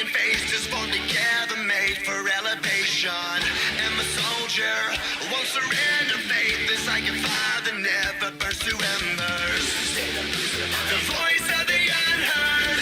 million faces formed together, made for elevation. And the soldier won't surrender faith. This I can fire that never burns to embers. The voice of the unheard.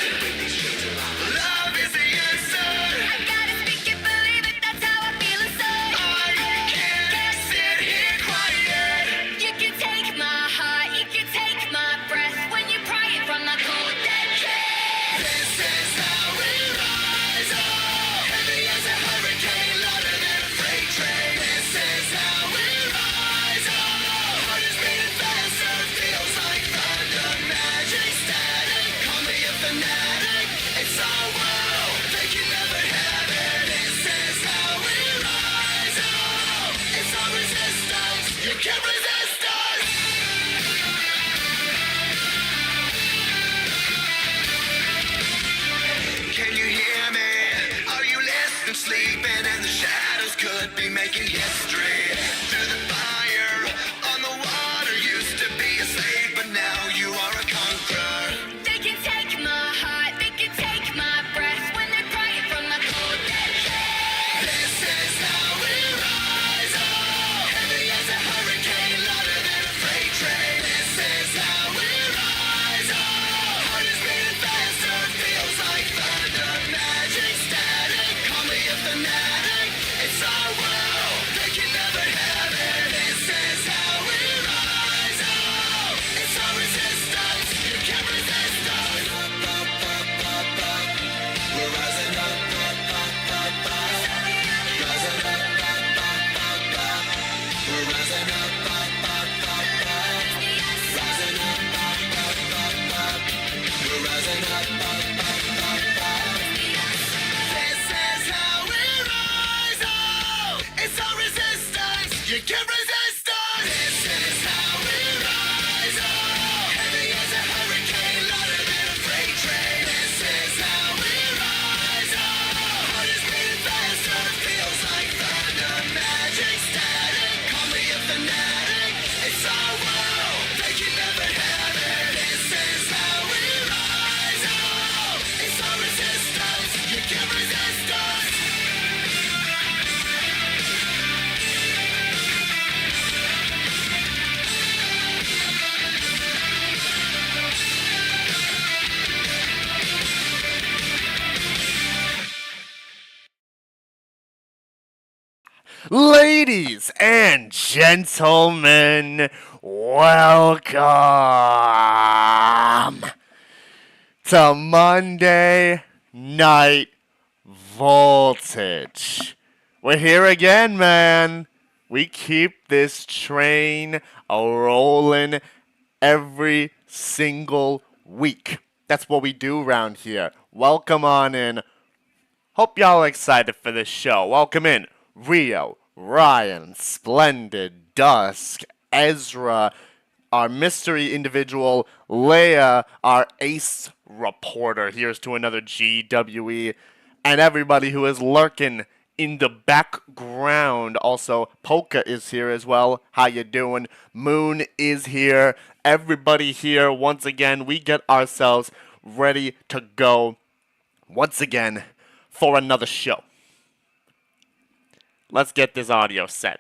Love is the answer. I gotta speak it, believe it, that's how I feel inside. I can't sit here quiet. You can take my heart, you can take my breath when you pry it from the cold dead chest. This is how we rise up. Heavy as a hurricane, louder than a freight train. This is how we rise up. Heart is beating faster, feels like thunder, magic, static. Call me a fanatic. It's our world, they can never have it. This is how we rise up. It's our resistance. You can't resist us. Can you hear me? Are you listening? Sleeping in the shadows could be making history. Through the fire, on the water, used to be a slave, but now you are a conqueror. They can take my heart, they can take my breath when they pry it from the cold dead chest. This is how we rise up. Heavy as a hurricane, louder than a freight train. This is how we rise up. Heart is beating faster, feels like thunder, magic, static. Call me a fanatic. It's our world, they can never have it. This is how we rise up. It's our resistance, you can't resist us. We're rising up, rising up, we're rising up, rising up, we're rising up. This is how we rise up. It's our resistance, you can't resist us. This is how we rise up. Heavy as a hurricane, louder than a freight train. This is how we rise up. Heart is beating faster, feels like thunder, magic, static. Call me a fanatic. It's our world, they can never have it. This is how we rise up. It's our resistance, you can't resist us. Ladies and gentlemen, welcome to Monday Night Voltage. We're here again, man. We keep this train a-rolling every single week. That's what we do around here. Welcome on in. Hope y'all are excited for this show. Welcome in Rio, Ryan, Splendid, Dusk, Ezra, our mystery individual, Leia, our ace reporter. Here's to another GWE, and everybody who is lurking in the background. Also, Polka is here as well. How you doing? Moon is here. Everybody here. Once again, we get ourselves ready to go once again for another show. Let's get this audio set.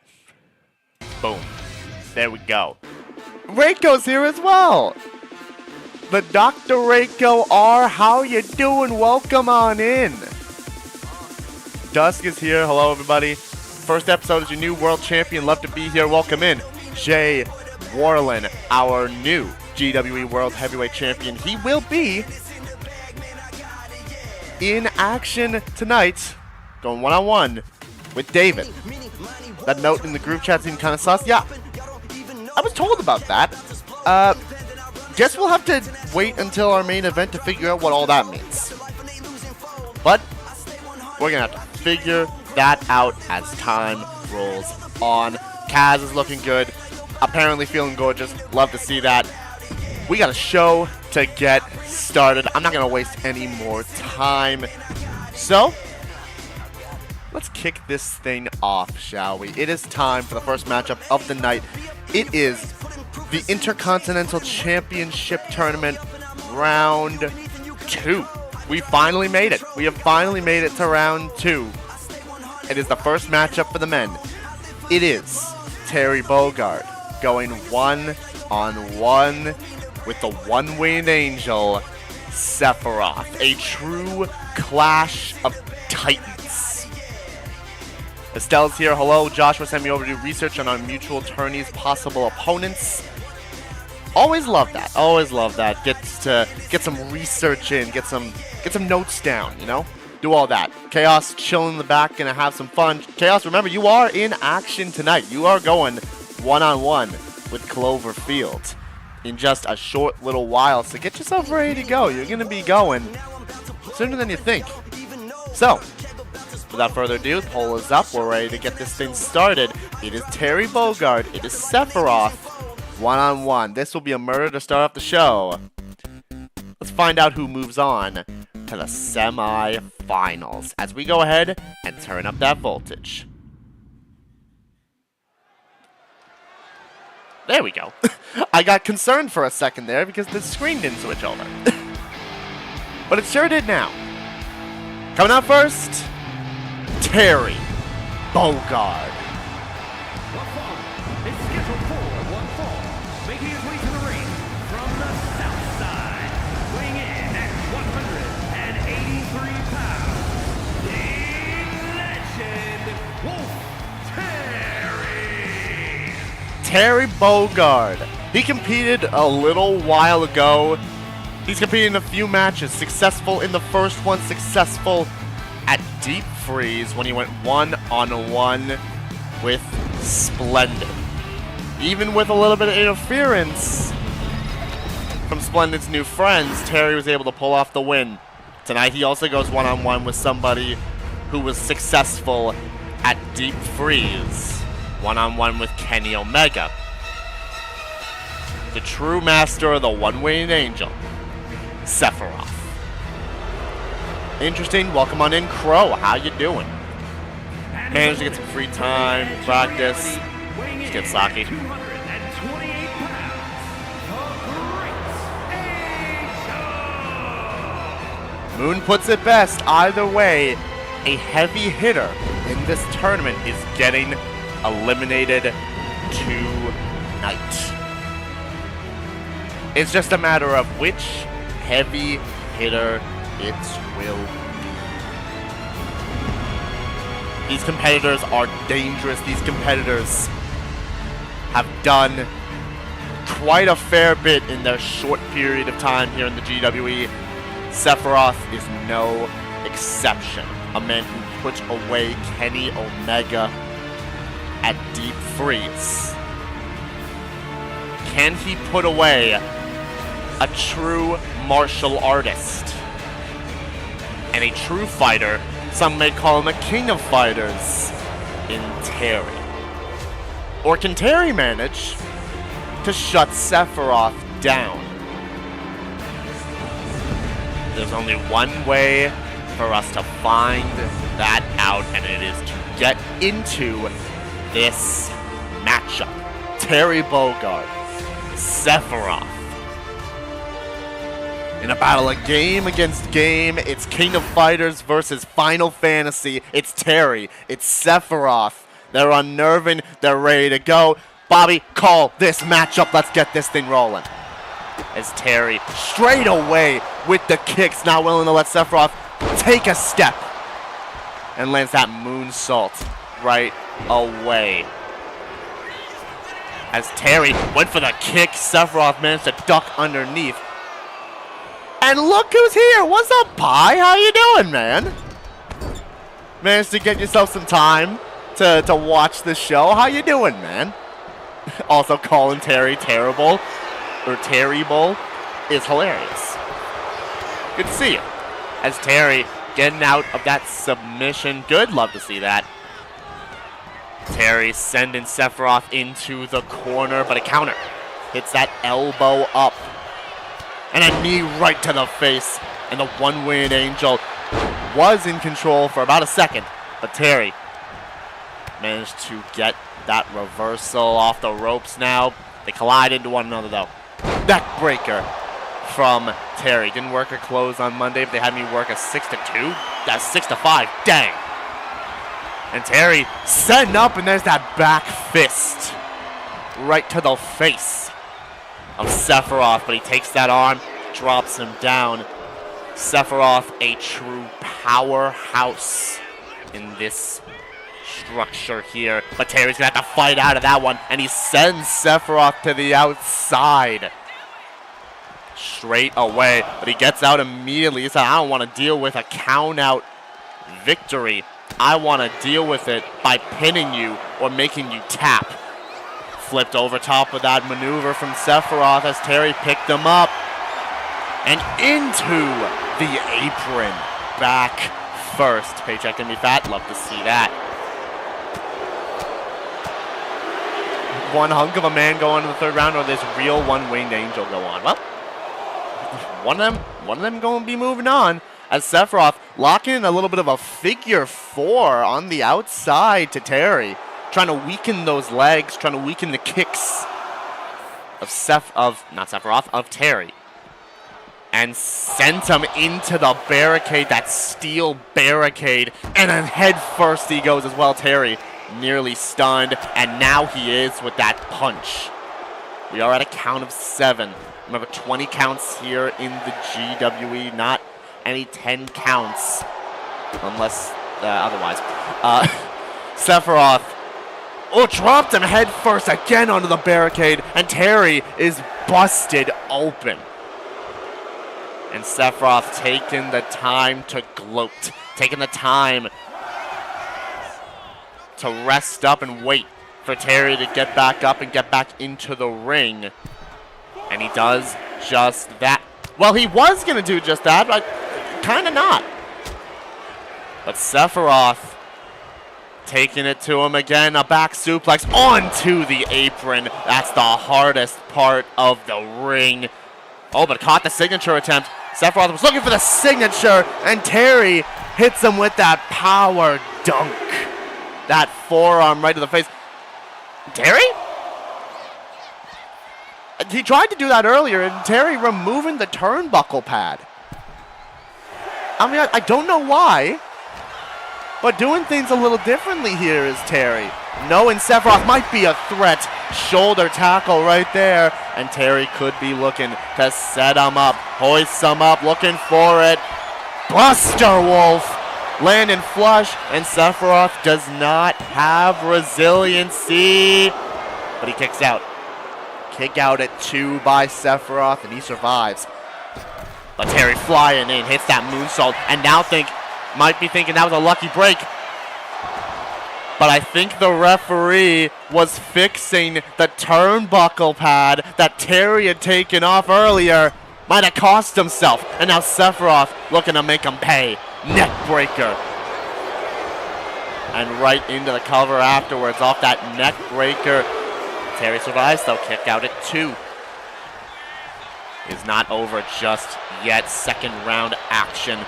Boom. There we go. Reiko's here as well. The Dr. Reiko R. How you doing? Welcome on in. Dusk is here. Hello, everybody. First episode is your new world champion. Love to be here. Welcome in. Jay Warlen, our new GWE World Heavyweight Champion. He will be in action tonight, going one-on-one with David. That note in the group chat seemed kind of sus. Yeah, I was told about that. Guess we'll have to wait until our main event to figure out what all that means. But we're going to have to figure that out as time rolls on. Kaz is looking good. Apparently feeling gorgeous. Love to see that. We got a show to get started. I'm not going to waste any more time. So, let's kick this thing off, shall we? It is time for the first matchup of the night. It is the Intercontinental Championship Tournament Round 2. We finally made it. We have finally made it to round 2. It is the first matchup for the men. It is Terry Bogard going 1-on-1 with the one-winged angel, Sephiroth. A true clash of titans. Estelle's here. Hello. Joshua sent me over to do research on our mutual tourneys' possible opponents. Always love that. Always love that. Get some research in. Get some notes down, you know? Do all that. Chaos chilling in the back, gonna have some fun. Chaos, remember, you are in action tonight. You are going one-on-one with Clover Field in just a short little while. So get yourself ready to go. You're gonna be going sooner than you think. So, without further ado, the poll is up. We're ready to get this thing started. It is Terry Bogard. It is Sephiroth. One-on-one. This will be a murder to start off the show. Let's find out who moves on to the semi-finals as we go ahead and turn up that voltage. There we go. I got concerned for a second there because the screen didn't switch over. But it sure did now. Coming out first, Terry Bogard. Terry Bogard. He competed a little while ago. He's competed in a few matches. Successful in the first one. Successful at Deep Freeze when he went one-on-one with Splendid. Even with a little bit of interference from Splendid's new friends, Terry was able to pull off the win. Tonight he also goes one-on-one with somebody who was successful at Deep Freeze. One-on-one with Kenny Omega. The true master of the one-winged angel, Sephiroth. Interesting. Welcome on in, Crow. How you doing? Managed to get some free time, practice. Just get Saki. Moon puts it best. Either way, a heavy hitter in this tournament is getting eliminated tonight. It's just a matter of which heavy hitter it will be. These competitors are dangerous. These competitors have done quite a fair bit in their short period of time here in the GWE. Sephiroth is no exception. A man who puts away Kenny Omega at Deep Freeze. Can he put away a true martial artist and a true fighter? Some may call him a king of fighters in Terry. Or can Terry manage to shut Sephiroth down? There's only one way for us to find that out, and it is to get into this matchup. Terry Bogard, Sephiroth. In a battle of game against game, it's King of Fighters versus Final Fantasy. It's Terry, it's Sephiroth. They're unnerving, they're ready to go. Bobby, call this matchup. Let's get this thing rolling. As Terry, straight away with the kicks, not willing to let Sephiroth take a step. And lands that moonsault right away. As Terry went for the kick, Sephiroth managed to duck underneath. And look who's here! What's up, Pi? How you doing, man? Managed to get yourself some time to watch the show. How you doing, man? Also calling Terry terrible, or terrible, is hilarious. Good to see you. As Terry getting out of that submission. Good, love to see that. Terry sending Sephiroth into the corner, but a counter. Hits that elbow up. And a knee right to the face. And the one-winged angel was in control for about a second. But Terry managed to get that reversal off the ropes now. They collide into one another, though. Neckbreaker from Terry. Didn't work a close on Monday, but they had me work a 6-2. That's 6-5. Dang. And Terry setting up, and there's that back fist right to the face of Sephiroth, but he takes that arm, drops him down. Sephiroth, a true powerhouse in this structure here, but Terry's gonna have to fight out of that one, and he sends Sephiroth to the outside straight away, but he gets out immediately. He said, I don't want to deal with a count out victory. I want to deal with it by pinning you or making you tap. Flipped over top of that maneuver from Sephiroth as Terry picked him up and into the apron. Back first. Paycheck gonna be fat. Love to see that. One hunk of a man go on to the third round, or this real one-winged angel go on. Well, one of them going to be moving on as Sephiroth locking in a little bit of a figure four on the outside to Terry, trying to weaken those legs, trying to weaken the kicks of Terry, and sent him into the barricade, that steel barricade, and then head first he goes as well. Terry nearly stunned, and now he is with that punch. We are at a count of 7. Remember, 20 counts here in the GWE, not any 10 counts, unless otherwise. Sephiroth, dropped him head first again onto the barricade, and Terry is busted open. And Sephiroth taking the time to gloat, taking the time to rest up and wait for Terry to get back up and get back into the ring. And he does just that. Well, he was going to do just that, but kind of not. But Sephiroth taking it to him again. A back suplex onto the apron. That's the hardest part of the ring. Oh, but caught the signature attempt. Sephiroth was looking for the signature, and Terry hits him with that power dunk. That forearm right to the face. Terry? He tried to do that earlier, and Terry removing the turnbuckle pad. I mean, I don't know why, but doing things a little differently here is Terry. Knowing Sephiroth might be a threat. Shoulder tackle right there, and Terry could be looking to set him up, hoist him up, looking for it. Buster Wolf landing flush, and Sephiroth does not have resiliency, but he kicks out. Kick out at 2 by Sephiroth, and he survives. But Terry flying in, hits that moonsault, and now might be thinking that was a lucky break. But I think the referee was fixing the turnbuckle pad that Terry had taken off earlier. Might have cost himself, and now Sephiroth looking to make him pay. Neck breaker. And right into the cover afterwards off that neck breaker. Terry survives, though. Kick out at 2. Is not over just yet. Second round action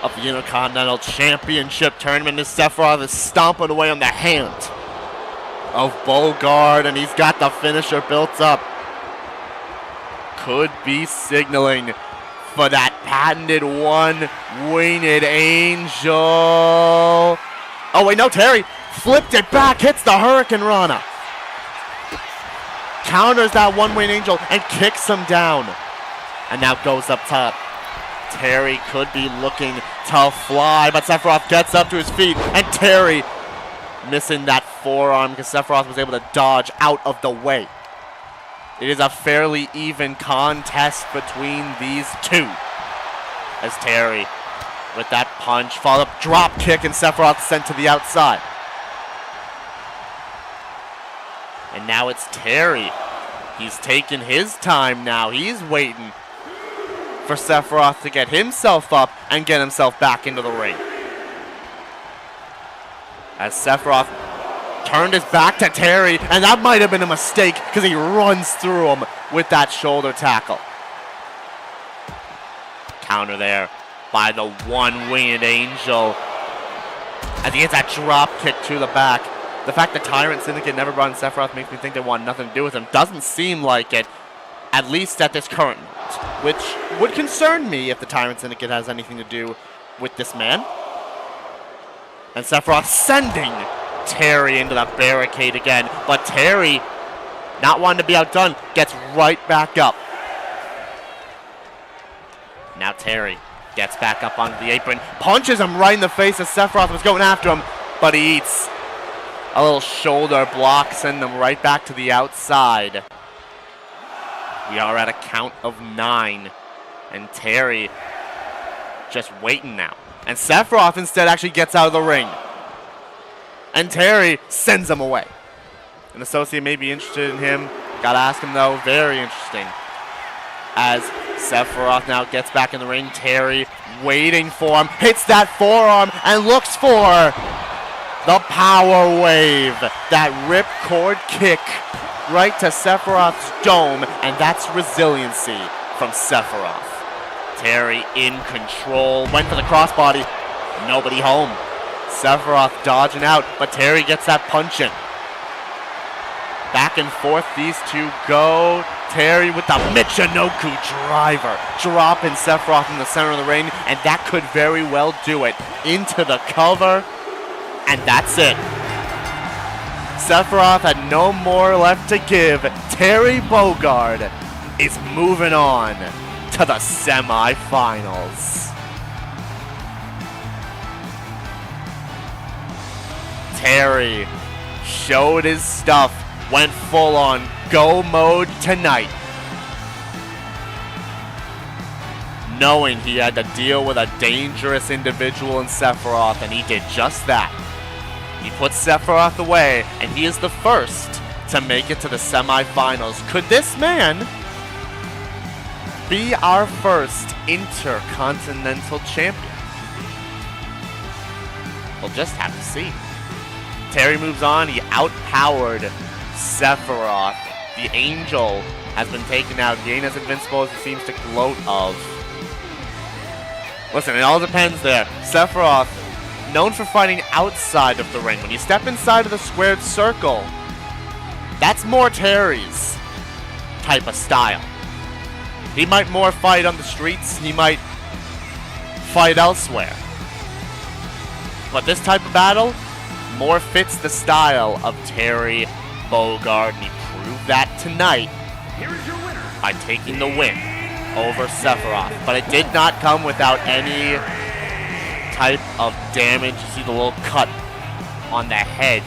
of the Intercontinental Championship tournament. As Sephiroth is stomping away on the hand of Bogard, and he's got the finisher built up. Could be signaling for that patented one-winged angel. Oh, wait, no, Terry flipped it back, hits the Hurricane Rana. Counters that one-winged angel and kicks him down. And now goes up top. Terry could be looking to fly, but Sephiroth gets up to his feet, and Terry missing that forearm because Sephiroth was able to dodge out of the way. It is a fairly even contest between these two. As Terry, with that punch, follow-up drop kick, and Sephiroth sent to the outside. And now it's Terry. He's taking his time now. He's waiting for Sephiroth to get himself up and get himself back into the ring. As Sephiroth turned his back to Terry, and that might have been a mistake because he runs through him with that shoulder tackle. Counter there by the one-winged angel. As he gets that drop kick to the back. The fact that Tyrant Syndicate never brought in Sephiroth makes me think they want nothing to do with him. Doesn't seem like it, at least at this current moment. out, which would concern me if the Tyrant Syndicate has anything to do with this man. And Sephiroth sending Terry into the barricade again, but Terry, not wanting to be outdone, gets right back up. Now Terry gets back up onto the apron, punches him right in the face as Sephiroth was going after him, but he eats a little shoulder block, sending him right back to the outside. We are at a count of 9, and Terry just waiting now. And Sephiroth instead actually gets out of the ring. And Terry sends him away. An associate may be interested in him. Gotta ask him though, very interesting. As Sephiroth now gets back in the ring, Terry waiting for him, hits that forearm and looks for the power wave. That ripcord kick right to Sephiroth's dome, and that's resiliency from Sephiroth. Terry in control, went for the crossbody, nobody home. Sephiroth dodging out, but Terry gets that punch in. Back and forth these two go. Terry with the Michinoku driver, dropping Sephiroth in the center of the ring, and that could very well do it. Into the cover, and that's it. Sephiroth had no more left to give. Terry Bogard is moving on to the semifinals. Terry showed his stuff, went full on go mode tonight, knowing he had to deal with a dangerous individual in Sephiroth, and he did just that. He put Sephiroth away, and he is the first to make it to the semifinals. Could this man be our first Intercontinental Champion? We'll just have to see. Terry moves on. He outpowered Sephiroth. The Angel has been taken out. He ain't as invincible as he seems to gloat of. Listen, it all depends there. Sephiroth, known for fighting outside of the ring. When you step inside of the squared circle, that's more Terry's type of style. He might more fight on the streets. He might fight elsewhere. But this type of battle more fits the style of Terry Bogard, and he proved that tonight by taking the win over Sephiroth. But it did not come without any type of damage. You see the little cut on the head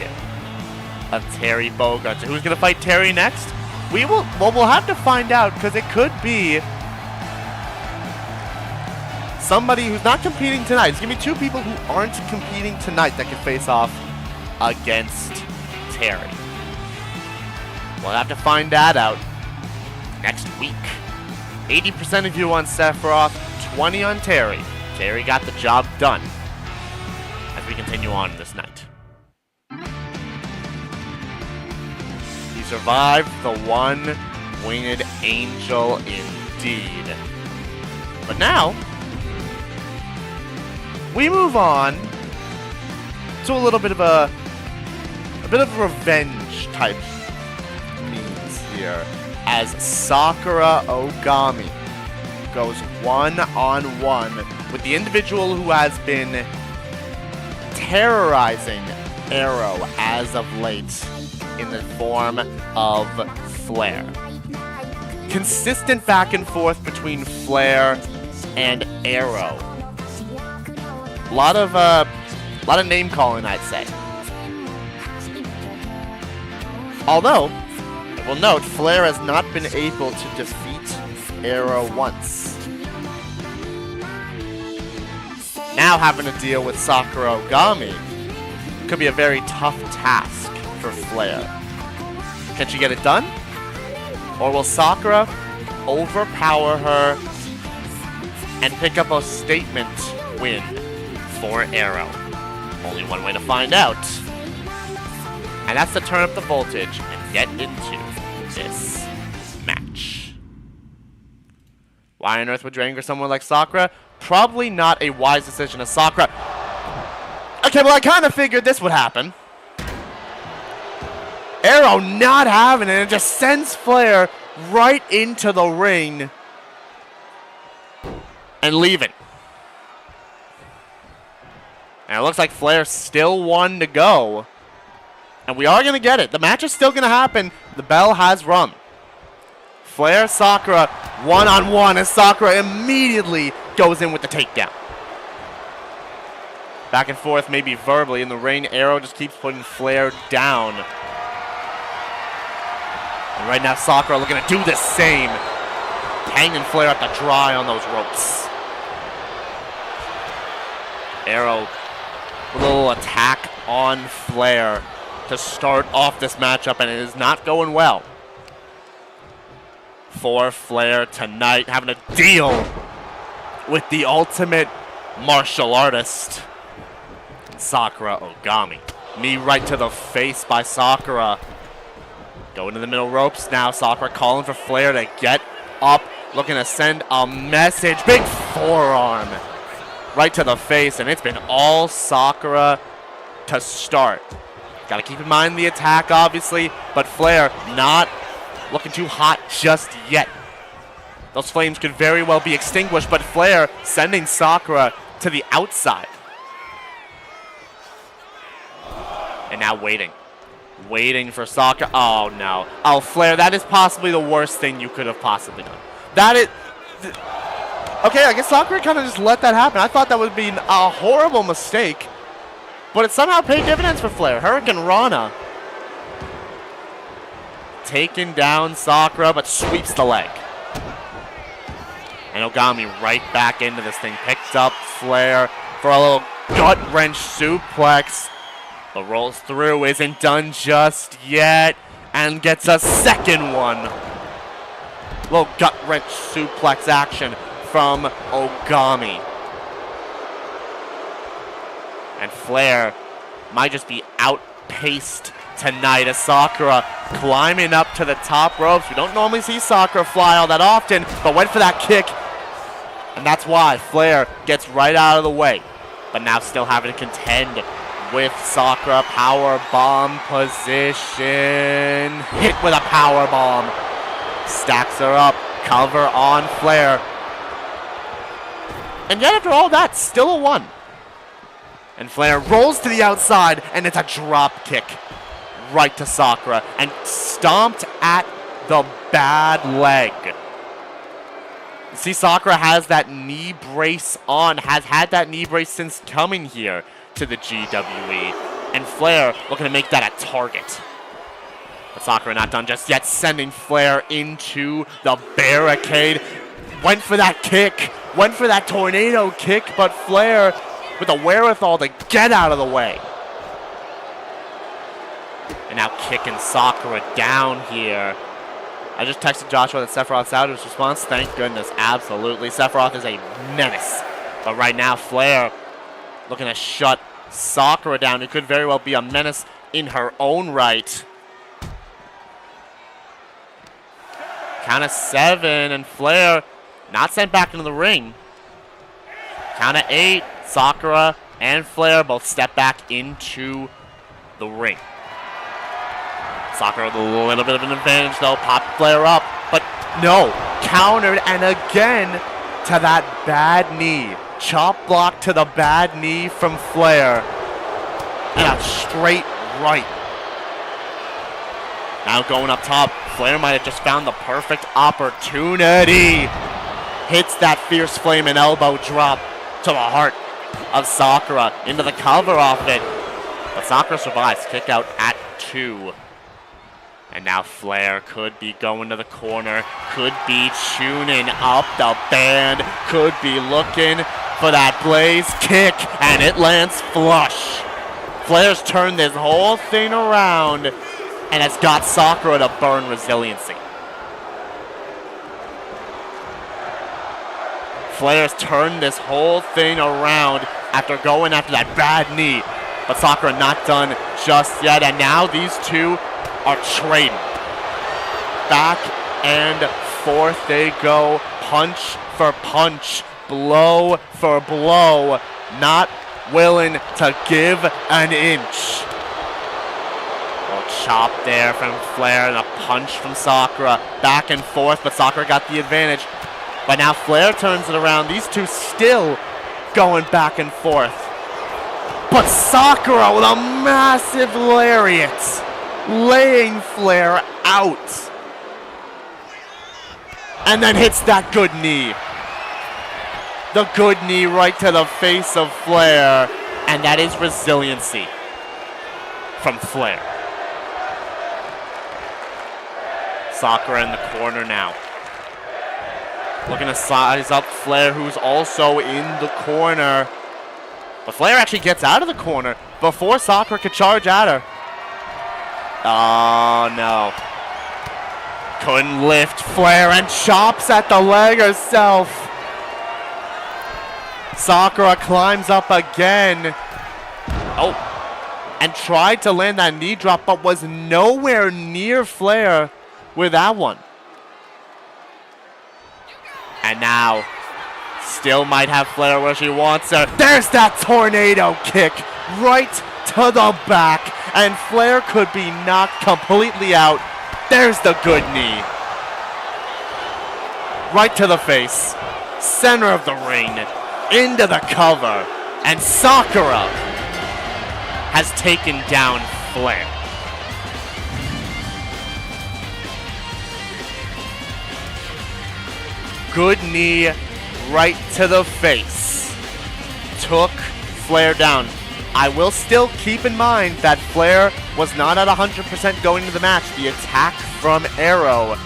of Terry Bogard. So who's going to fight Terry next? We'll have to find out, because it could be somebody who's not competing tonight. It's going to be two people who aren't competing tonight that can face off against Terry. We'll have to find that out next week. 80% of you on Sephiroth, 20 on Terry. Terry got the job done as we continue on this night. He survived the one-winged angel indeed. But now, we move on to a little bit of a revenge type means here, as Sakura Ogami goes one-on-one with the individual who has been terrorizing Arrow as of late in the form of Flare. Consistent back and forth between Flare and Arrow. A lot of name calling, I'd say. Although, we'll note, Flare has not been able to defeat Arrow once. Now having to deal with Sakura Ogami could be a very tough task for Flare. Can she get it done? Or will Sakura overpower her and pick up a statement win for Arrow? Only one way to find out. And that's to turn up the voltage and get into this match. Why on earth would you anger someone like Sakura? Probably not a wise decision of Sakura. Okay, well, I kind of figured this would happen. Arrow not having it, and just sends Flare right into the ring and leaving. And it looks like Flair's still one to go. And we are going to get it. The match is still going to happen. The bell has rung. Flair, Sakura, one-on-one as Sakura immediately goes in with the takedown. Back and forth, maybe verbally, and the rain arrow just keeps putting Flair down. And right now, Sakura looking to do the same. Hanging Flair at the dry on those ropes. Arrow, a little attack on Flair to start off this matchup, and it is not going well for Flair tonight, having to deal with the ultimate martial artist, Sakura Ogami. Knee right to the face by Sakura. Going to the middle ropes now. Sakura calling for Flair to get up, looking to send a message. Big forearm right to the face, and it's been all Sakura to start. Got to keep in mind the attack, obviously, but Flair not looking too hot just yet. Those flames could very well be extinguished, but Flair sending Sakura to the outside. And now waiting. Waiting for Sakura. Oh, no. Oh, Flair, that is possibly the worst thing you could have possibly done. That is... Okay, I guess Sakura kind of just let that happen. I thought that would be a horrible mistake, but it somehow paid dividends for Flair. Hurricane Rana taking down Sakura, but sweeps the leg. And Ogami right back into this thing. Picks up Flair for a little gut-wrench suplex. But rolls through, isn't done just yet, and gets a second one. Little gut-wrench suplex action from Ogami. And Flair might just be outpaced tonight as Sakura climbing up to the top ropes. We don't normally see Sakura fly all that often, but went for that kick. And that's why Flair gets right out of the way. But now still having to contend with Sakura. Power bomb position. Hit with a power bomb. Stacks her up. Cover on Flair. And yet after all that, still a 1. And Flair rolls to the outside, and it's a drop kick right to Sakura. And stomped at the bad leg. You see, Sakura has that knee brace on. Has had that knee brace since coming here to the GWE. And Flair looking to make that a target. But Sakura not done just yet, sending Flair into the barricade. Went for that kick. Went for that tornado kick, but Flair with the wherewithal to get out of the way. And now kicking Sakura down here. I just texted Joshua that Sephiroth's out. His response, thank goodness, absolutely. Sephiroth is a menace. But right now, Flair looking to shut Sakura down, who could very well be a menace in her own right. Count of 7, and Flair not sent back into the ring. Count of 8, Sakura and Flair both step back into the ring. Sakura with a little bit of an advantage though, popped Flair up, but no, countered, and again to that bad knee. Chop block to the bad knee from Flair, and a straight right. Now going up top, Flair might have just found the perfect opportunity. Hits that fierce flame and elbow drop to the heart of Sakura, into the cover off it. But Sakura survives, kick out at 2. And now Flair could be going to the corner, could be tuning up the band, could be looking for that blaze kick, and it lands flush. Flair's turned this whole thing around and has got Sakura to burn resiliency. Flair's turned this whole thing around after going after that bad knee. But Sakura not done just yet, and now these two are trading. Back and forth they go, punch for punch, blow for blow, not willing to give an inch. Little chop there from Flair and a punch from Sakura. Back and forth, but Sakura got the advantage. But now Flair turns it around. These two still going back and forth. But Sakura with a massive lariat, laying Flair out. And then hits that good knee. The good knee right to the face of Flair. And that is resiliency from Flair. Sakura in the corner now. Looking to size up Flair, who's also in the corner. But Flair actually gets out of the corner before Sakura could charge at her. Oh, no. Couldn't lift Flair and chops at the leg herself. Sakura climbs up again. Oh, and tried to land that knee drop, but was nowhere near Flair with that one. And now, still might have Flair where she wants her. There's that tornado kick right to the back. And Flair could be knocked completely out. There's the good knee. Right to the face. Center of the ring. Into the cover. And Sakura has taken down Flair. Good knee right to the face. Took Flair down. I will still keep in mind that Flair was not at 100% going into the match. The attack from Arrow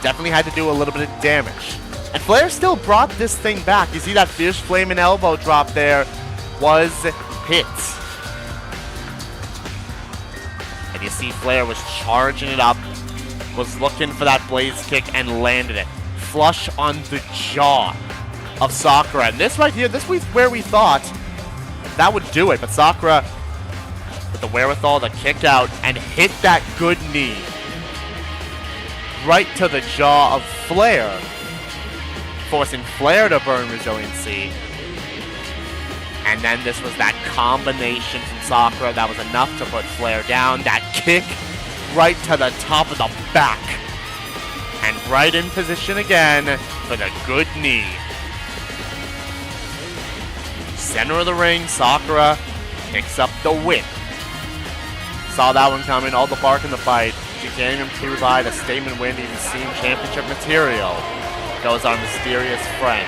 definitely had to do a little bit of damage. And Flair still brought this thing back. You see that fierce flaming elbow drop there was hit. And you see Flair was charging it up, was looking for that blaze kick and landed it. Flush on the jaw of Sakura. And this right here, this was where we thought that would do it. But Sakura, with the wherewithal to kick out and hit that good knee right to the jaw of Flair, forcing Flair to burn resiliency. And then this was that combination from Sakura that was enough to put Flair down. That kick right to the top of the back. And right in position again for the good knee. Center of the ring, Sakura picks up the win. Saw that one coming, all the bark in the fight. She can't even provide a statement win, even seem championship material. Goes our mysterious friend.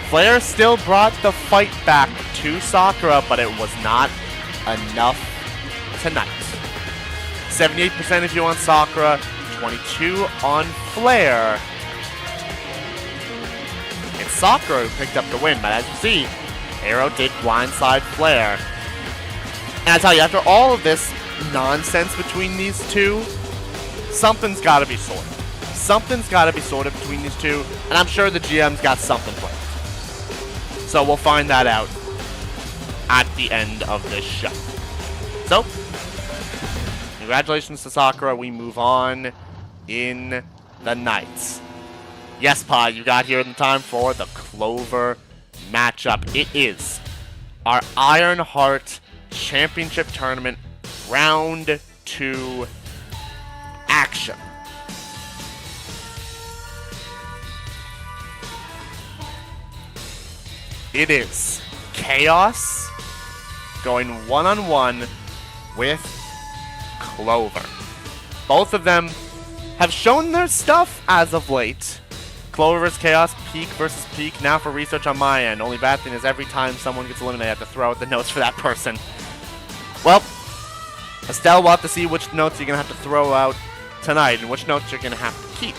Flair still brought the fight back to Sakura, but it was not enough tonight. 78% if you want Sakura, 22 on Flair. It's Sakura who picked up the win, but as you see, Arrow did blindside Flair. And I tell you, after all of this nonsense between these two, something's got to be sorted. Something's got to be sorted between these two, and I'm sure the GM's got something planned. So we'll find that out at the end of this show. So, congratulations to Sakura. We move on in the night. Yes, Pi, you got here in time for the Clover matchup. It is our IronHeart Championship Tournament Round 2 action. It is Chaos going one-on-one with Clover. Both of them have shown their stuff as of late. Clover vs. Chaos, Peak versus Peak. Now for research on my end. Only bad thing is every time someone gets eliminated, I have to throw out the notes for that person. Well, Estelle will have to see which notes you're going to have to throw out tonight and which notes you're going to have to keep.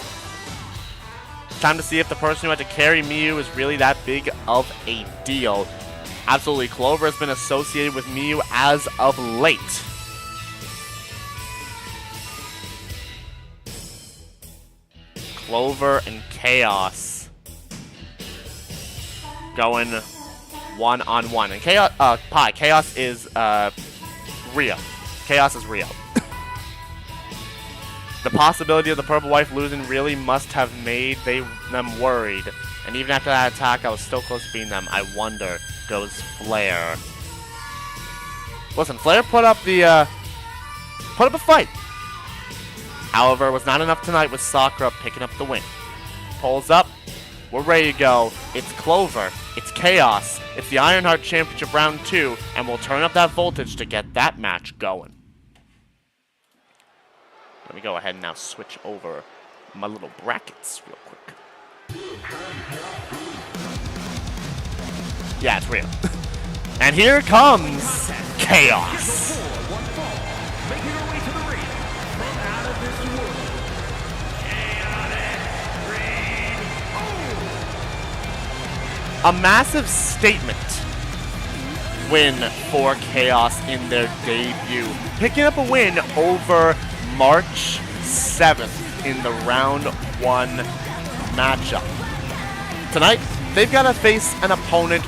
Time to see if the person who had to carry Miyu is really that big of a deal. Absolutely, Clover has been associated with Miyu as of late. Clover and Chaos going one-on-one. And Chaos is Rio. Chaos is Rio. The possibility of the Purple Wife losing really must have made them worried. And even after that attack, I was still close to beating them. I wonder, goes Flair. Listen, Flair put up a fight. However, it was not enough tonight with Sakura picking up the win. pulls up. We're ready to go. It's Clover. It's Chaos. It's the IronHeart Championship Round 2, and we'll turn up that voltage to get that match going. Let me go ahead and now switch over my little brackets real quick. Yeah, it's real. And here comes Chaos. Making her way to the ring from out of this world. Chaotic A massive statement win for Chaos in their debut. Picking up a win over March 7th in the round 1 matchup. Tonight, they've got to face an opponent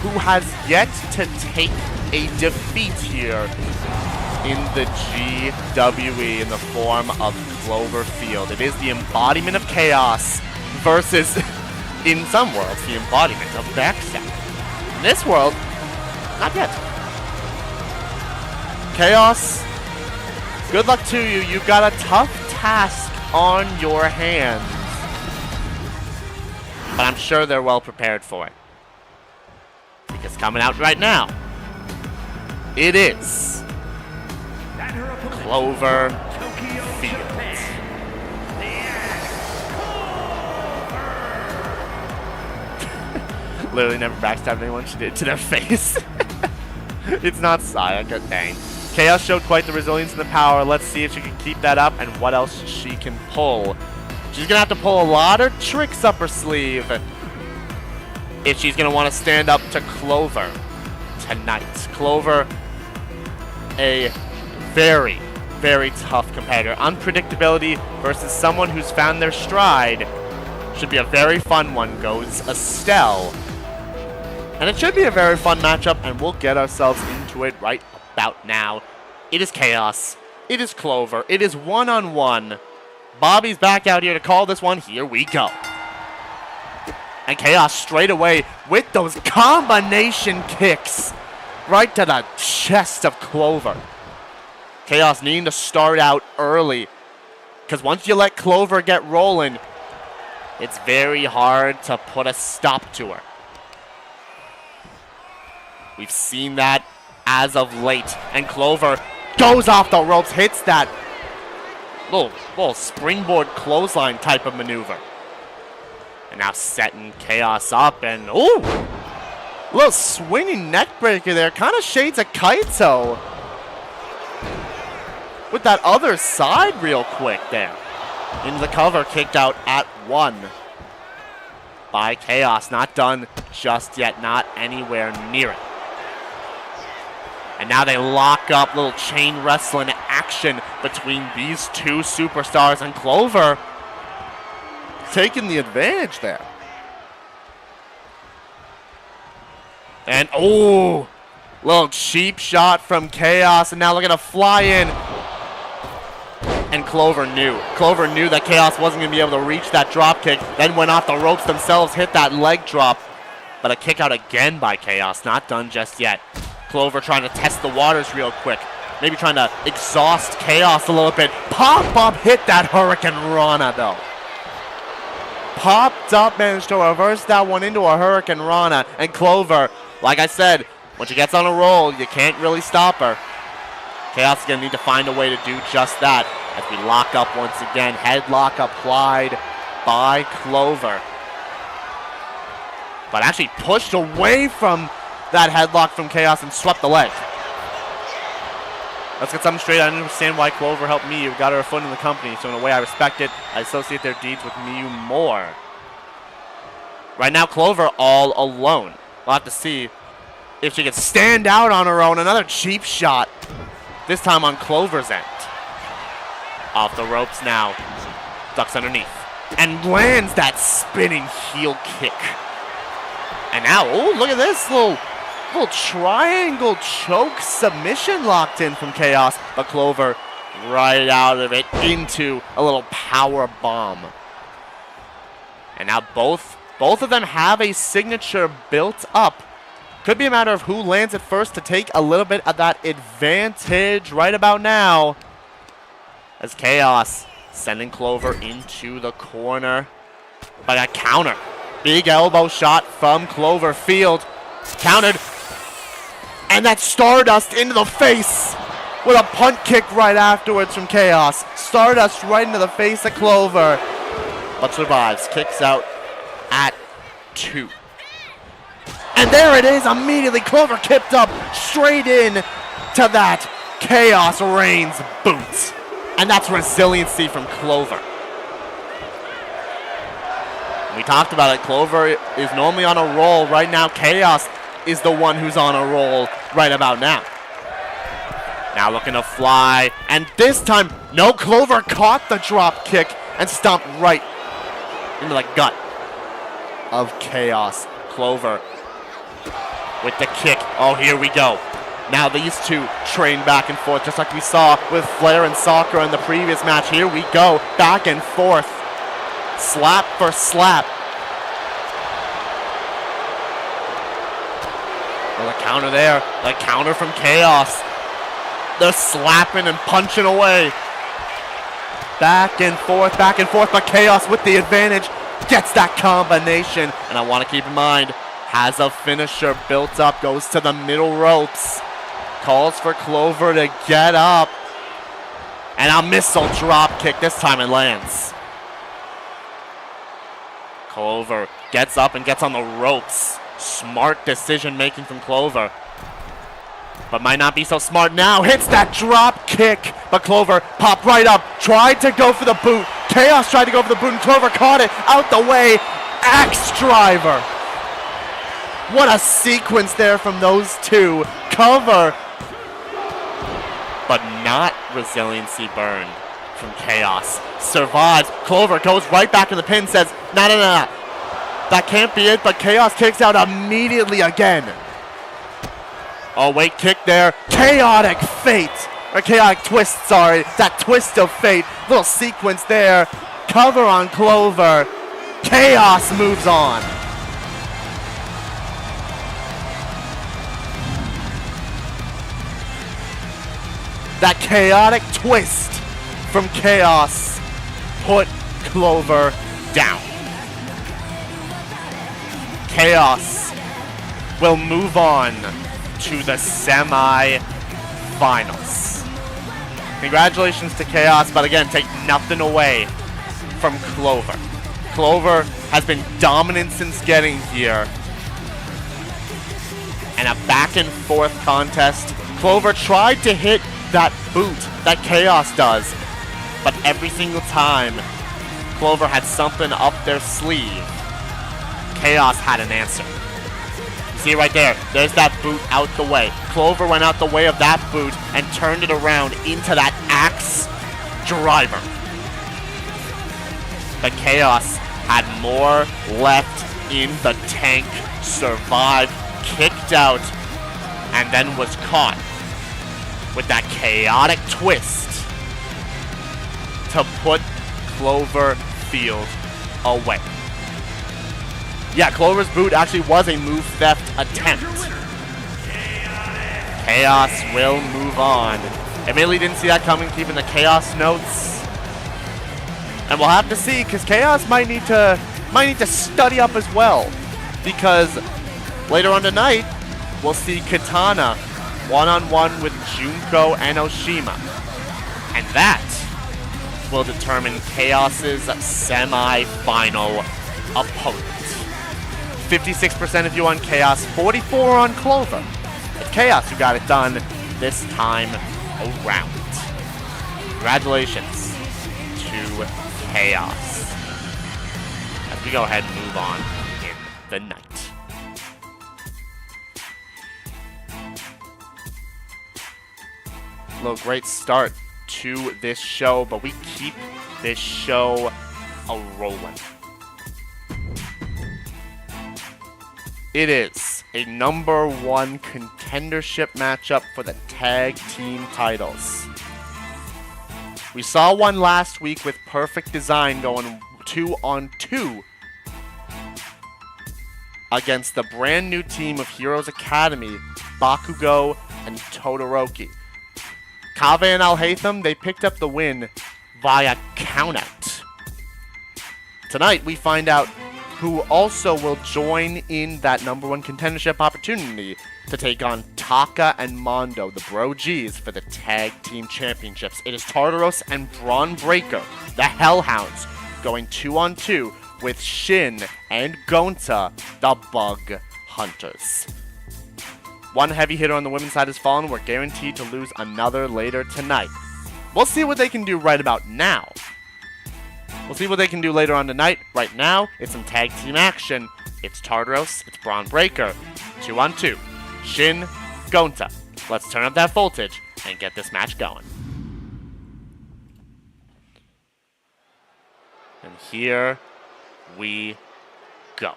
who has yet to take a defeat here in the GWE in the form of Cloverfield. It is the embodiment of Chaos versus, in some worlds, the embodiment of Backstab. In this world, not yet. Chaos, good luck to you. You've got a tough task on your hands. But I'm sure they're well prepared for it. Because coming out right now, it is Clover Field. Literally never backstabbed anyone. She did it to their face. It's not Sayaka, dang. Chaos showed quite the resilience and the power. Let's see if she can keep that up and what else she can pull. She's gonna have to pull a lot of tricks up her sleeve if she's gonna want to stand up to Clover tonight. Clover, a very, very tough competitor. Unpredictability versus someone who's found their stride should be a very fun one. Goes Estelle. And it should be a very fun matchup, and we'll get ourselves into it right about now. It is Chaos. It is Clover. It is one-on-one. Bobby's back out here to call this one. Here we go. And Chaos straight away with those combination kicks right to the chest of Clover. Chaos needing to start out early, because once you let Clover get rolling, it's very hard to put a stop to her. We've seen that as of late. And Clover goes off the ropes, hits that little springboard clothesline type of maneuver. And now setting Chaos up, and ooh! Little swinging neck breaker there. Kind of shades of Kaito. With that other side real quick there. Into the cover, kicked out at 1 by Chaos. Not done just yet, not anywhere near it. And now they lock up, little chain wrestling action between these two superstars, and Clover taking the advantage there. And oh, little cheap shot from Chaos, and now looking to fly in. And Clover knew that Chaos wasn't going to be able to reach that drop kick, then went off the ropes themselves, hit that leg drop. But a kick out again by Chaos, not done just yet. Clover trying to test the waters real quick. Maybe trying to exhaust Chaos a little bit. Pop-up hit that Hurricane Rana, though. Popped up, managed to reverse that one into a Hurricane Rana. And Clover, like I said, when she gets on a roll, you can't really stop her. Chaos is going to need to find a way to do just that. As we lock up once again. Headlock applied by Clover. But actually pushed away from that headlock from Chaos and swept the leg. Let's get something straight. I understand why Clover helped Miyu. Got her a foot in the company, so in a way I respect it. I associate their deeds with Miyu more. Right now, Clover all alone. We'll have to see if she can stand out on her own. Another cheap shot. This time on Clover's end. Off the ropes now. Ducks underneath. And lands that spinning heel kick. And now, oh, look at this little triangle choke submission locked in from Chaos. But Clover right out of it into a little power bomb. And now both of them have a signature built up. Could be a matter of who lands it first to take a little bit of that advantage right about now. As Chaos sending Clover into the corner. But a counter. Big elbow shot from Cloverfield. Countered. And that Stardust into the face with a punt kick right afterwards from Chaos. Stardust right into the face of Clover. But survives. Kicks out at 2. And there it is. Immediately Clover kicked up straight in to that Chaos Reigns boot. And that's resiliency from Clover. We talked about it. Clover is normally on a roll. Right now, Chaos is the one who's on a roll right about now. Now looking to fly. And this time, no, Clover caught the drop kick and stomped right into the gut of Chaos. Clover with the kick. Oh, here we go. Now these two train back and forth, just like we saw with Flair and Sakura in the previous match. Here we go, back and forth. Slap for slap. Well, the counter there. The counter from Chaos. They're slapping and punching away. Back and forth, but Chaos with the advantage gets that combination. And I want to keep in mind, has a finisher built up, goes to the middle ropes. Calls for Clover to get up. And a missile drop kick. This time it lands. Clover gets up and gets on the ropes. Smart decision making from Clover. But might not be so smart now. Hits that drop kick. But Clover popped right up. Tried to go for the boot. Chaos tried to go for the boot and Clover caught it out the way. Axe driver. What a sequence there from those two. Cover. But not resiliency burn from Chaos. Survives. Clover goes right back in the pin, says, no. That can't be it, but Chaos kicks out immediately again. Oh, wait, kick there. Chaotic fate. Or chaotic twist, sorry. That twist of fate. Little sequence there. Cover on Clover. Chaos moves on. That chaotic twist from Chaos put Clover down. Chaos will move on to the semi-finals. Congratulations to Chaos, but again, take nothing away from Clover. Clover has been dominant since getting here. And a back and forth contest. Clover tried to hit that boot that Chaos does, but every single time Clover had something up their sleeve, Chaos had an answer. You see right there, there's that boot out the way. Clover went out the way of that boot and turned it around into that axe driver. But Chaos had more left in the tank, survived, kicked out, and then was caught with that chaotic twist to put Cloverfield away. Yeah, Clover's boot actually was a move theft attempt. Chaos will move on. Admittedly didn't see that coming, keeping the Chaos notes. And we'll have to see, because Chaos might need to study up as well. Because later on tonight, we'll see Kitana one-on-one with Junko and Oshima. And that will determine Chaos's semi-final opponent. 56% of you on Chaos, 44 on Clover. It's Chaos who got it done this time around. Congratulations to Chaos. As we go ahead and move on in the night. Hello, great start to this show, but we keep this show a-rolling. It is a #1 contendership matchup for the tag team titles. We saw one last week with Perfect Design going 2-on-2 against the brand new team of Heroes Academy, Bakugo and Todoroki. Kave and Al Haytham, they picked up the win via countout. Tonight, we find out who also will join in that #1 contendership opportunity to take on Taka and Mondo, the Bro Gs, for the Tag Team Championships. It is Tartaros and Braun Breaker, the Hellhounds, going 2-on-2 with Shin and Gonta, the Bug Hunters. One heavy hitter on the women's side has fallen. We're guaranteed to lose another later tonight. We'll see what they can do right about now. We'll see what they can do later on tonight. Right now, it's some tag team action. It's Tartaros, it's Braun Breaker, 2-on-2. Shin, Gonta. Let's turn up that voltage and get this match going. And here we go.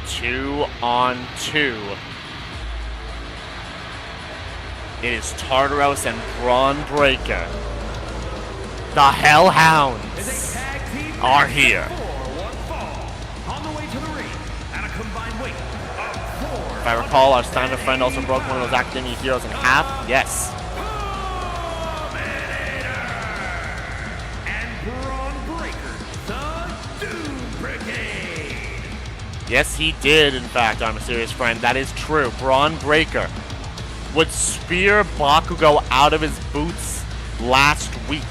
2-on-2. It is Tartaros and Braun Breaker. The Hellhounds are here. If I recall, our Steiner friend also broke one of those academia heroes in half. Yes. Yes, he did, in fact, our mysterious friend. That is true. Braun Breaker would spear Bakugo out of his boots last week.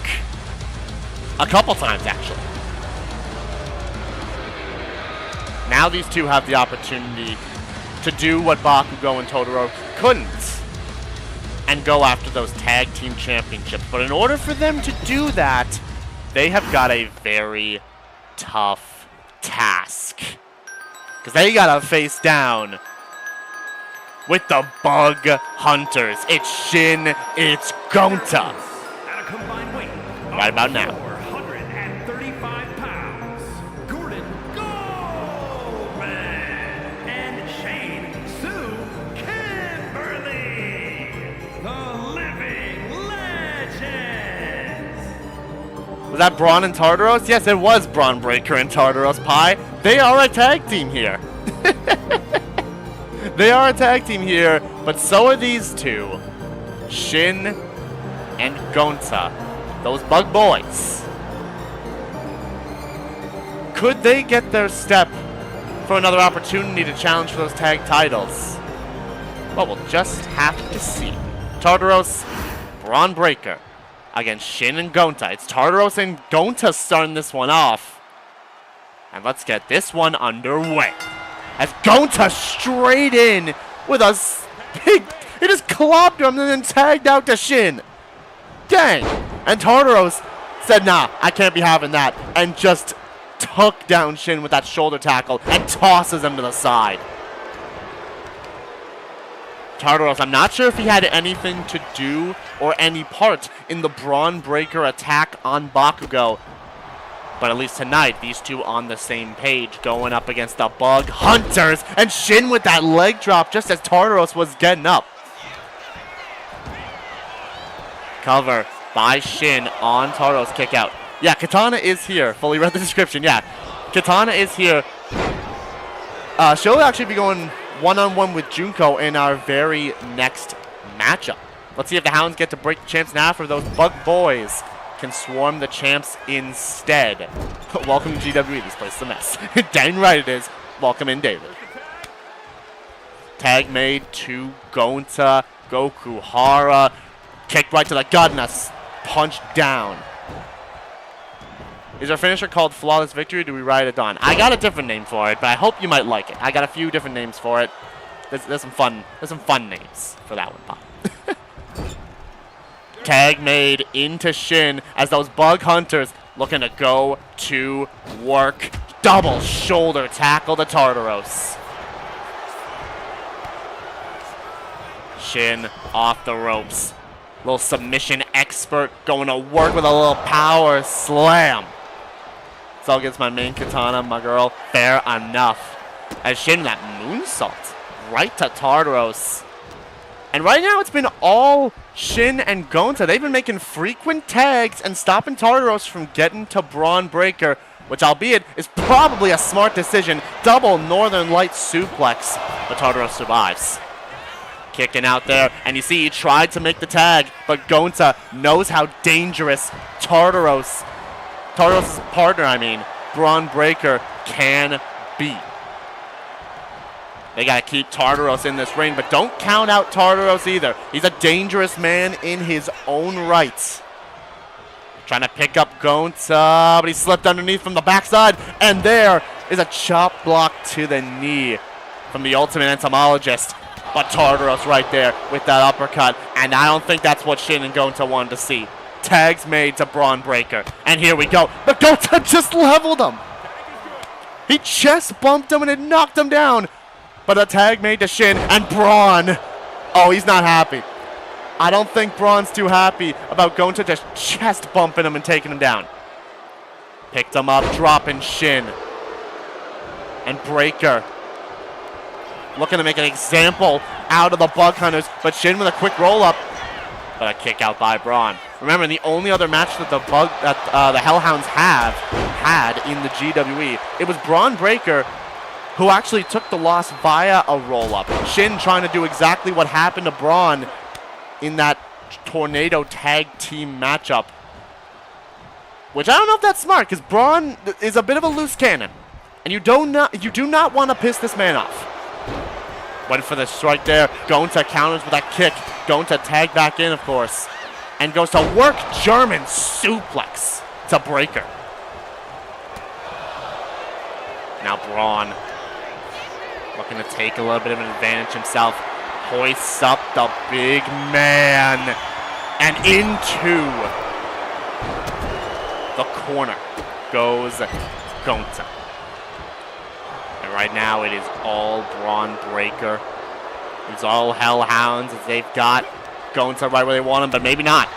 A couple times, actually. Now these two have the opportunity to do what Bakugo and Totoro couldn't and go after those tag team championships. But in order for them to do that, they have got a very tough task. Because they gotta face down with the Bug Hunters. It's Shin, it's Gonta. Right about now. Was that Braun and Tartaros? Yes, it was Braun Breaker and Tartaros Pie. They are a tag team here. They are a tag team here, but so are these two. Shin and Gonta. Those bug boys. Could they get their step for another opportunity to challenge for those tag titles? Well, we'll just have to see. Tartaros, Braun Breaker against Shin and Gonta. It's Tartaros and Gonta starting this one off. And let's get this one underway. As Gonta straight in with a big... He just clobbed him and then tagged out to Shin. Dang. And Tartaros said, nah, I can't be having that. And just took down Shin with that shoulder tackle and tosses him to the side. Tartaros, I'm not sure if he had anything to do or any part in the Braun Breaker attack on Bakugo. But at least tonight, these two on the same page going up against the Bug Hunters. And Shin with that leg drop just as Tartaros was getting up. Cover by Shin on Tartaros kick out. Yeah, Kitana is here. Fully read the description. Yeah, Kitana is here. She'll actually be going one-on-one with Junko in our very next matchup. Let's see if the Hounds get to break the champs now, for those Bug Boys can swarm the champs instead. Welcome to GWE. This place is a mess. Dang right it is. Welcome in, David. Tag made to Gonta, Gokuhara. Kicked right to the gut and a punch down. Is our finisher called Flawless Victory, or do we ride it on? I got a different name for it, but I hope you might like it. I got a few different names for it. There's some fun names for that one, Pop. Tag made into Shin as those Bug Hunters looking to go to work. Double shoulder tackle to Tartaros. Shin off the ropes. Little submission expert going to work with a little power slam. This all gets my main Kitana, my girl. Fair enough. As Shin, that moonsault right to Tartaros. And right now it's been all Shin and Gonta. They've been making frequent tags and stopping Tartaros from getting to Braun Breaker, which albeit is probably a smart decision. Double Northern Light suplex, but Tartaros survives. Kicking out there, and you see he tried to make the tag, but Gonta knows how dangerous Tartaros Tartarus' partner, I mean, Braun Breaker, can beat. They got to keep Tartarus in this ring, but don't count out Tartarus either. He's a dangerous man in his own right. Trying to pick up Gonta, but he slipped underneath from the backside, and there is a chop block to the knee from the Ultimate Entomologist. But Tartarus right there with that uppercut, and I don't think that's what Shin and Gonta wanted to see. Tags made to Braun Breaker, and here we go. But Gonta just leveled him. He chest bumped him and it knocked him down. But a tag made to Shin, and Braun. Oh, he's not happy. I don't think Braun's too happy about Gonta just chest bumping him and taking him down. Picked him up, dropping Shin. And Breaker looking to make an example out of the Bug Hunters, but Shin with a quick roll-up. But a kick out by Braun. Remember, the only other match that the Hellhounds had in the GWE, it was Braun Breaker who actually took the loss via a roll-up. Shin trying to do exactly what happened to Braun in that Tornado Tag Team matchup. Which I don't know if that's smart, because Braun is a bit of a loose cannon. And you do not want to piss this man off. Went for the strike there. Gonta counters with that kick. Gonta tag back in, of course. And goes to work German suplex to Breaker. Now Braun looking to take a little bit of an advantage himself. Hoists up the big man. And into the corner goes Gonta. And right now it is all Braun Breaker. It's all Hellhounds as they've got Gonta right where they want him, but maybe not.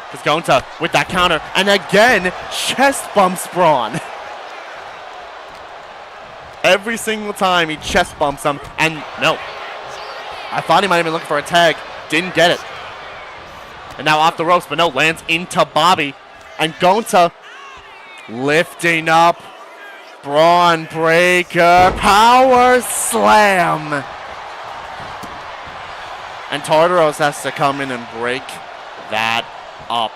Because Gonta with that counter, and again, chest bumps Braun. Every single time he chest bumps him, and no. I thought he might have been looking for a tag. Didn't get it. And now off the ropes, but no, lands into Bobby. And Gonta lifting up Braun Breaker. Power slam. And Tartarus has to come in and break that up.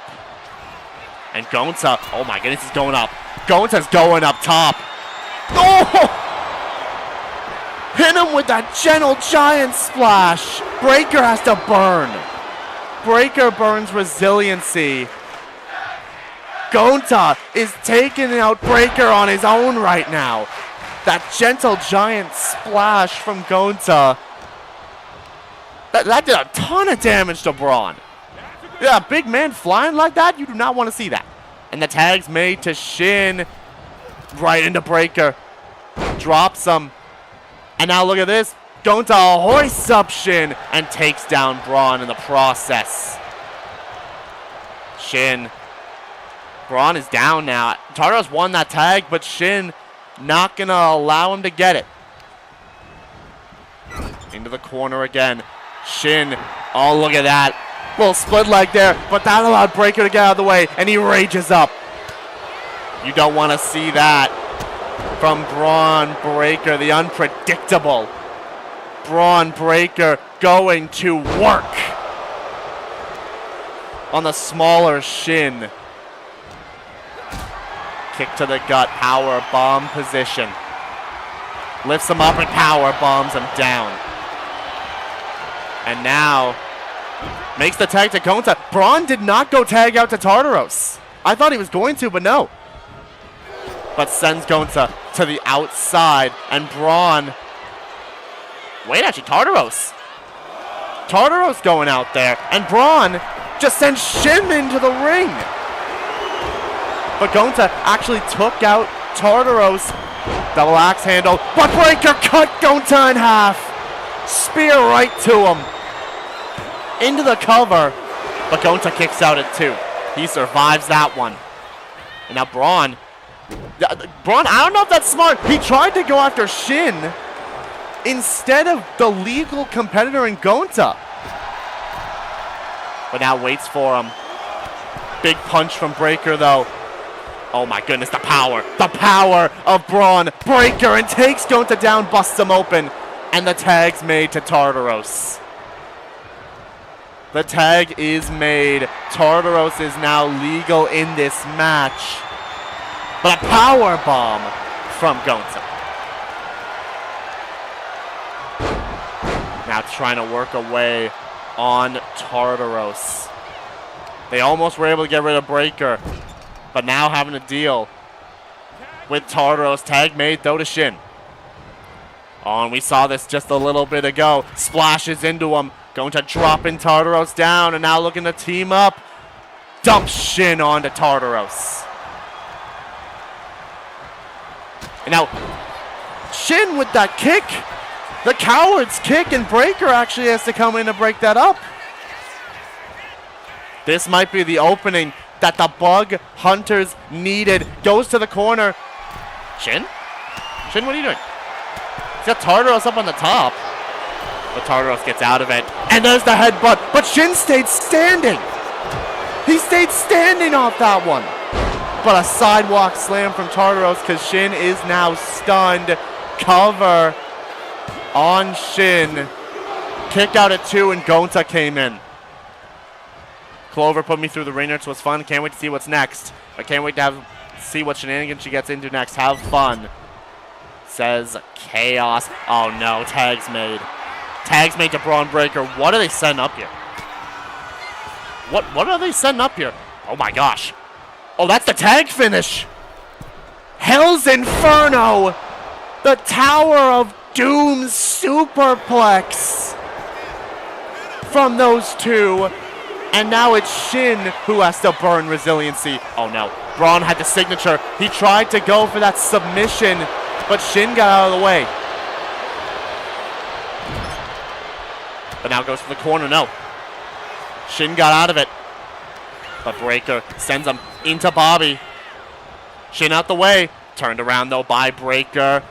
And Gonta, oh my goodness, he's going up. Gonta's going up top. Oh! Hit him with that gentle giant splash. Breaker has to burn. Breaker burns resiliency. Gonta is taking out Breaker on his own right now. That gentle giant splash from Gonta. That did a ton of damage to Braun. Yeah, a big man flying like that, you do not want to see that. And the tag's made to Shin. Right into Breaker. Drops him. And now look at this. Gonta hoists up Shin and takes down Braun in the process. Shin. Braun is down now. Tartarus won that tag, but Shin not going to allow him to get it. Into the corner again. Shin. Oh, look at that. Little split leg there, but that allowed Breaker to get out of the way, and he rages up. You don't want to see that from Braun Breaker, the unpredictable. Braun Breaker going to work on the smaller Shin. Kick to the gut, power bomb position. Lifts him up and power bombs him down. And now makes the tag to Gonta. Braun did not go tag out to Tartarus. I thought he was going to, but no. But sends Gonta to the outside, and Braun. Wait, actually, Tartarus. Tartarus going out there, and Braun just sends Shin into the ring. But Gonta actually took out Tartarus. Double axe handle, but Breaker cut Gonta in half. Spear right to him. Into the cover, but Gonta kicks out at 2. He survives that one. And now Braun, I don't know if that's smart. He tried to go after Shin instead of the legal competitor in Gonta. But now waits for him. Big punch from Breaker though. Oh my goodness, the power of Braun Breaker, and takes Gonta down, busts him open, and the tag's made to Tartarus. The tag is made. Tartarus is now legal in this match. but a power bomb from Gonta. Now trying to work away on Tartaros. They almost were able to get rid of Breaker, but now having to deal with Tartaros. Tag made though to Shin. Oh, and we saw this just a little bit ago. Splashes into him. Going to dropping Tartaros down, and now looking to team up. Dump Shin onto Tartaros. And now, Shin with that kick. The coward's kick, and Breaker actually has to come in to break that up. This might be the opening that the Bug Hunters needed. Goes to the corner. Shin? Shin, what are you doing? He's got Tartaros up on the top. But Tartaros gets out of it. And there's the headbutt. But Shin stayed standing. He stayed standing off that one. But a sidewalk slam from Tartaros because Shin is now stunned. Cover on Shin. Kick out at 2 and Gonta came in. Clover put me through the ringer. It was fun. Can't wait to see what's next. I can't wait to see what shenanigans she gets into next. Have fun. Says Chaos. Oh no, tags made. Tags made to Braun Breaker. What are they setting up here? What are they setting up here? Oh my gosh. Oh, that's the tag finish. Hell's Inferno. The Tower of Doom superplex from those two. And now it's Shin who has to burn resiliency. Oh no. Braun had the signature. He tried to go for that submission, but Shin got out of the way. But now goes to the corner. No. Shin got out of it. But Breaker sends him into Bobby. Shin out the way. Turned around though by Breaker.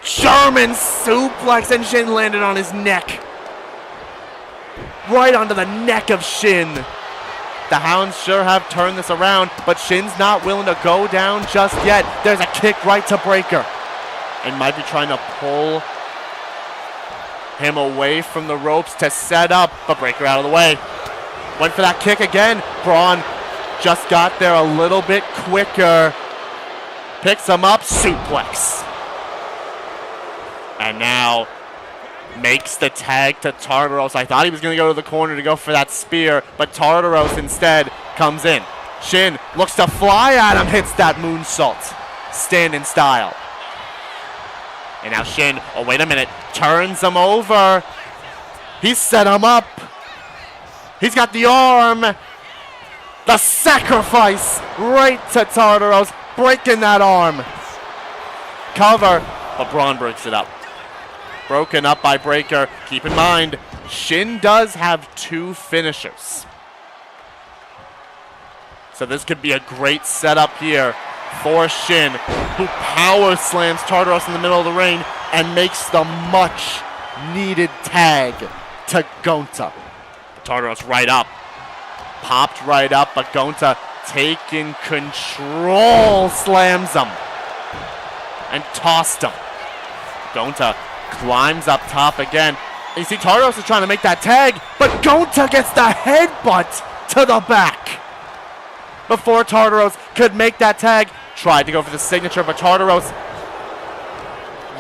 German suplex, and Shin landed on his neck. Right onto the neck of Shin. The Hounds sure have turned this around, but Shin's not willing to go down just yet. There's a kick right to Breaker. And might be trying to pull him away from the ropes to set up, but Breaker out of the way. Went for that kick again. Braun just got there a little bit quicker. Picks him up, suplex. And now makes the tag to Tartaros. I thought he was going to go to the corner to go for that spear, but Tartaros instead comes in. Shin looks to fly at him, hits that moonsault. Stand in style. And now Shin, oh wait a minute, turns him over. He set him up. He's got the arm. The sacrifice right to Tartaros, breaking that arm. Cover, but Braun breaks it up. Broken up by Breaker. Keep in mind, Shin does have 2 finishers. So this could be a great setup here for Shin, who power slams Tartaros in the middle of the ring and makes the much needed tag to Gonta. Tartaros right up. Popped right up, but Gonta taking control, slams him and tossed him. Gonta climbs up top again. You see Tartaros is trying to make that tag, but Gonta gets the headbutt to the back. Before Tartaros could make that tag, tried to go for the signature, but Tartaros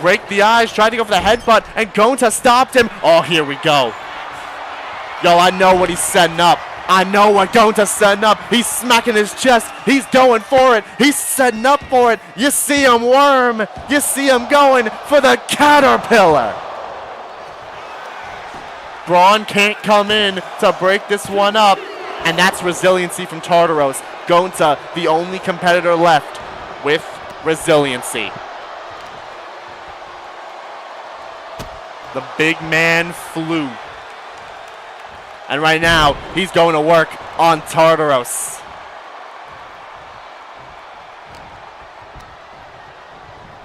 raked the eyes, tried to go for the headbutt, and Gonta stopped him. Oh, here we go. Yo, I know what he's setting up. I know what Gonta's setting up. He's smacking his chest. He's going for it. He's setting up for it. You see him worm. You see him going for the caterpillar. Braun can't come in to break this one up. And that's resiliency from Tartaros. Gonta, the only competitor left with resiliency. The big man flew. And right now, he's going to work on Tartaros.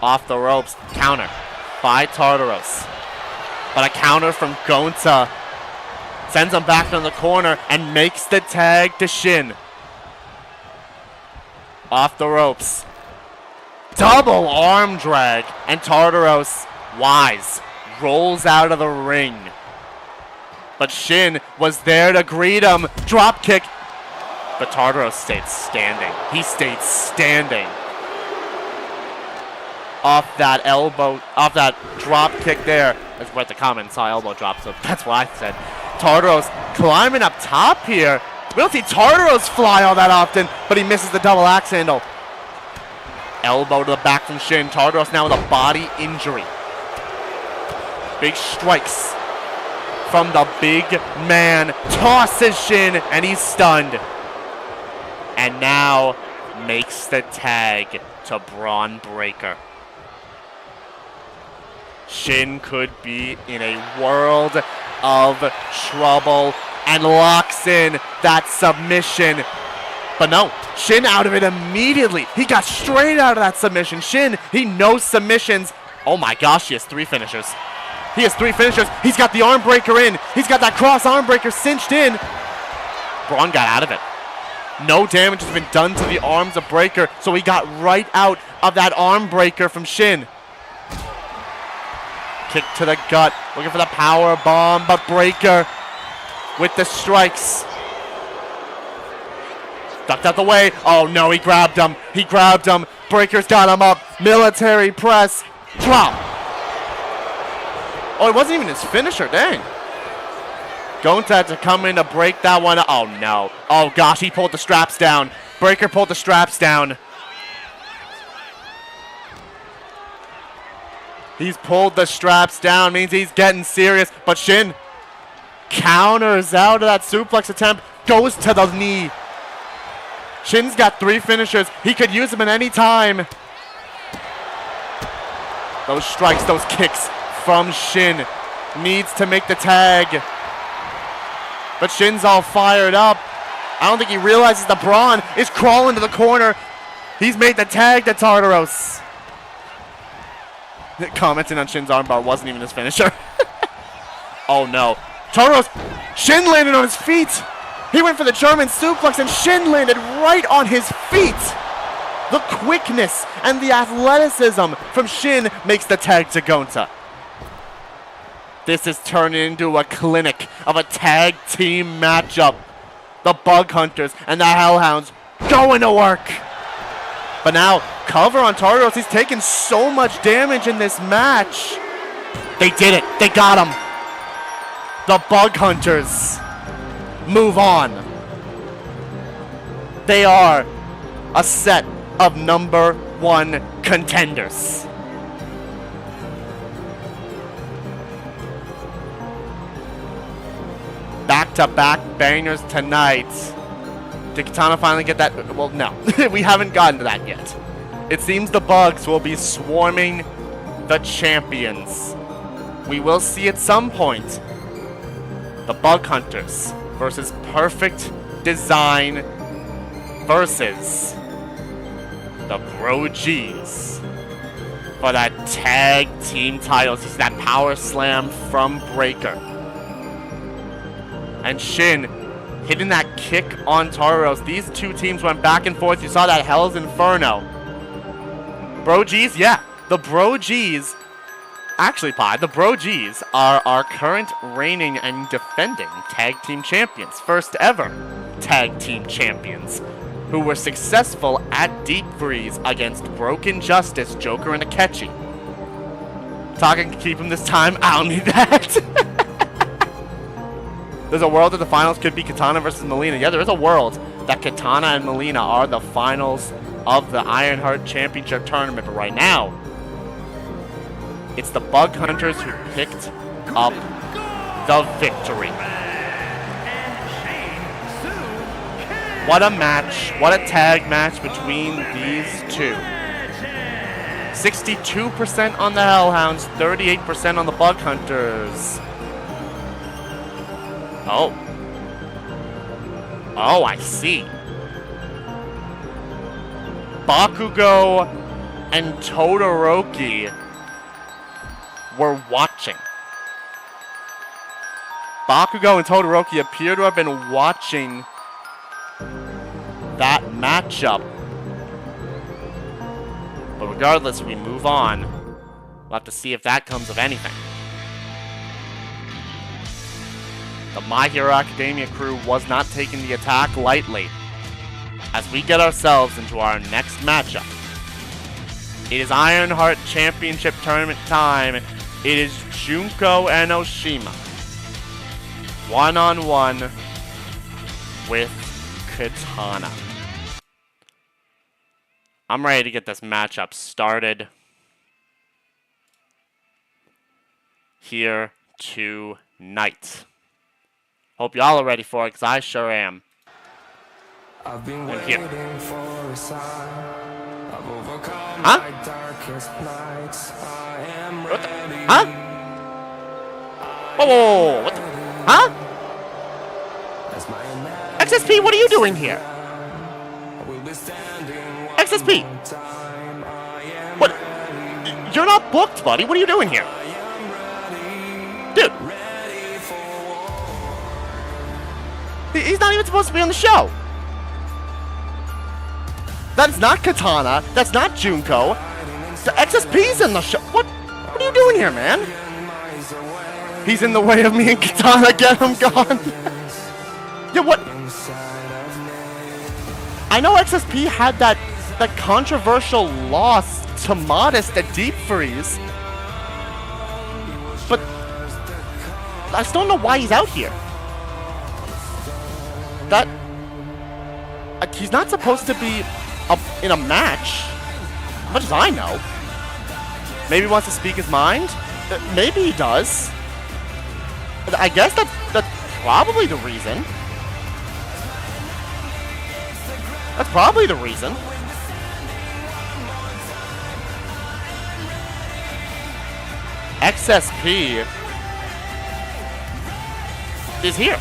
Off the ropes, counter by Tartaros. But a counter from Gonta sends him back in the corner and makes the tag to Shin. Off the ropes. Double arm drag, and Tartaros, wise, rolls out of the ring. But Shin was there to greet him. Drop kick. But Tartaros stayed standing. He stayed standing. off that elbow, off that drop kick there. I just read the comment, saw elbow drop, so that's what I said. Tartaros climbing up top here. We don't see Tartaros fly all that often, but he misses the double axe handle. Elbow to the back from Shin. Tartaros now with a body injury. Big strikes from the big man. Tosses Shin, and he's stunned. And now makes the tag to Braun Breaker. Shin could be in a world of trouble and locks in that submission. But no, Shin out of it immediately. He got straight out of that submission. Shin, he knows submissions. Oh my gosh, he has 3 finishers. He has 3 finishers. He's got the arm breaker in. He's got that cross arm breaker cinched in. Braun got out of it. No damage has been done to the arms of Breaker, so he got right out of that arm breaker from Shin. Kick to the gut, looking for the power bomb, but Breaker with the strikes. Ducked out the way. Oh no, he grabbed him. He grabbed him. Breaker's got him up. Military press. Drop. Oh, it wasn't even his finisher, dang. Gonta had to come in to break that one. Oh no. Oh gosh, he pulled the straps down. Breaker pulled the straps down. He's pulled the straps down, means he's getting serious. But Shin counters out of that suplex attempt, goes to the knee. Shin's got 3 finishers. He could use them at any time. Those strikes, those kicks from Shin. Needs to make the tag. But Shin's all fired up. I don't think he realizes the Braun is crawling to the corner. He's made the tag to Tartaros. Commenting on Shin's armbar wasn't even his finisher. Oh no. Tartaros, Shin landed on his feet. He went for the German suplex and Shin landed right on his feet. The quickness and the athleticism from Shin makes the tag to Gonta. This is turning into a clinic of a tag team matchup. The Bug Hunters and the Hellhounds going to work. But now, cover on Tartaros. He's taken so much damage in this match. They did it. They got him. The Bug Hunters move on. They are a set of #1 contenders. Back-to-back bangers tonight. Did Kitana finally get that? Well, no. We haven't gotten to that yet. It seems the Bugs will be swarming the champions. We will see at some point the Bug Hunters versus Perfect Design versus the Bro G's for that tag team titles. It's that power slam from Breaker. And Shin hitting that kick on Tartaros. These 2 teams went back and forth. You saw that Hell's Inferno. Bro G's, yeah. The Bro G's, actually, the Bro G's are our current reigning and defending tag team champions. First ever tag team champions who were successful at Deep Freeze against Broken Justice, Joker, and Akechi. Talking to keep him this time. I don't need that. There's a world that the finals could be Kitana versus Melina. Yeah, there is a world that Kitana and Melina are the finals of the IronHeart Championship Tournament. But right now, it's the Bug Hunters who picked up the victory. What a match. What a tag match between these 2. 62% on the Hellhounds, 38% on the Bug Hunters. Oh. Oh, I see. Bakugo and Todoroki were watching. Bakugo and Todoroki appear to have been watching that matchup. But regardless, we move on. We'll have to see if that comes of anything. The My Hero Academia crew was not taking the attack lightly as we get ourselves into our next matchup. It is IronHeart Championship Tournament time. It is Junko and Oshima. One-on-one with Kitana. I'm ready to get this matchup started here tonight. Hope y'all are ready for it, because I sure am. I've been here. waiting for a sign. I've overcome Huh? my darkest nights. I am What the? ready. Huh? Whoa, whoa, whoa, what the? Huh? As my XSP, what are you doing here? I will be standing one XSP, more time. I am what? ready. You're not booked, buddy. What are you doing here? I am ready. Dude, Ready for war. he's not even supposed to be on the show. That's not Kitana. That's not Junko. The XSP's in the show. What are you doing here, man? Miles away He's in the way of me and Kitana. Get him gone. Yeah, what? inside of me. I know XSP had that controversial loss to Modest at Deep Freeze. But I still don't know why he's out here. He's not supposed to be in a match, as much as I know. Maybe he wants to speak his mind. Maybe he does. I guess that's probably the reason. That's probably the reason. XSP is here.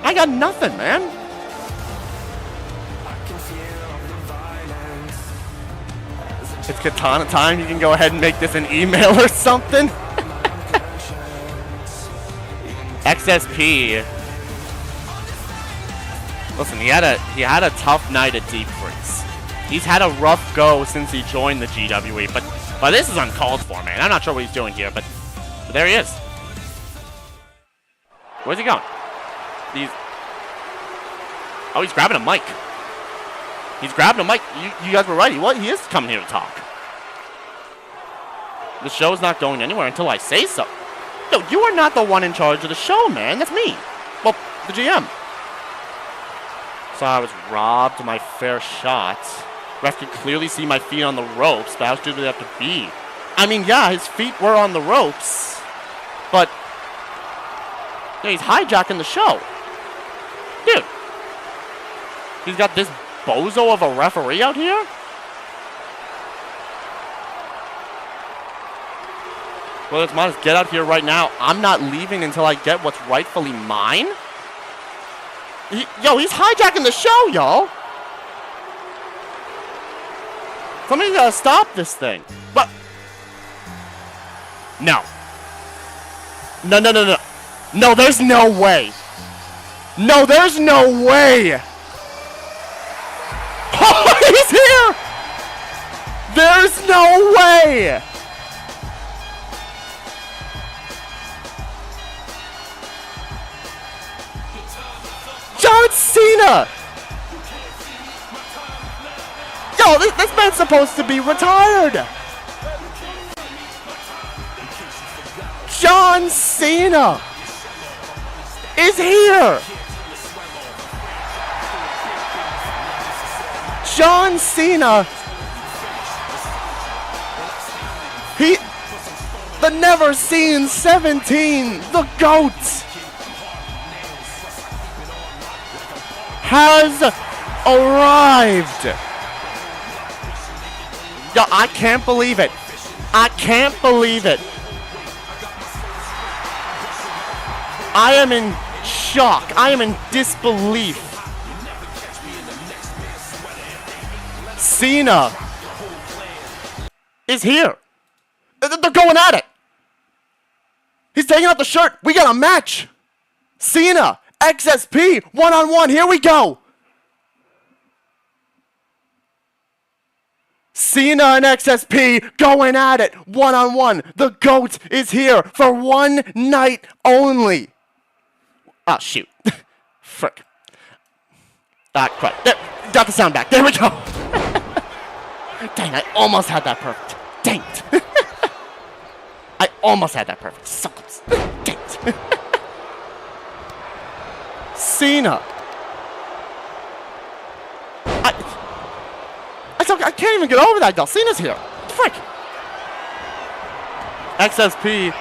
I got nothing, man. It's Kitana time. You can go ahead and make this an email or something. XSP. Listen, he had a tough night at Deep Freeze. He's had a rough go since he joined the GWE, but this is uncalled for, man. I'm not sure what he's doing here, but there he is. Where's he going? He's grabbing a mic. He's grabbing a mic. You guys were right. He is coming here to talk. The show's not going anywhere until I say so. No, you are not the one in charge of the show, man. That's me. Well, the GM. So I was robbed my fair shot. Ref could clearly see my feet on the ropes, but how stupid did it have to be? I mean, yeah, his feet were on the ropes, but yeah, he's hijacking the show. Dude. He's got this bozo of a referee out here? Well, let's Modest get out here right now. I'm not leaving until I get what's rightfully mine. He's hijacking the show, y'all. Somebody's gotta stop this thing. What? No. No. No, there's no way. No, there's no way. Oh, he's here! There's no way! John Cena! Yo, this man's supposed to be retired! John Cena is here! John Cena, the never seen 17, the GOAT, has arrived. Yo, I can't believe it. I can't believe it. I am in shock. I am in disbelief. Cena is here. They're going at it. He's taking off the shirt. We got a match. Cena, XSP, one-on-one. Here we go. Cena and XSP going at it one-on-one. The GOAT is here for one night only. Ah, shoot. Frick. That crap. There, got the sound back. There we go. Dang, I almost had that perfect. Dang it. I almost had that perfect. So close. Dang it. Cena. I can't even get over that, though. Cena's here. Frick. XSP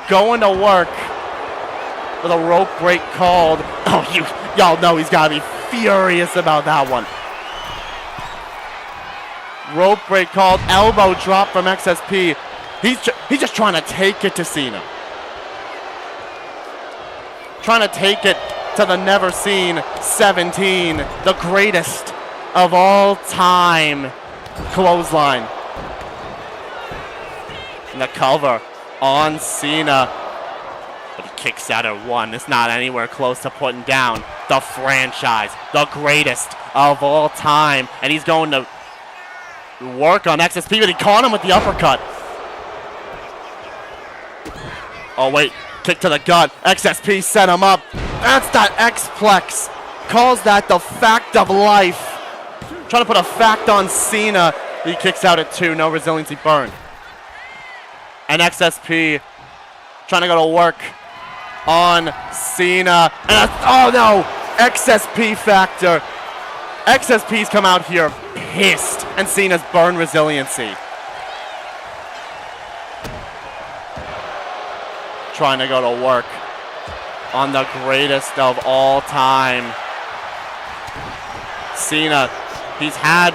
going to work with a rope break called. Oh, y'all know he's got to be furious about that one. Rope break called. Elbow drop from XSP. He's just trying to take it to Cena. Trying to take it to the never seen 17, the greatest of all time. Clothesline. And the cover on Cena. But he kicks out at 1. It's not anywhere close to putting down the franchise, the greatest of all time. And he's going to work on XSP, but he caught him with the uppercut. Oh, wait. Kick to the gut. XSP set him up. That's that X-Plex. Calls that the fact of life. Trying to put a fact on Cena. He kicks out at 2. No resiliency burn. And XSP trying to go to work on Cena. And oh no! XSP factor. XSP's come out here pissed. And Cena's burn resiliency. Trying to go to work on the greatest of all time. Cena, he's had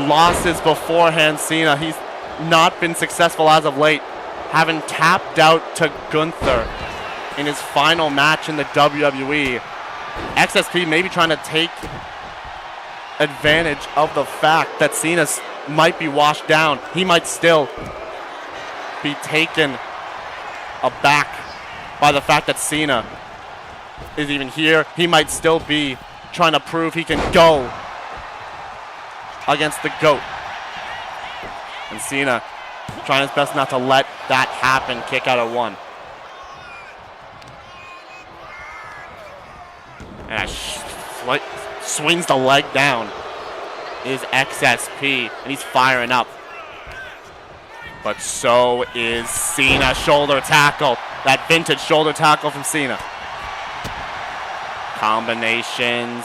losses beforehand. Cena, he's not been successful as of late, having tapped out to Gunther in his final match in the WWE. XSP maybe trying to take advantage of the fact that Cena might be washed down. He might still be taken aback by the fact that Cena is even here. He might still be trying to prove he can go against the GOAT. And Cena trying his best not to let that happen. Kick out at 1. And swings the leg down is XSP, and he's firing up. But so is Cena. Shoulder tackle. That vintage shoulder tackle from Cena. Combinations.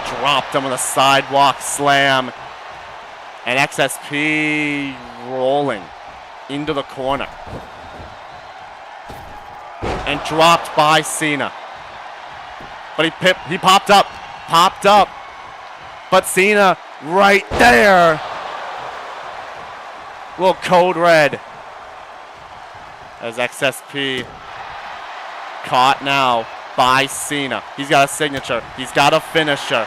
Dropped him with a sidewalk slam. And XSP rolling into the corner. And dropped by Cena. But he popped up. Popped up. But Cena right there. Little code red. As XSP caught now by Cena. He's got a signature. He's got a finisher.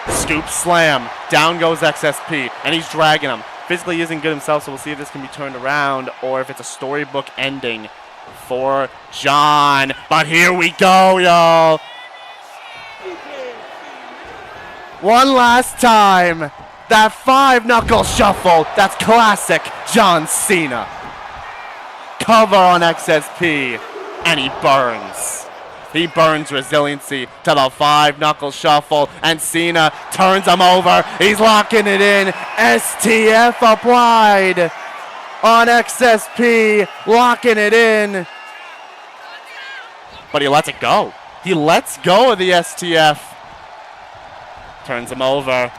Scoop slam. Down goes XSP. And he's dragging him. Physically isn't good himself, so we'll see if this can be turned around or if it's a storybook ending for John. But here we go, y'all. One last time. That 5-knuckle shuffle. That's classic John Cena. Cover on XSP. And he burns. He burns resiliency to the 5-knuckle shuffle. And Cena turns him over. He's locking it in. STF applied on XSP. Locking it in. But he lets it go. He lets go of the STF. Turns him over.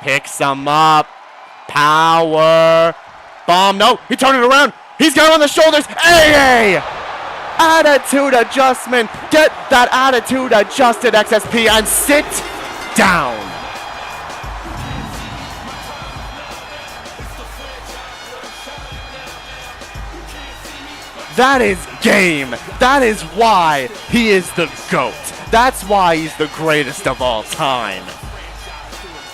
Picks him up. Power. Bomb. No, he turned it around. He's got it on the shoulders. AA! Attitude adjustment. Get that attitude adjusted, XSP, and sit down. That is game. That is why he is the GOAT. That's why he's the greatest of all time.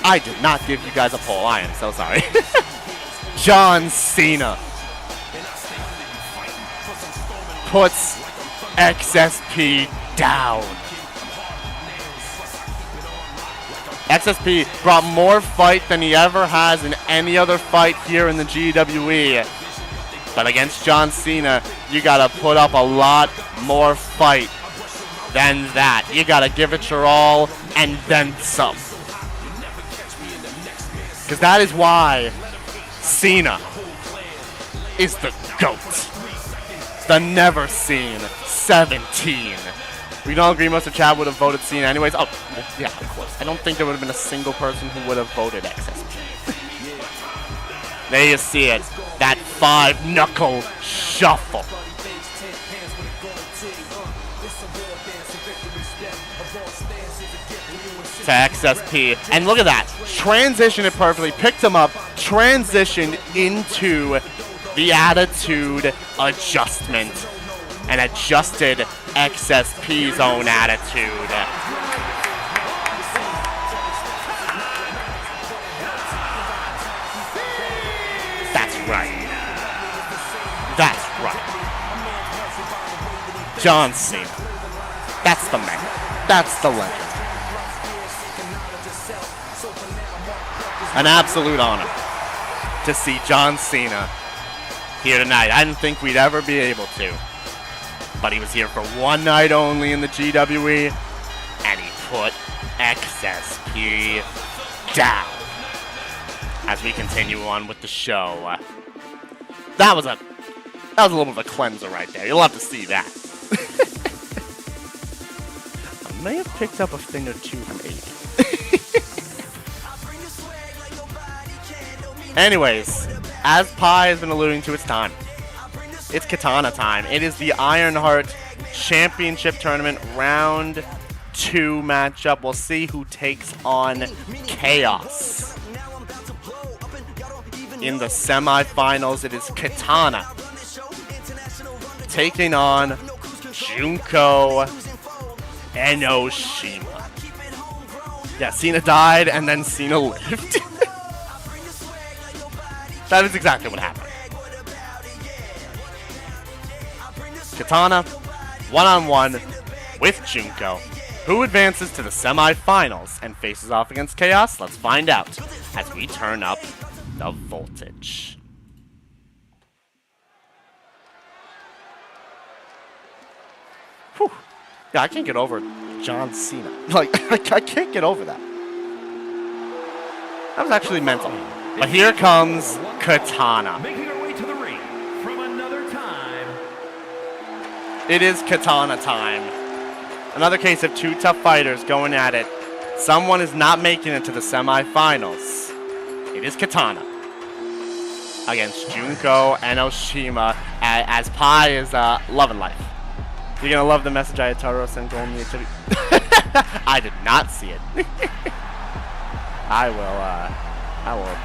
I did not give you guys a poll. I am so sorry. John Cena puts XSP down. XSP brought more fight than he ever has in any other fight here in the GWE. But against John Cena, you gotta put up a lot more fight then that. You gotta give it your all and then some. Because that is why Cena is the GOAT. The never seen 17. We don't agree most of Chad would have voted Cena anyways. Oh, well, yeah, of course. I don't think there would have been a single person who would have voted XSP. There you see it. That 5-knuckle shuffle. To XSP. And look at that. Transitioned it perfectly. Picked him up. Transitioned into the attitude adjustment. And adjusted XSP's own attitude. That's right. That's right. John Cena. That's the man. That's the legend. An absolute honor to see John Cena here tonight. I didn't think we'd ever be able to. But he was here for one night only in the GWE, and he put XSP down. As we continue on with the show. That was a little bit of a cleanser right there. You'll have to see that. I may have picked up a thing or two from 80. Anyways, as Pi has been alluding to, it's time. It's Kitana time. It is the IronHeart Championship Tournament Round 2 matchup. We'll see who takes on Chaos. In the semifinals, it is Kitana taking on Junko Enoshima. Yeah, Cena died and then Cena lived. That is exactly what happened. Kitana, one-on-one with Junko, who advances to the semifinals and faces off against Chaos. Let's find out as we turn up the voltage. Whew. Yeah, I can't get over John Cena. Like, I can't get over that. That was actually mental. But here comes Kitana. Making our way to the ring from another time. It is Kitana time. Another case of two tough fighters going at it. Someone is not making it to the semifinals. It is Kitana against Junko Enoshima, as Pi is loving life. You're gonna love the message Ayataro sent on the HW. I did not see it. I'll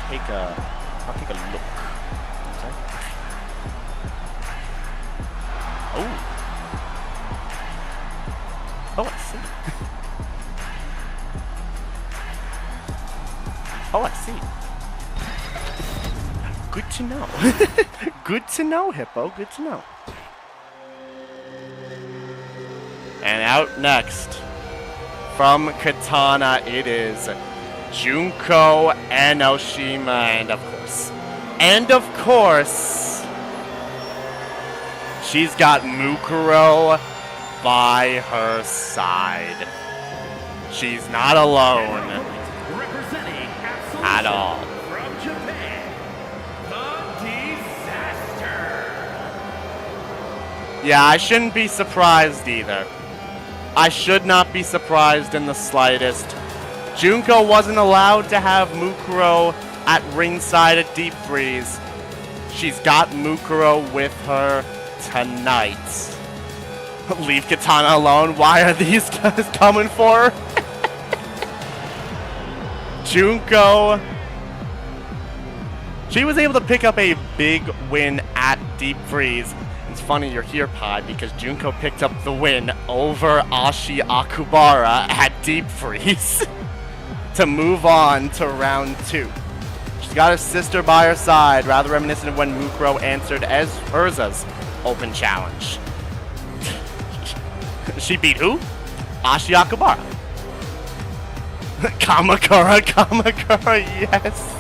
take a look. Okay. Oh, I see. Oh, I see. Good to know. Good to know, Hippo. Good to know. And out next, from Kitana, it is Junko Enoshima, and of course, she's got Mukuro by her side. She's not alone at all. From Japan, the Disaster. Yeah, I shouldn't be surprised either. I should not be surprised in the slightest. Junko wasn't allowed to have Mukuro at ringside at Deep Freeze. She's got Mukuro with her tonight. Leave Kitana alone. Why are these guys coming for her? Junko. She was able to pick up a big win at Deep Freeze. It's funny you're here, Pi, because Junko picked up the win over Akihiko at Deep Freeze to move on to round 2. She's got her sister by her side, rather reminiscent of when Mukuro answered as Urza's open challenge. She beat who? Akihiko. Kamakura, yes.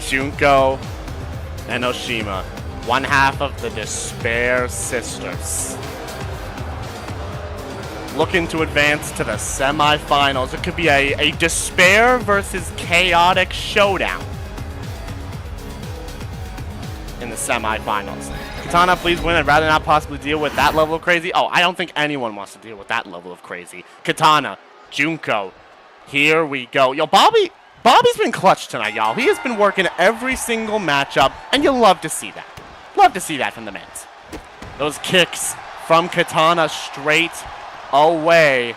Junko Enoshima One half of the Despair Sisters. Looking to advance to the semifinals. It could be a Despair versus Chaotic showdown in the semifinals. Kitana, please win. I'd rather not possibly deal with that level of crazy. Oh, I don't think anyone wants to deal with that level of crazy. Kitana, Junko, here we go. Yo, Bobby's been clutch tonight, y'all. He has been working every single matchup, and you love to see that. Love to see that from the men. Those kicks from Kitana straight away.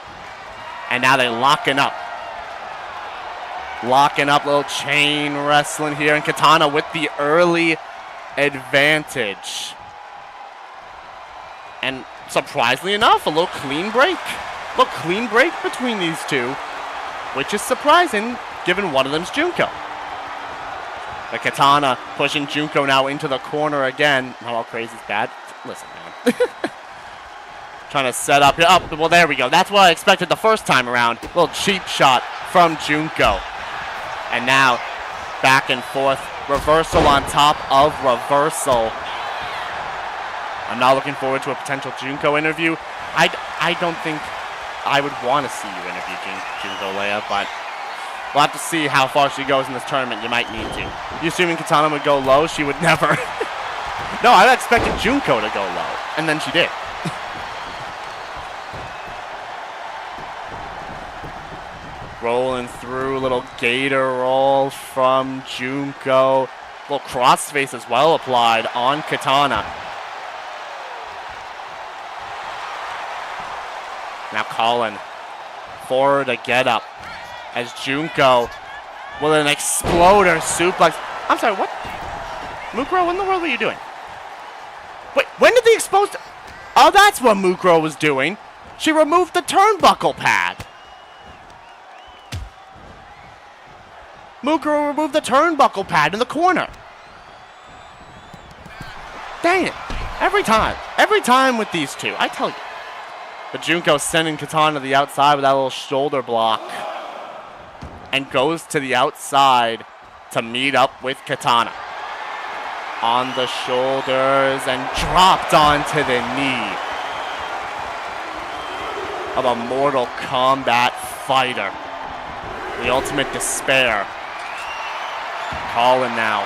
And now they're locking up. Locking up, little chain wrestling here. And Kitana with the early advantage. And surprisingly enough, a little clean break. A little clean break between these two. Which is surprising, given one of them's Junko. The Kitana pushing Junko now into the corner again. How crazy's bad? Listen, man. Trying to set up here. Oh, well, there we go. That's what I expected the first time around. A little cheap shot from Junko. And now, back and forth. Reversal on top of reversal. I'm not looking forward to a potential Junko interview. I don't think I would want to see you interview Junko, Leia, but we'll have to see how far she goes in this tournament. You might need to. You assuming Kitana would go low? She would never. No, I expected Junko to go low, and then she did. Rolling through, little gator roll from Junko. Little crossface as well applied on Kitana. Now Colin forward to get up as Junko with an exploder suplex. I'm sorry, what? Mukuro, what in the world were you doing? Wait, when did the exposed... Oh, that's what Mukuro was doing. She removed the turnbuckle pad. Mukuro removed the turnbuckle pad in the corner. Dang it. Every time with these two, I tell you. But Junko sending Kitana to the outside with that little shoulder block. And goes to the outside to meet up with Kitana. On the shoulders and dropped onto the knee of a Mortal Kombat fighter. The ultimate despair. Calling now.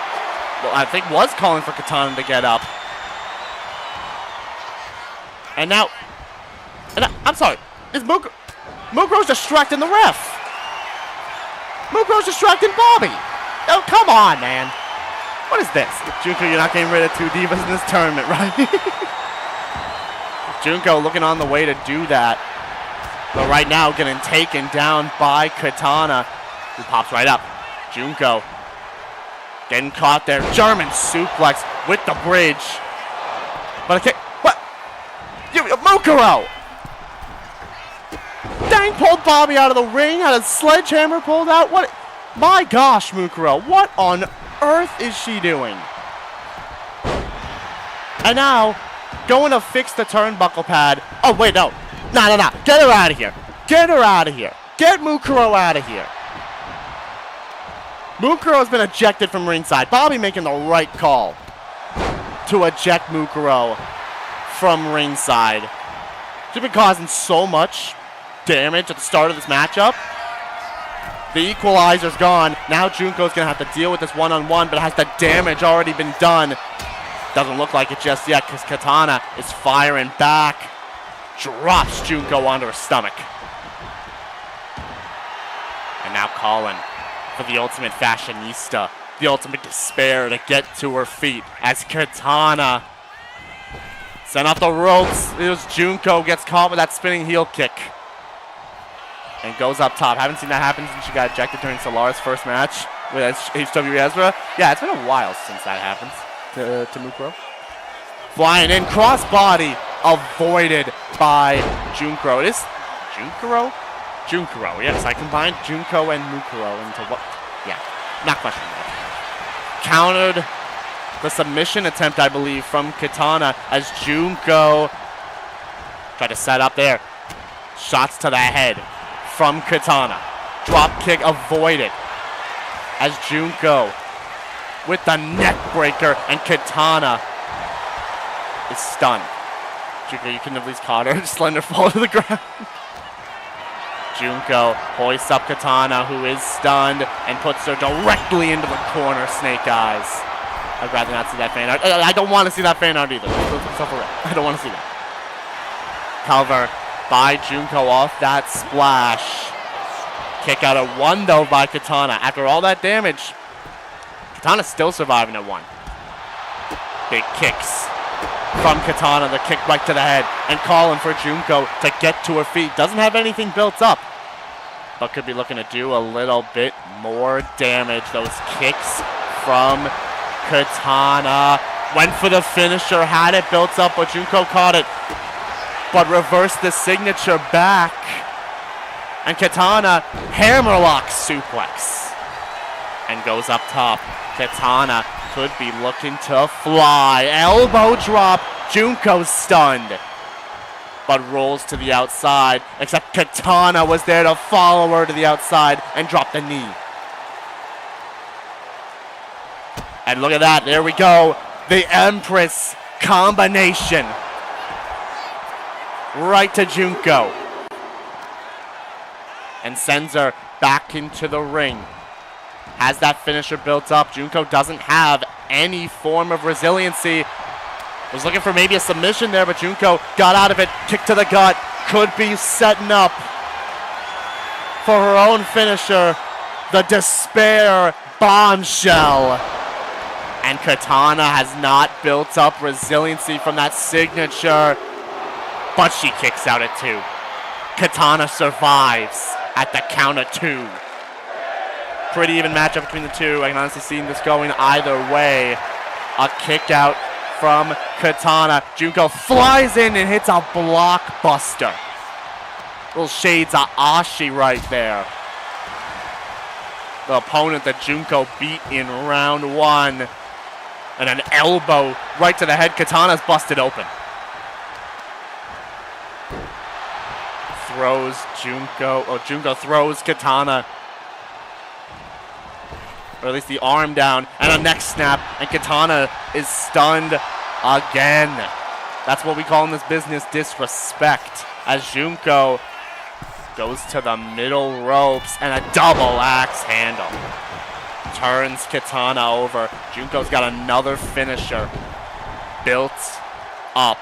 Well, I think was calling for Kitana to get up. And now... I'm sorry. Is Mukuro's distracting the ref. Mukuro's distracting Bobby. Oh, come on, man. What is this? Junko, you're not getting rid of two divas in this tournament, right? Junko looking on the way to do that. But right now getting taken down by Kitana, who pops right up. Junko getting caught there. German suplex with the bridge. But a kick. What? Mukuro! Dang, pulled Bobby out of the ring. Had a sledgehammer pulled out. What? My gosh, Mukuro. What on earth is she doing? And now, going to fix the turnbuckle pad. Oh, wait, no. No. Get her out of here. Get her out of here. Get Mukuro out of here. Mukuro has been ejected from ringside. Bobby making the right call to eject Mukuro from ringside. She's been causing so much damage at the start of this matchup. The equalizer's gone. Now Junko's going to have to deal with this one-on-one, but has the damage already been done? Doesn't look like it just yet because Kitana is firing back. Drops Junko onto her stomach. And now Colin for the ultimate fashionista, the ultimate despair to get to her feet as Kitana sent off the ropes. It was Junko gets caught with that spinning heel kick. And goes up top. Haven't seen that happen since she got ejected during Solar's first match with HW Ezra. Yeah, it's been a while since that happens to Mukuro. Flying in, crossbody avoided by Junko. It is Junkuro? Junkuro, yes. I combined Junko and Mukuro into what? Yeah, not questioning that. Countered the submission attempt, I believe, from Kitana as Junko tried to set up there. Shots to the head from Kitana. Drop kick avoided as Junko with the neck breaker, and Kitana is stunned. Junko, you can at least caught her. Just letting her fall to the ground. Junko hoists up Kitana, who is stunned, and puts her directly into the corner, Snake Eyes. I'd rather not see that fan art. I don't want to see that fan art either. I don't want to see that. Cover by Junko off that splash. Kick out at 1, though, by Kitana. After all that damage, Kitana's still surviving at 1. Big kicks from Kitana, the kick right to the head, and calling for Junko to get to her feet. Doesn't have anything built up, but could be looking to do a little bit more damage. Those kicks from Kitana. Went for the finisher, had it built up, but Junko caught it, but reversed the signature back. And Kitana hammerlock suplex and goes up top. Kitana could be looking to fly. Elbow drop. Junko's stunned, but rolls to the outside, except Kitana was there to follow her to the outside and drop the knee. And look at that. There we go. The Empress combination. Right to Junko. And sends her back into the ring. Has that finisher built up. Junko doesn't have any form of resiliency. Was looking for maybe a submission there, but Junko got out of it. Kick to the gut. Could be setting up for her own finisher. The Despair Bombshell. And Kitana has not built up resiliency from that signature, but she kicks out at 2. Kitana survives at the count of 2. Pretty even matchup between the two. I can honestly see this going either way. A kick out from Kitana. Junko flies in and hits a blockbuster. Little shades of Ashi right there. The opponent that Junko beat in round 1. And an elbow right to the head. Kitana's busted open. Throws Junko. Oh, Junko throws Kitana. Or at least the arm down. And a neck snap. And Kitana is stunned again. That's what we call in this business disrespect. As Junko goes to the middle ropes. And a double axe handle. Turns Kitana over. Junko's got another finisher built up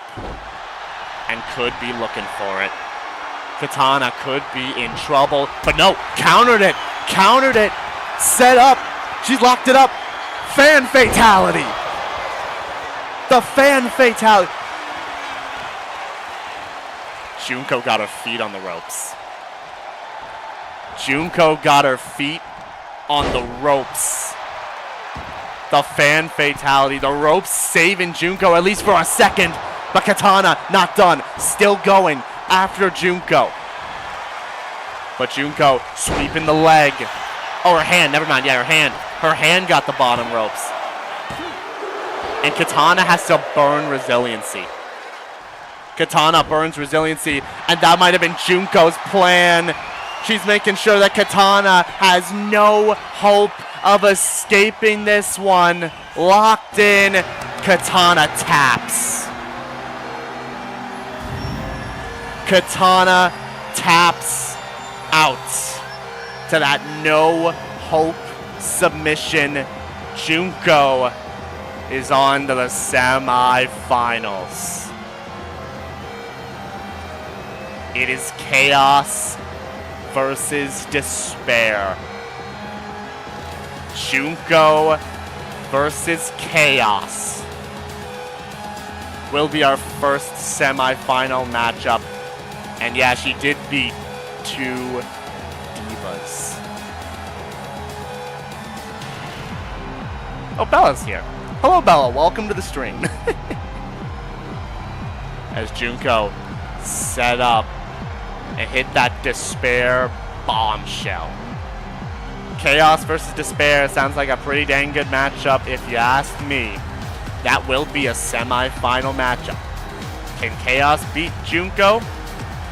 and could be looking for it. Kitana could be in trouble, but no, countered it, set up, she's locked it up. Fan fatality. The fan fatality. Junko got her feet on the ropes. Junko got her feet on the ropes. The fan fatality. The ropes saving Junko, at least for a second. But Kitana not done. Still going after Junko. But Junko sweeping the leg. Oh, her hand. Never mind. Yeah, her hand. Her hand got the bottom ropes. And Kitana has to burn resiliency. Kitana burns resiliency. And that might have been Junko's plan. She's making sure that Kitana has no hope of escaping this one. Locked in. Kitana taps. Kitana taps out to that no hope submission. Junko is on to the semi-finals. It is chaos versus despair. Junko versus chaos will be our first semi-final matchup. And yeah, she did beat 2 divas. Oh, Bella's here. Hello, Bella. Welcome to the stream. As Junko set up and hit that Despair Bombshell. Chaos versus Despair sounds like a pretty dang good matchup if you ask me. That will be a semi-final matchup. Can Chaos beat Junko?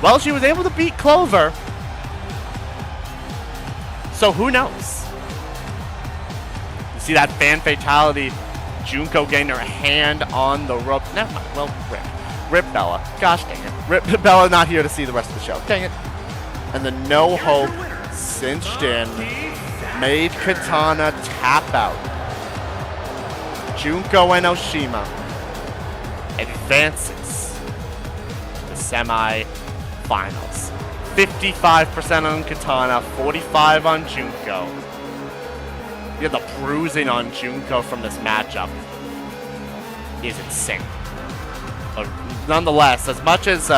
Well, she was able to beat Clover. So who knows? You see that fan fatality Junko getting her hand on the rope. Never mind. Well, Rip Bella. Gosh dang it. Rip Bella not here to see the rest of the show. Dang it. And the no hope cinched in made Kitana tap out. Junko and Oshima advances to the semi-finals. 55% on Kitana, 45 on Junko. Yeah, the bruising on Junko from this matchup is insane. But nonetheless, as much as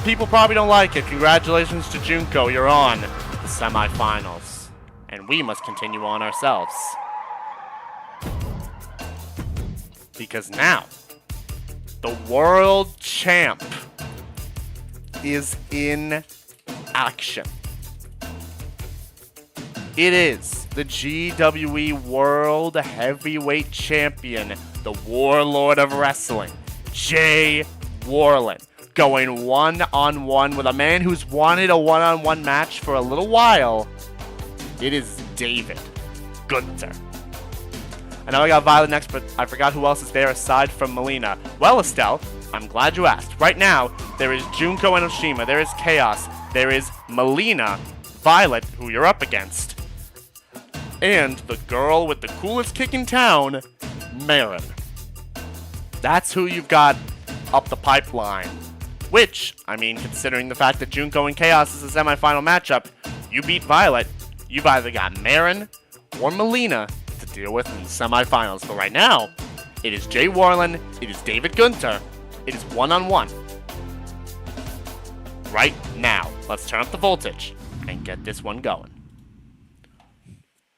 people probably don't like it, congratulations to Junko, you're on the semifinals. And we must continue on ourselves. Because now, the world champ is in action. It is the GWE World Heavyweight Champion, the Warlord of Wrestling, Jay Warlen, going one-on-one with a man who's wanted a one-on-one match for a little while. It is David Gunther. I know I got Violet next, but I forgot who else is there aside from Melina. Well, Estelle, I'm glad you asked. Right now, there is Junko and Oshima, there is Chaos, there is Melina, Violet, who you're up against, and the girl with the coolest kick in town, Marin. That's who you've got up the pipeline. Which, I mean, considering the fact that Junko and Chaos is a semifinal matchup, you beat Violet, you've either got Marin or Melina to deal with in the semifinals. But right now, it is Jay Warlen, it is David Gunther, it is one-on-one. Right now, let's turn up the voltage and get this one going.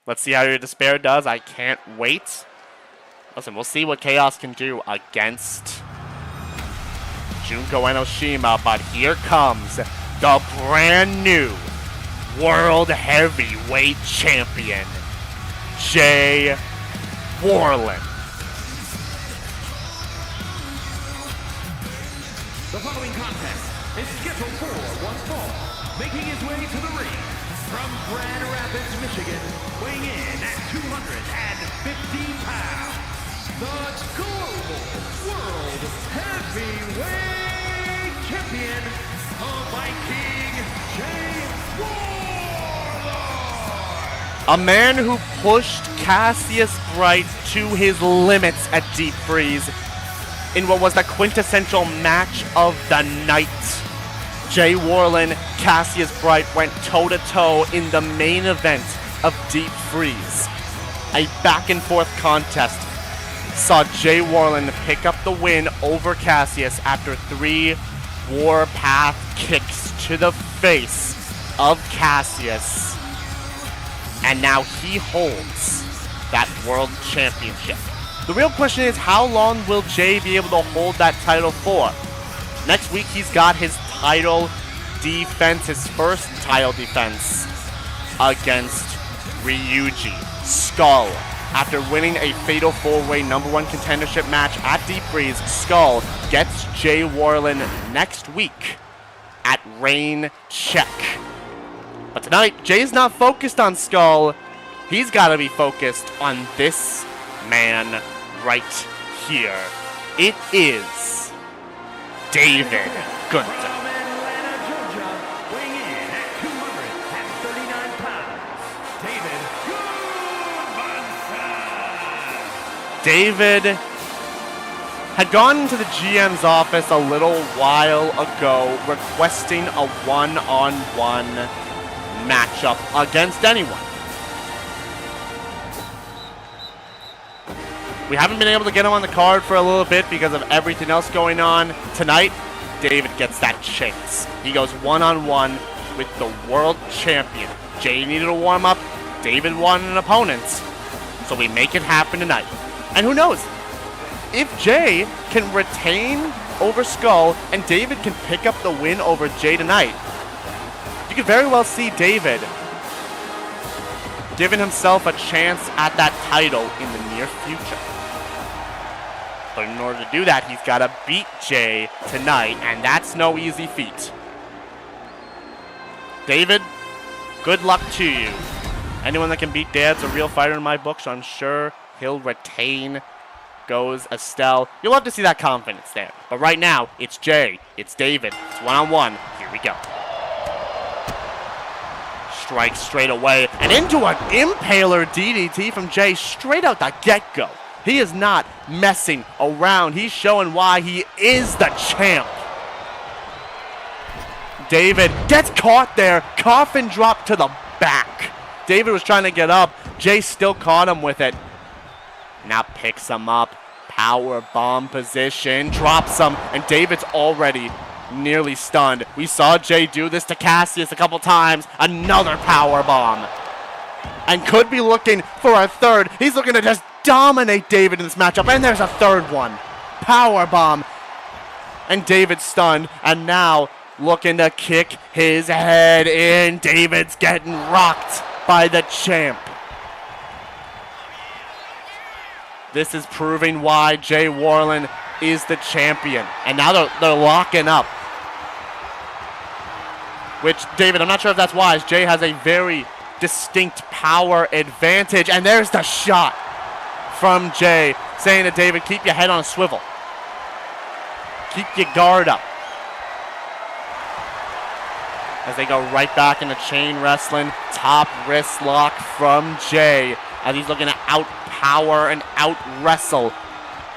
Let's see how your Despair does. I can't wait. Listen, we'll see what Chaos can do against Junko and Oshima, but here comes the brand new World Heavyweight Champion, Jay Warlen. The following contest is scheduled for one fall. Making his way to the ring from Grand Rapids, Michigan, weighing in at 215 pounds, the Global World Heavyweight Champion, the Viking, Jay Warlen. A man who pushed Cassius Bright to his limits at Deep Freeze in what was the quintessential match of the night. Jay Warlen, Cassius Bright went toe-to-toe in the main event of Deep Freeze. A back-and-forth contest saw Jay Warlen pick up the win over Cassius after 3 Warpath kicks to the face of Cassius. And now he holds that World Championship. The real question is, how long will Jay be able to hold that title for? Next week, he's got his title defense, his first title defense against Ryuji Skull. After winning a fatal 4-way #1 contendership match at Deep Freeze, Skull gets Jay Warlen next week at Rain Check. But tonight, Jay's not focused on Skull. He's got to be focused on this man right here. It is David Gunther. From Atlanta, Georgia, weighing in at 239 pounds, David Gunther. David had gone into the GM's office a little while ago requesting a one-on-one matchup against anyone. We haven't been able to get him on the card for a little bit because of everything else going on. Tonight, David gets that chance. He goes one-on-one with the world champion. Jay needed a warm-up. David wanted an opponent. So we make it happen tonight. And who knows? If Jay can retain over Skull and David can pick up the win over Jay tonight, you could very well see David giving himself a chance at that title in the near future. But in order to do that, he's got to beat Jay tonight, and that's no easy feat. David, good luck to you. Anyone that can beat Dad's a real fighter in my book, so I'm sure he'll retain. Goes Estelle. You'll love to see that confidence there. But right now, it's Jay. It's David. It's one-on-one. Here we go. Strikes straight away. And into an Impaler DDT from Jay straight out the get-go. He is not messing around. He's showing why he is the champ. David gets caught there. Coffin drop to the back. David was trying to get up. Jay still caught him with it. Now picks him up. Power bomb position. Drops him. And David's already nearly stunned. We saw Jay do this to Cassius a couple times. Another power bomb. And could be looking for a third. He's looking to just dominate David in this matchup. And there's a third one. Power bomb. And David's stunned. And now looking to kick his head in. David's getting rocked by the champ. This is proving why Jay Warlen is the champion. And now they're locking up. Which, David, I'm not sure if that's wise. Jay has a very distinct power advantage. And there's the shot from Jay, saying to David, keep your head on a swivel. Keep your guard up. As they go right back into chain wrestling. Top wrist lock from Jay. As he's looking to outpower and out-wrestle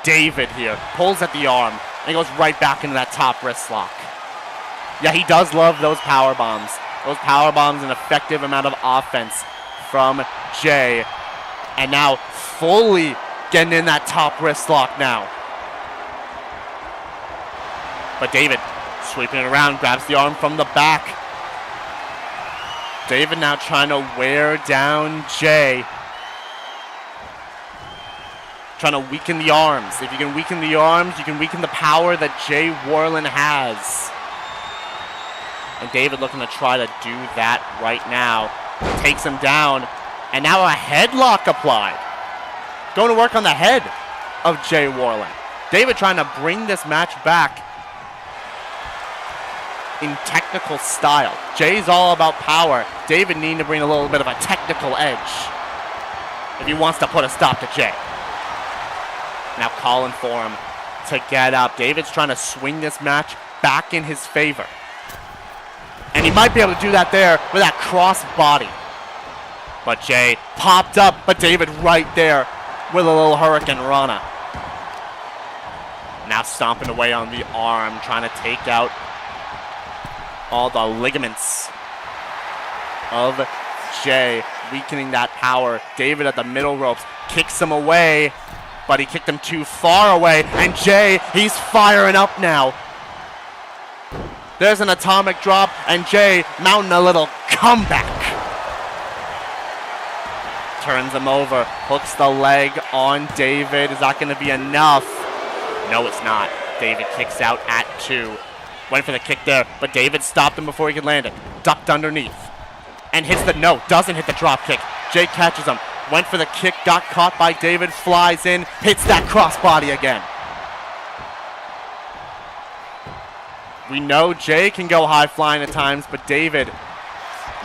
David here. Pulls at the arm. And he goes right back into that top wrist lock. Yeah, he does love those power bombs. Those power bombs, an effective amount of offense from Jay. And now fully getting in that top wrist lock now. But David sweeping it around, grabs the arm from the back. David now trying to wear down Jay. Trying to weaken the arms. If you can weaken the arms, you can weaken the power that Jay Warlen has. And David looking to try to do that right now. Takes him down. And now a headlock applied. Going to work on the head of Jay Warlen. David trying to bring this match back in technical style. Jay's all about power. David needing to bring a little bit of a technical edge if he wants to put a stop to Jay. Now calling for him to get up. David's trying to swing this match back in his favor. And he might be able to do that there with that cross body. But Jay popped up, but David right there with a little Hurricane Rana. Now stomping away on the arm, trying to take out all the ligaments of Jay, weakening that power. David at the middle ropes kicks him away, but he kicked him too far away. And Jay, he's firing up now. There's an atomic drop, and Jay mounting a little comeback. Turns him over, hooks the leg on David. Is that going to be enough? No, it's not. David kicks out at 2. Went for the kick there, but David stopped him before he could land it. Ducked underneath. And hits the, no, doesn't hit the drop kick. Jay catches him. Went for the kick, got caught by David, flies in, hits that crossbody again. We know Jay can go high flying at times, but David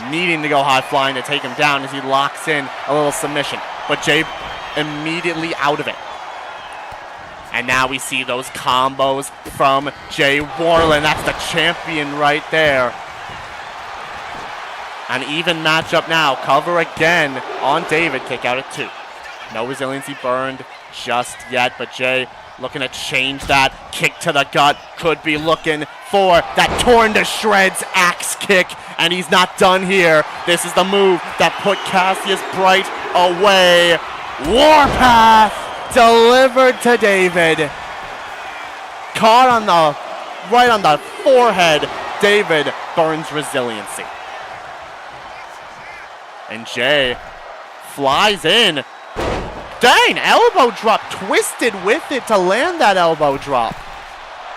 needing to go high flying to take him down as he locks in a little submission. But Jay immediately out of it. And now we see those combos from Jay Warlen. That's the champion right there. An even matchup now. Cover again on David. Kick out at 2. No resiliency burned just yet, but Jay looking to change that. Kick to the gut. Could be looking for that torn to shreds axe kick, and he's not done here. This is the move that put Cassius Bright away. Warpath delivered to David. Caught on the right on the forehead. David burns resiliency. And Jay flies in. Dang, elbow drop, twisted with it to land that elbow drop.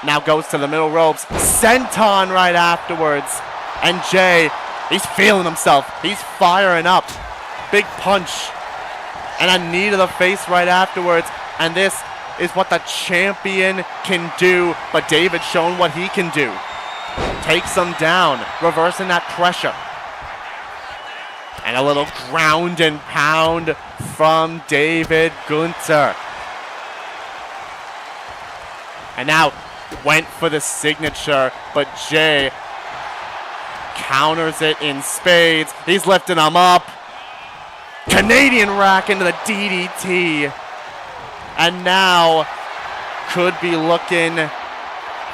Now goes to the middle ropes, senton right afterwards. And Jay, he's feeling himself. He's firing up. Big punch. And a knee to the face right afterwards. And this is what the champion can do. But David's shown what he can do. Takes him down, reversing that pressure. And a little ground and pound from David Gunther. And now went for the signature, but Jay counters it in spades. He's lifting him up. Canadian rack into the DDT. And now could be looking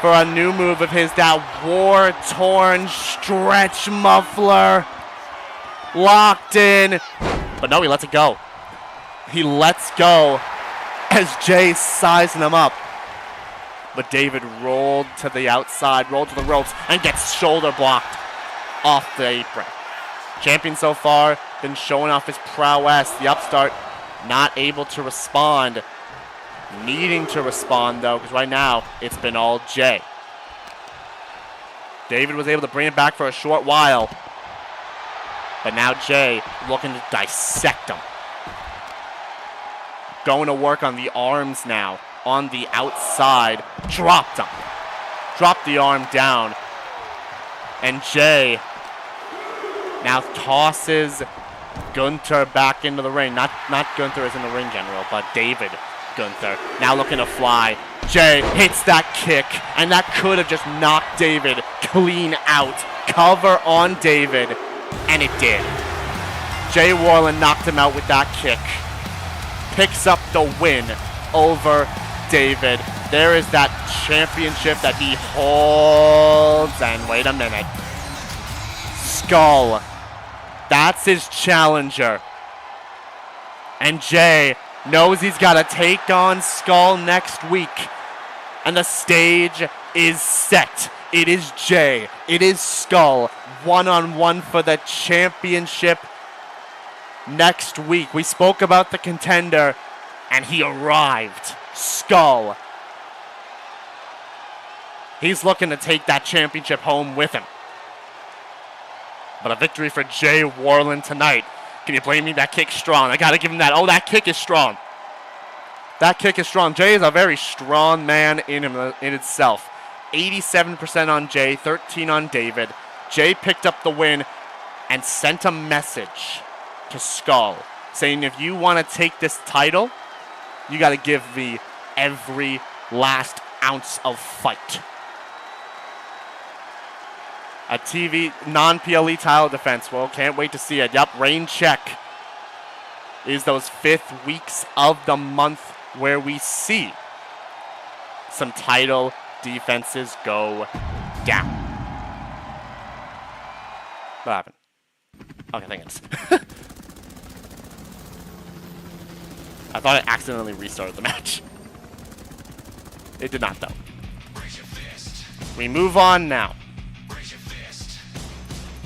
for a new move of his, that war-torn stretch muffler. Locked in. But no, he lets it go. He lets go as Jay's sizing him up. But David rolled to the outside, rolled to the ropes, and gets shoulder blocked off the apron. Champion so far, been showing off his prowess. The upstart not able to respond. Needing to respond, though, because right now it's been all Jay. David was able to bring it back for a short while. But now Jay looking to dissect him. Going to work on the arms now. On the outside. Dropped him. Dropped the arm down. And Jay now tosses Gunther back into the ring. Not Gunther as in the ring general, but David Gunther now looking to fly. Jay hits that kick, and that could have just knocked David clean out. Cover on David, and it did. Jay Warlen knocked him out with that kick. Picks up the win over David. There is that championship that he holds. And wait a minute. Skull. That's his challenger. And Jay knows he's got to take on Skull next week. And the stage is set. It is Jay. It is Skull. One-on-one for the championship next week. We spoke about the contender, and he arrived. Skull. He's looking to take that championship home with him. But a victory for Jay Warlen tonight. Can you blame me? That kick's strong. I got to give him that. Oh, that kick is strong. That kick is strong. Jay is a very strong man in itself. 87% on Jay, 13 on David. Jay picked up the win and sent a message to Skull saying, if you want to take this title, you got to give me every last ounce of fight. A TV non-PLE title defense. Well, can't wait to see it. Yup, rain check is those 5th weeks of the month where we see some title defenses go down. What happened? Okay, thank goodness. I thought I accidentally restarted the match. It did not, though. We move on now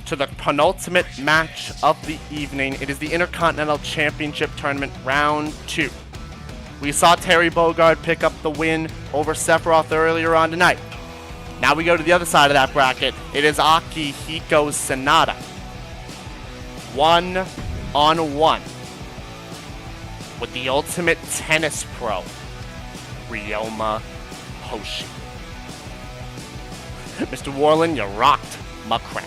to the penultimate match of the evening. It is the Intercontinental Championship Tournament Round 2. We saw Terry Bogard pick up the win over Sephiroth earlier on tonight. Now we go to the other side of that bracket. It is Akihiko Sanada. 1-on-1 with the ultimate tennis pro, Ryoma Hoshi. Mr. Warlen, you rocked my crap.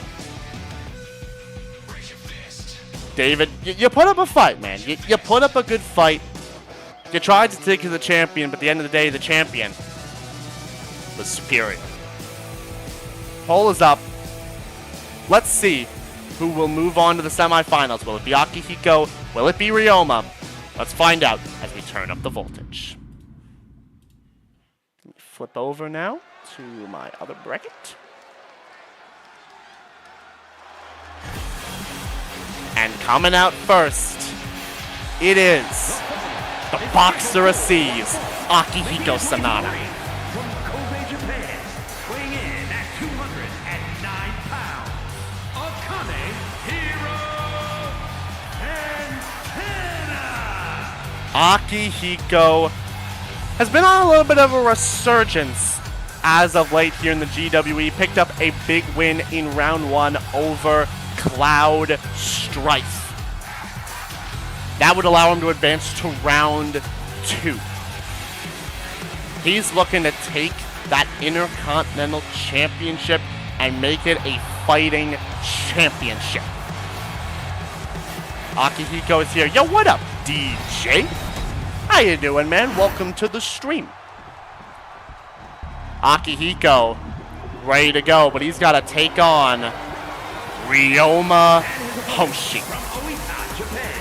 David, you put up a fight, man. You put up a good fight. You tried to take the champion, but at the end of the day, the champion was superior. Poll is up. Let's see who will move on to the semifinals. Will it be Akihiko? Will it be Ryoma? Let's find out as we turn up the voltage. Let me flip over now to my other bracket. And coming out first, it is the Boxer of Seas, Akihiko Sanada. From Kobe, Japan, weighing in at 209 pounds, Akane Hero and Akihiko has been on a little bit of a resurgence as of late here in the GWE. Picked up a big win in round 1 over Cloud Strife. That would allow him to advance to round 2. He's looking to take that Intercontinental Championship and make it a fighting championship. Akihiko is here. Yo, what up, DJ? How you doing, man? Welcome to the stream. Akihiko, ready to go, but he's got to take on Ryoma Hoshi. From Oita, Japan,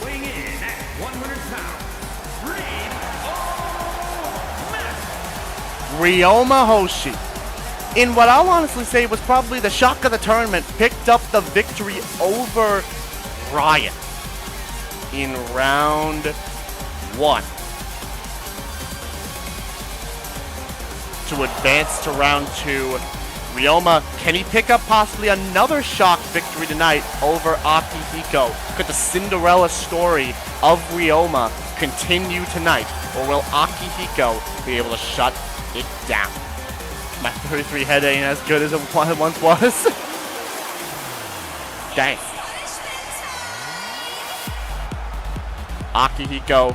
weighing in at 100 pounds, Ryoma Hoshi, in what I'll honestly say was probably the shock of the tournament, picked up the victory over Ryan in round 1 to advance to round 2. Ryoma, can he pick up possibly another shock victory tonight over Akihiko? Could the Cinderella story of Ryoma continue tonight, or will Akihiko be able to shut it down? My 33 head ain't as good as it once was. Dang. Akihiko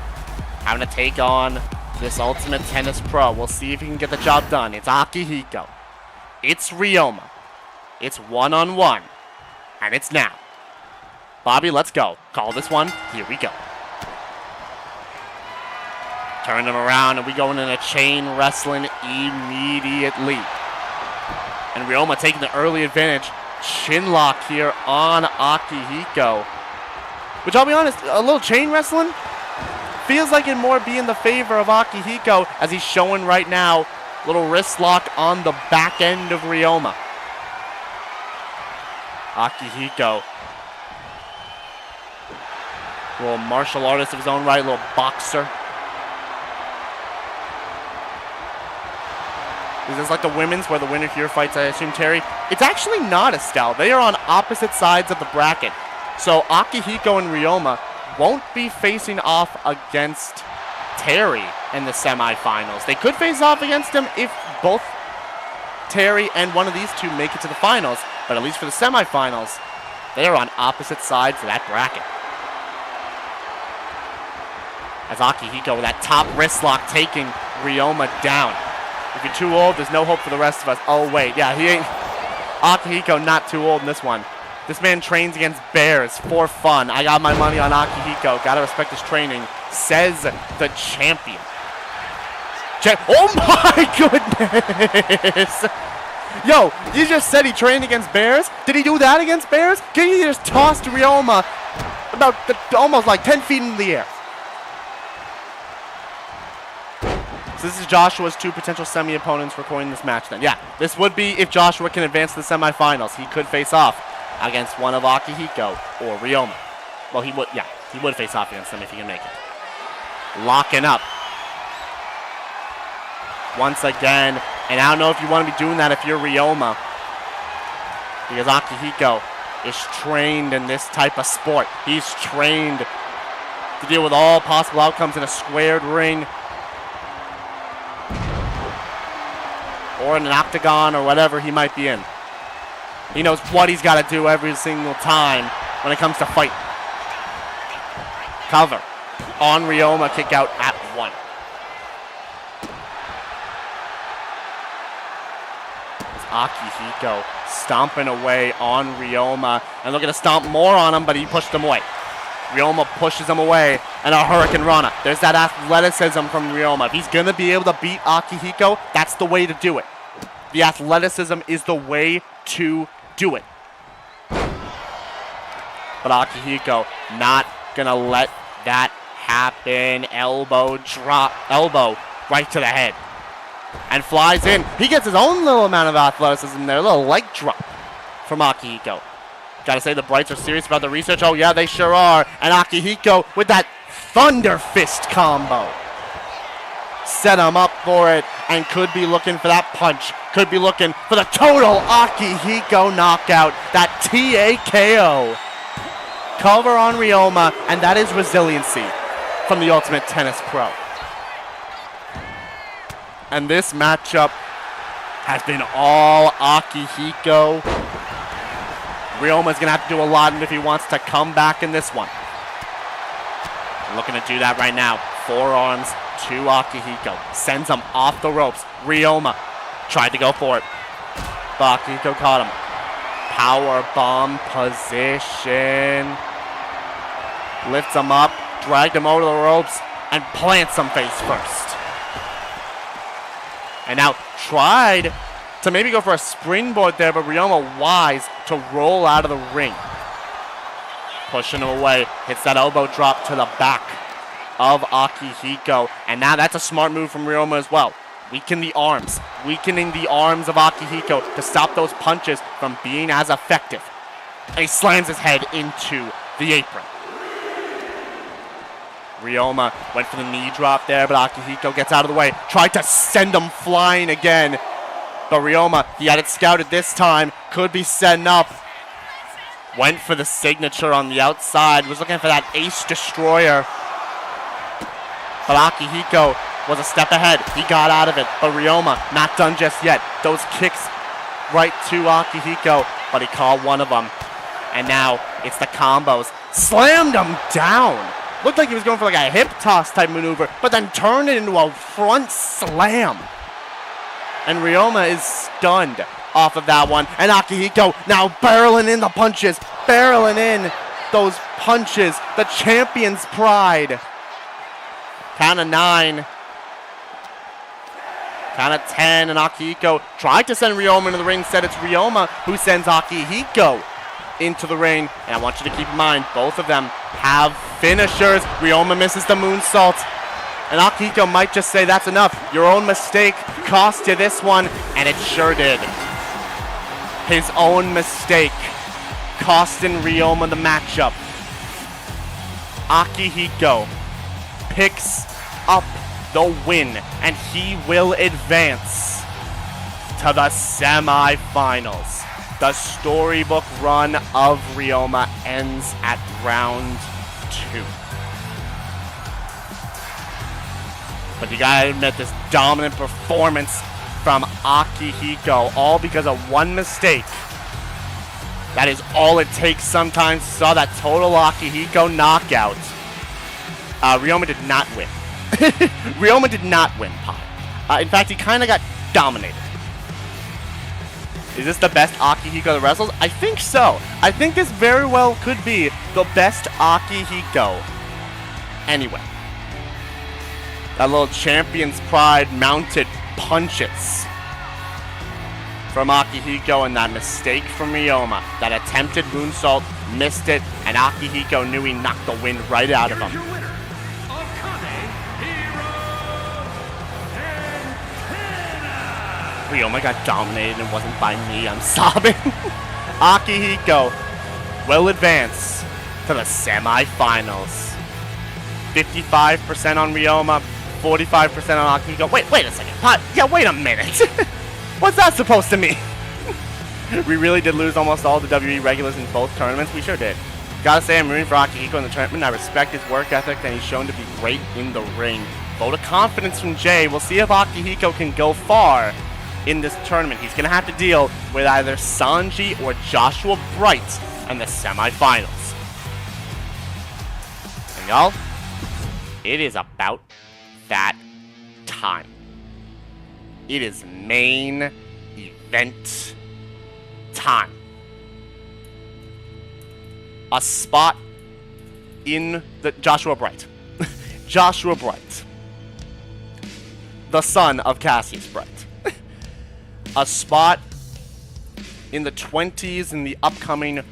having to take on this Ultimate Tennis Pro. We'll see if he can get the job done. It's Akihiko. It's Ryoma. It's one-on-one. And it's now. Bobby, let's go. Call this one. Here we go. Turn him around, and we go into chain wrestling immediately. And Ryoma taking the early advantage. Chin lock here on Akihiko. Which, I'll be honest, a little chain wrestling feels like it more be in the favor of Akihiko, as he's showing right now. Little wrist lock on the back end of Ryoma. Akihiko. Little martial artist of his own right, little boxer. Is this like the women's, where the winner here fights, I assume, Terry? It's actually not, Estelle. They are on opposite sides of the bracket. So Akihiko and Ryoma won't be facing off against Terry in the semifinals. They could face off against him if both Terry and one of these two make it to the finals, but at least for the semifinals, they are on opposite sides of that bracket. As Akihiko with that top wrist lock taking Ryoma down. If you're too old, there's no hope for the rest of us. Oh wait, yeah, he ain't. Akihiko not too old in this one. This man trains against bears for fun. I got my money on Akihiko. Gotta respect his training, says the champion. Oh my goodness! Yo, you just said he trained against bears? Did he do that against bears? Can you just toss Ryoma about almost like 10 feet in the air? So this is Joshua's 2 potential semi-opponents recording this match then. Yeah, this would be if Joshua can advance to the semifinals. He could face off against one of Akihiko or Ryoma. Well, he would face off against them if he can make it. Locking up. Once again, and I don't know if you want to be doing that if you're Ryoma, because Akihiko is trained in this type of sport. He's trained to deal with all possible outcomes in a squared ring or in an octagon or whatever he might be in. He knows what he's got to do every single time when it comes to fight. Cover on Ryoma, kick out at 1. Akihiko stomping away on Ryoma, and looking to stomp more on him, but he pushed him away. Ryoma pushes him away, and a Hurricane Rana. There's that athleticism from Ryoma. If he's going to be able to beat Akihiko, that's the way to do it. The athleticism is the way to do it. But Akihiko not going to let that happen. Elbow drop, elbow right to the head. And flies in. He gets his own little amount of athleticism there. A little leg drop from Akihiko. Gotta say the Brights are serious about the research. Oh yeah, they sure are. And Akihiko with that Thunder Fist combo. Set him up for it and could be looking for that punch. Could be looking for the total Akihiko knockout. That TAKO. Cover on Ryoma, and that is resiliency from the Ultimate Tennis Pro. And this matchup has been all Akihiko. Ryoma's going to have to do a lot if he wants to come back in this one. Looking to do that right now. Forearms to Akihiko. Sends him off the ropes. Ryoma tried to go for it, but Akihiko caught him. Power bomb position. lifts him up, dragged him over the ropes, and plants him face first. And now tried to maybe go for a springboard there, but Ryoma wise to roll out of the ring. Pushing him away, hits that elbow drop to the back of Akihiko. And now that's a smart move from Ryoma as well. Weakening the arms of Akihiko to stop those punches from being as effective. And he slams his head into the apron. Ryoma went for the knee drop there, but Akihiko gets out of the way. Tried to send him flying again. But Ryoma, he had it scouted this time. Could be setting up. Went for the signature on the outside. Was looking for that ace destroyer. But Akihiko was a step ahead. He got out of it. But Ryoma, not done just yet. Those kicks right to Akihiko. But he caught one of them. And now it's the combos. Slammed him down. Looked like he was going for like a hip toss type maneuver. But then turned it into a front slam. And Ryoma is stunned off of that one. And Akihiko now barreling in the punches. Barreling in those punches. The champion's pride. Count of 9. Count of 10. And Akihiko tried to send Ryoma into the ring. Instead, it's Ryoma who sends Akihiko into the ring. And I want you to keep in mind, both of them have finishers. Ryoma misses the moonsault. And Akihiko might just say, that's enough. Your own mistake cost you this one. And it sure did. His own mistake costing Ryoma the matchup. Akihiko picks up the win. And he will advance to the semifinals. The storybook run of Ryoma ends at round 2. But you gotta admit, this dominant performance from Akihiko, all because of one mistake. That is all it takes sometimes. Saw that total Akihiko knockout. Ryoma did not win. Ryoma did not win, Pi. In fact, he kind of got dominated. Is this the best Akihiko that wrestles? I think so. I think this very well could be the best Akihiko. Anyway. That little champion's pride mounted punches from Akihiko and that mistake from Ryoma. That attempted moonsault, missed it, and Akihiko knew he knocked the wind right out of him. Here's your winner, Ryoma got dominated and wasn't by me. I'm sobbing. Akihiko will advance to the semifinals. 55% on Ryoma, 45% on Akihiko. Wait a second. Yeah, wait a minute. What's that supposed to mean? We really did lose almost all the WE regulars in both tournaments. We sure did. Gotta say, I'm rooting for Akihiko in the tournament. I respect his work ethic, and he's shown to be great in the ring. Vote of confidence from Jay. We'll see if Akihiko can go far in this tournament. He's gonna have to deal with either Sanji or Joshua Bright in the semifinals. And y'all, it is about that time. It is main event time. A spot in the Joshua Bright. Joshua Bright. The son of Cassius Bright. A spot in the 20s in the upcoming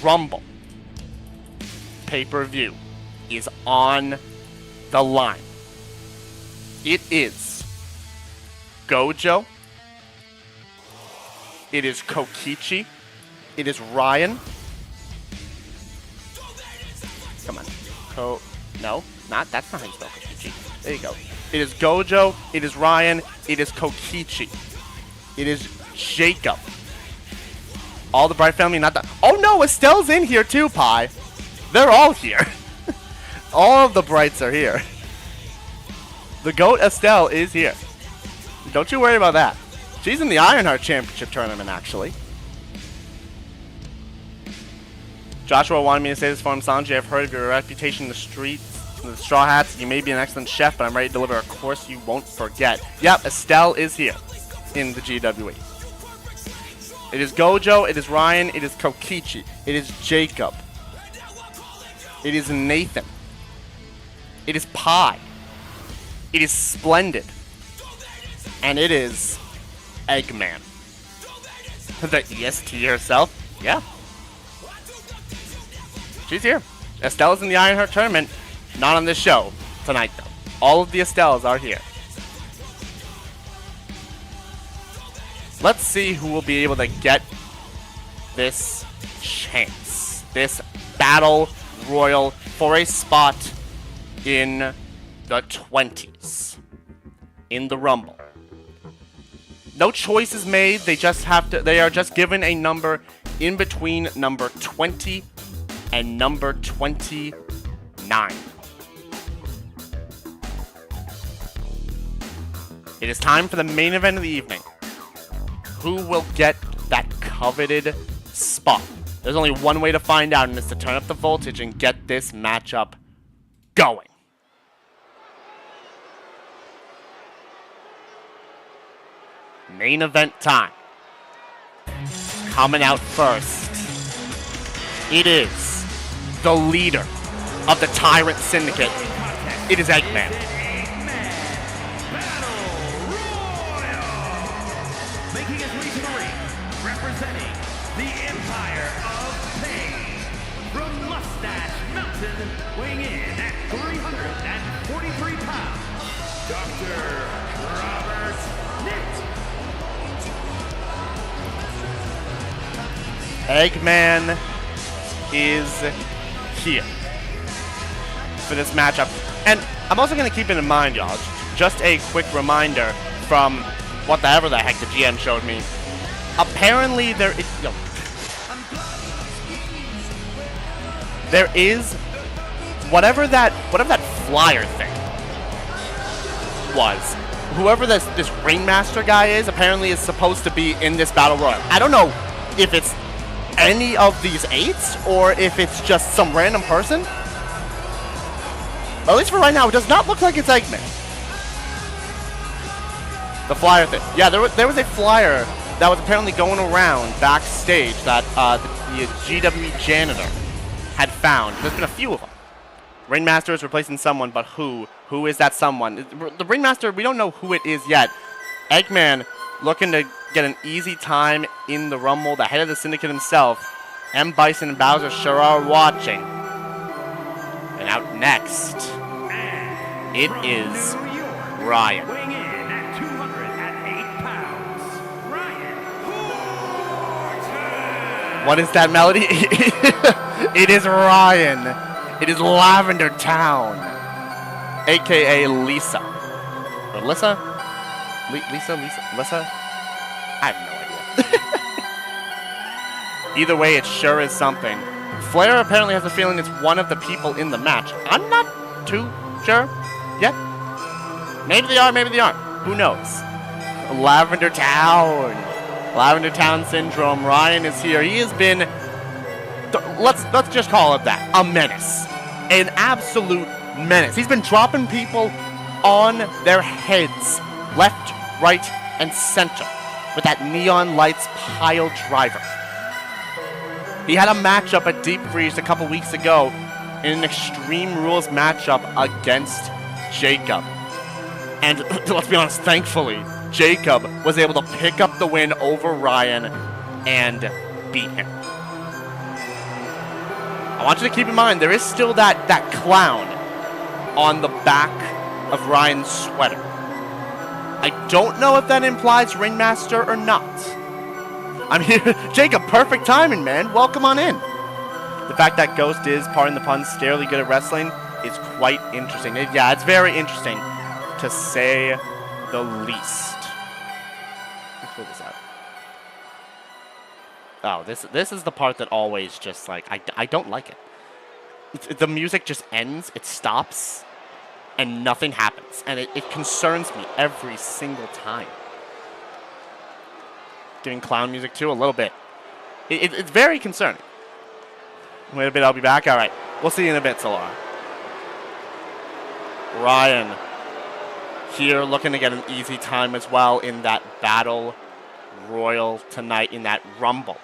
Rumble pay-per-view is on the line. It is Gojo. It is Kokichi. It is Ryan. Come on. No, that's not how you spell Kokichi. There you go. It is Gojo. It is Ryan. It is Kokichi. It is Jacob. All the Bright family, not the... Oh no, Estelle's in here too, Pi. They're all here. All of the Brights are here. The GOAT Estelle is here. Don't you worry about that. She's in the IronHeart Championship tournament, actually. Joshua wanted me to say this for him. Sanji, I've heard of your reputation in the streets, the Straw Hats. You may be an excellent chef, but I'm ready to deliver a course you won't forget. Yep, Estelle is here in the GWE. It is Gojo, it is Ryan, it is Kokichi, it is Jacob. It is Nathan. It is Pi. It is Splendid. And it is Eggman. The EST herself? Yeah. She's here. Estelle's in the IronHeart tournament. Not on this show tonight, though. All of the Estelles are here. Let's see who will be able to get this chance. This battle royal for a spot in the 20s. In the Rumble. No choice is made. They are just given a number in between number 20 and number 29. It is time for the main event of the evening. Who will get that coveted spot? There's only one way to find out, and it's to turn up the voltage and get this matchup going. Main event time. Coming out first. It is the leader of the Tyrant Syndicate. It is Eggman. Making his way to the ring, representing the Empire of Pain. From Mustache Mountain, weighing in at 343 pounds, Dr. Robert Nick. Eggman is here for this matchup. And I'm also going to keep it in mind, y'all, just a quick reminder from whatever the heck the GM showed me. Apparently there is whatever that flyer thing was. Whoever this Ringmaster guy is apparently is supposed to be in this battle royal. I don't know if it's any of these 8s or if it's just some random person. At least for right now, it does not look like it's Eggman. The flyer thing. Yeah, there was a flyer that was apparently going around backstage that the GWE janitor had found. There's been a few of them. Ringmaster is replacing someone, but who? Who is that someone? The Ringmaster, we don't know who it is yet. Eggman looking to get an easy time in the Rumble. The head of the Syndicate himself, M. Bison and Bowser, sure are watching. And out next, it is Ryan. Weighing in at 208 pounds, Ryan. What is that melody? It is Ryan. It is Lavender Town, aka Lisa. Or Lisa? Lisa? I have no idea. Either way, it sure is something. Flair apparently has a feeling it's one of the people in the match. I'm not too sure yet. Maybe they are, maybe they aren't. Who knows? Lavender Town. Lavender Town Syndrome. Ryan is here. He has been, let's just call it that, a menace. An absolute menace. He's been dropping people on their heads, left, right, and center, with that Neon Lights pile driver. He had a matchup at Deep Freeze a couple weeks ago in an Extreme Rules matchup against Jacob. And let's be honest, thankfully, Jacob was able to pick up the win over Ryan and beat him. I want you to keep in mind, there is still that clown on the back of Ryan's sweater. I don't know if that implies Ringmaster or not. I'm here. Jacob, perfect timing, man. Welcome on in. The fact that Ghost is, pardon the pun, scarily good at wrestling is quite interesting. Yeah, it's very interesting, to say the least. Let's pull this out. Oh, this is the part that always just, like, I don't like it. The music just ends, it stops, and nothing happens. And it concerns me every single time. Giving clown music too, a little bit. It's very concerning. Wait a bit, I'll be back. All right, we'll see you in a bit, Solara. Ryan here looking to get an easy time as well in that battle royal tonight, in that Rumble.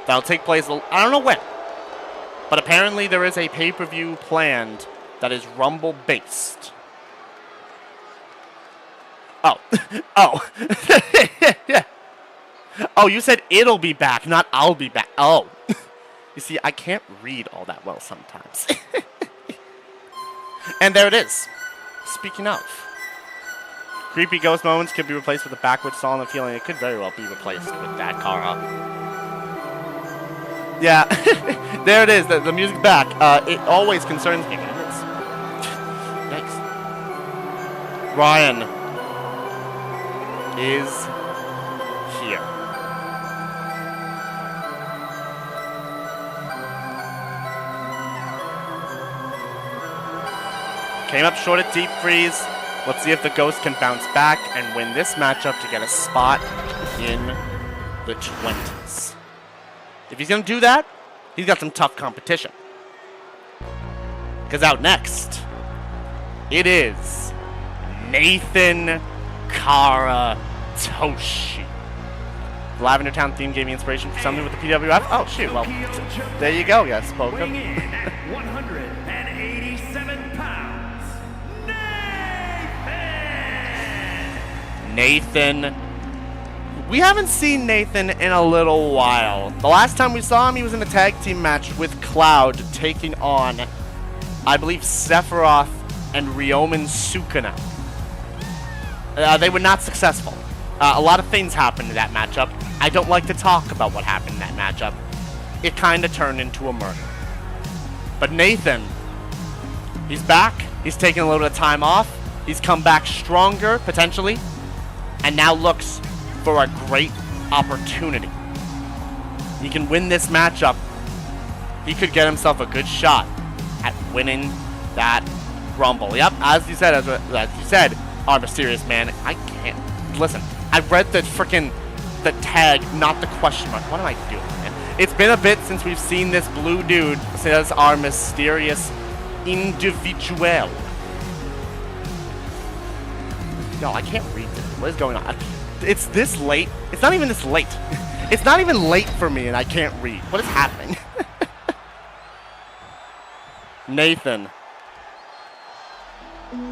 That'll take place, I don't know when. But apparently there is a pay-per-view planned that is Rumble-based. Oh. Oh. Oh, you said it'll be back, not I'll be back. Oh. You see, I can't read all that well sometimes. And there it is. Speaking of. Creepy ghost moments could be replaced with a backwards stall and feeling. It could very well be replaced with that, Kara. Yeah. There it is. The music's back. It always concerns me when it is. Thanks. Ryan is here. Came up short at deep freeze. Let's see if the Ghost can bounce back and win this matchup to get a spot in the 20s. If he's going to do that, he's got some tough competition. Because out next, it is Nathan Karatoshi. The Lavender Town theme gave me inspiration for something with the PWF. Oh, shoot. Well, there you go. Yes, spoken. Weighing in at 187 pounds, Nathan. We haven't seen Nathan in a little while. The last time we saw him, he was in a tag team match with Cloud, taking on, I believe, Sephiroth and Ryoma Sukuna. They were not successful. A lot of things happened in that matchup. I don't like to talk about what happened in that matchup. It kind of turned into a murder. But Nathan, he's back. He's taking a little bit of time off. He's come back stronger, potentially, and now looks for a great opportunity. He can win this matchup. He could get himself a good shot at winning that Rumble. Yep, as you said, our mysterious man. I can't listen. I read the tag, not the question mark. What am I doing, man? It's been a bit since we've seen this blue dude, says our mysterious individual. No, I can't read this. What is going on? It's this late. It's not even this late. It's not even late for me and I can't read. What is happening? Nathan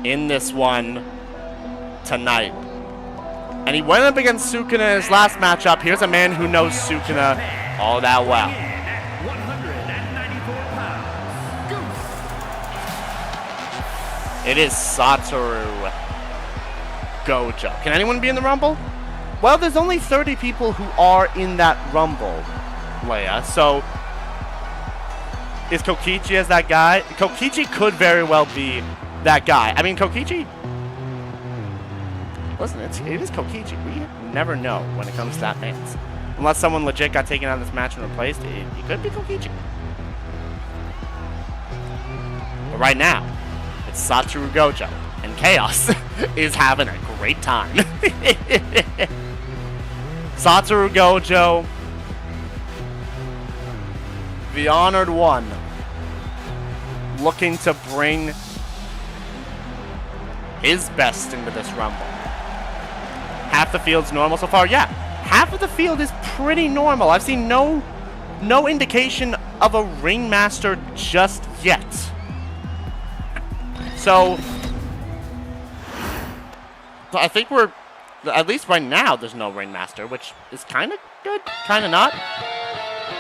in this one tonight. And he went up against Sukuna in his last matchup. Here's a man who knows Sukuna all that well. at 194 pounds, It is Satoru Gojo. Can anyone be in the Rumble? Well, there's only 30 people who are in that Rumble, Leia. So, is Kokichi as that guy? Kokichi could very well be that guy. I mean, Kokichi... Listen, it is Kokichi. We never know when it comes to that man's. Unless someone legit got taken out of this match and replaced, it could be Kokichi. But right now, it's Satoru Gojo. And Chaos is having a great time. Satoru Gojo, the honored one, looking to bring his best into this Rumble. Half the field's normal so far. Yeah, half of the field is pretty normal. I've seen no indication of a ringmaster just yet. So I think we're, at least right now, there's no ringmaster, which is kind of good, kind of not.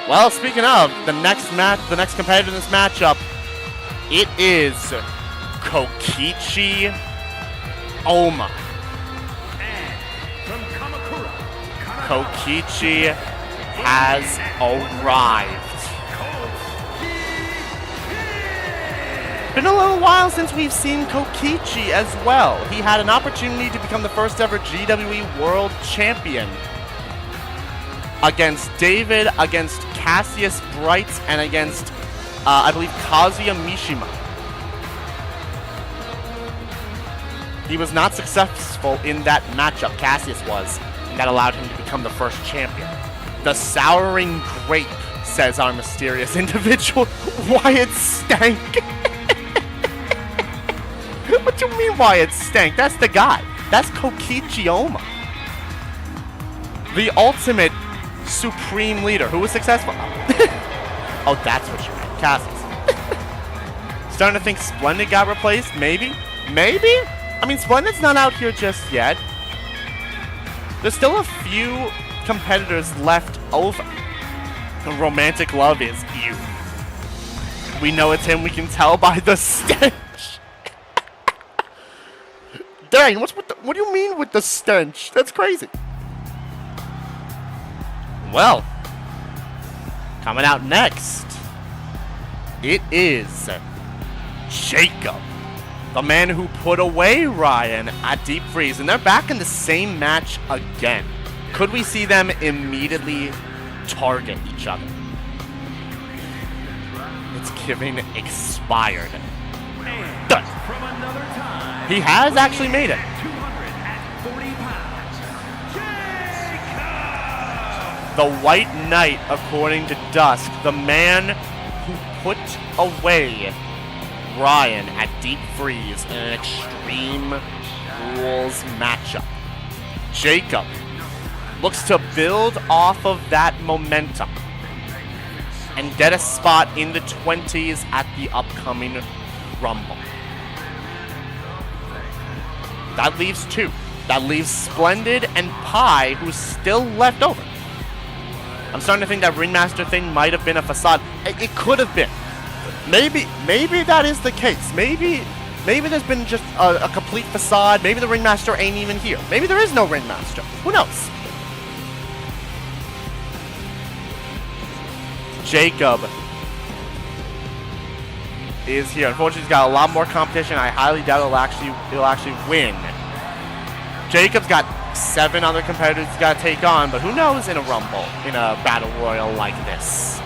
Well, speaking of the next competitor in this matchup, it is Kokichi Oma. from Kamakura, Kokichi has arrived. Been a little while since we've seen Kokichi as well. He had an opportunity to become the first ever GWE World Champion against David, against Cassius Brights, and against, I believe, Kazuya Mishima. He was not successful in that matchup, Cassius was, and that allowed him to become the first champion. The souring grape, says our mysterious individual. Wyatt stank. What do you mean Wyatt stank? That's the guy. That's Kokichi Oma. The ultimate supreme leader who was successful. Oh, that's what you meant. castles. Starting to think Splendid got replaced, maybe? Maybe? I mean, Splendid's not out here just yet. There's still a few competitors left over. The romantic love is you. We know it's him, we can tell by the stench. Dang, what do you mean with the stench? That's crazy. Well, coming out next, it is Jacob, the man who put away Ryan at Deep Freeze, and they're back in the same match again. Could we see them immediately target each other? It's giving expired. Done. From another time, He has actually made it. 240 pounds, Jacob! The White Knight, according to Dusk, the man who put away Ryan at Deep Freeze in an Extreme Rules matchup. Jacob looks to build off of that momentum and get a spot in the 20s at the upcoming Rumble. That leaves two. That leaves Splendid and Pi, who's still left over. I'm starting to think that Ringmaster thing might have been a facade. It could have been. Maybe that is the case. Maybe there's been just a complete facade. Maybe the Ringmaster ain't even here. Maybe there is no Ringmaster. Who knows? Jacob is here. Unfortunately, he's got a lot more competition. I highly doubt he'll actually win. Jacob's got 7 other competitors he's got to take on, but who knows in a Rumble, in a Battle Royal like this.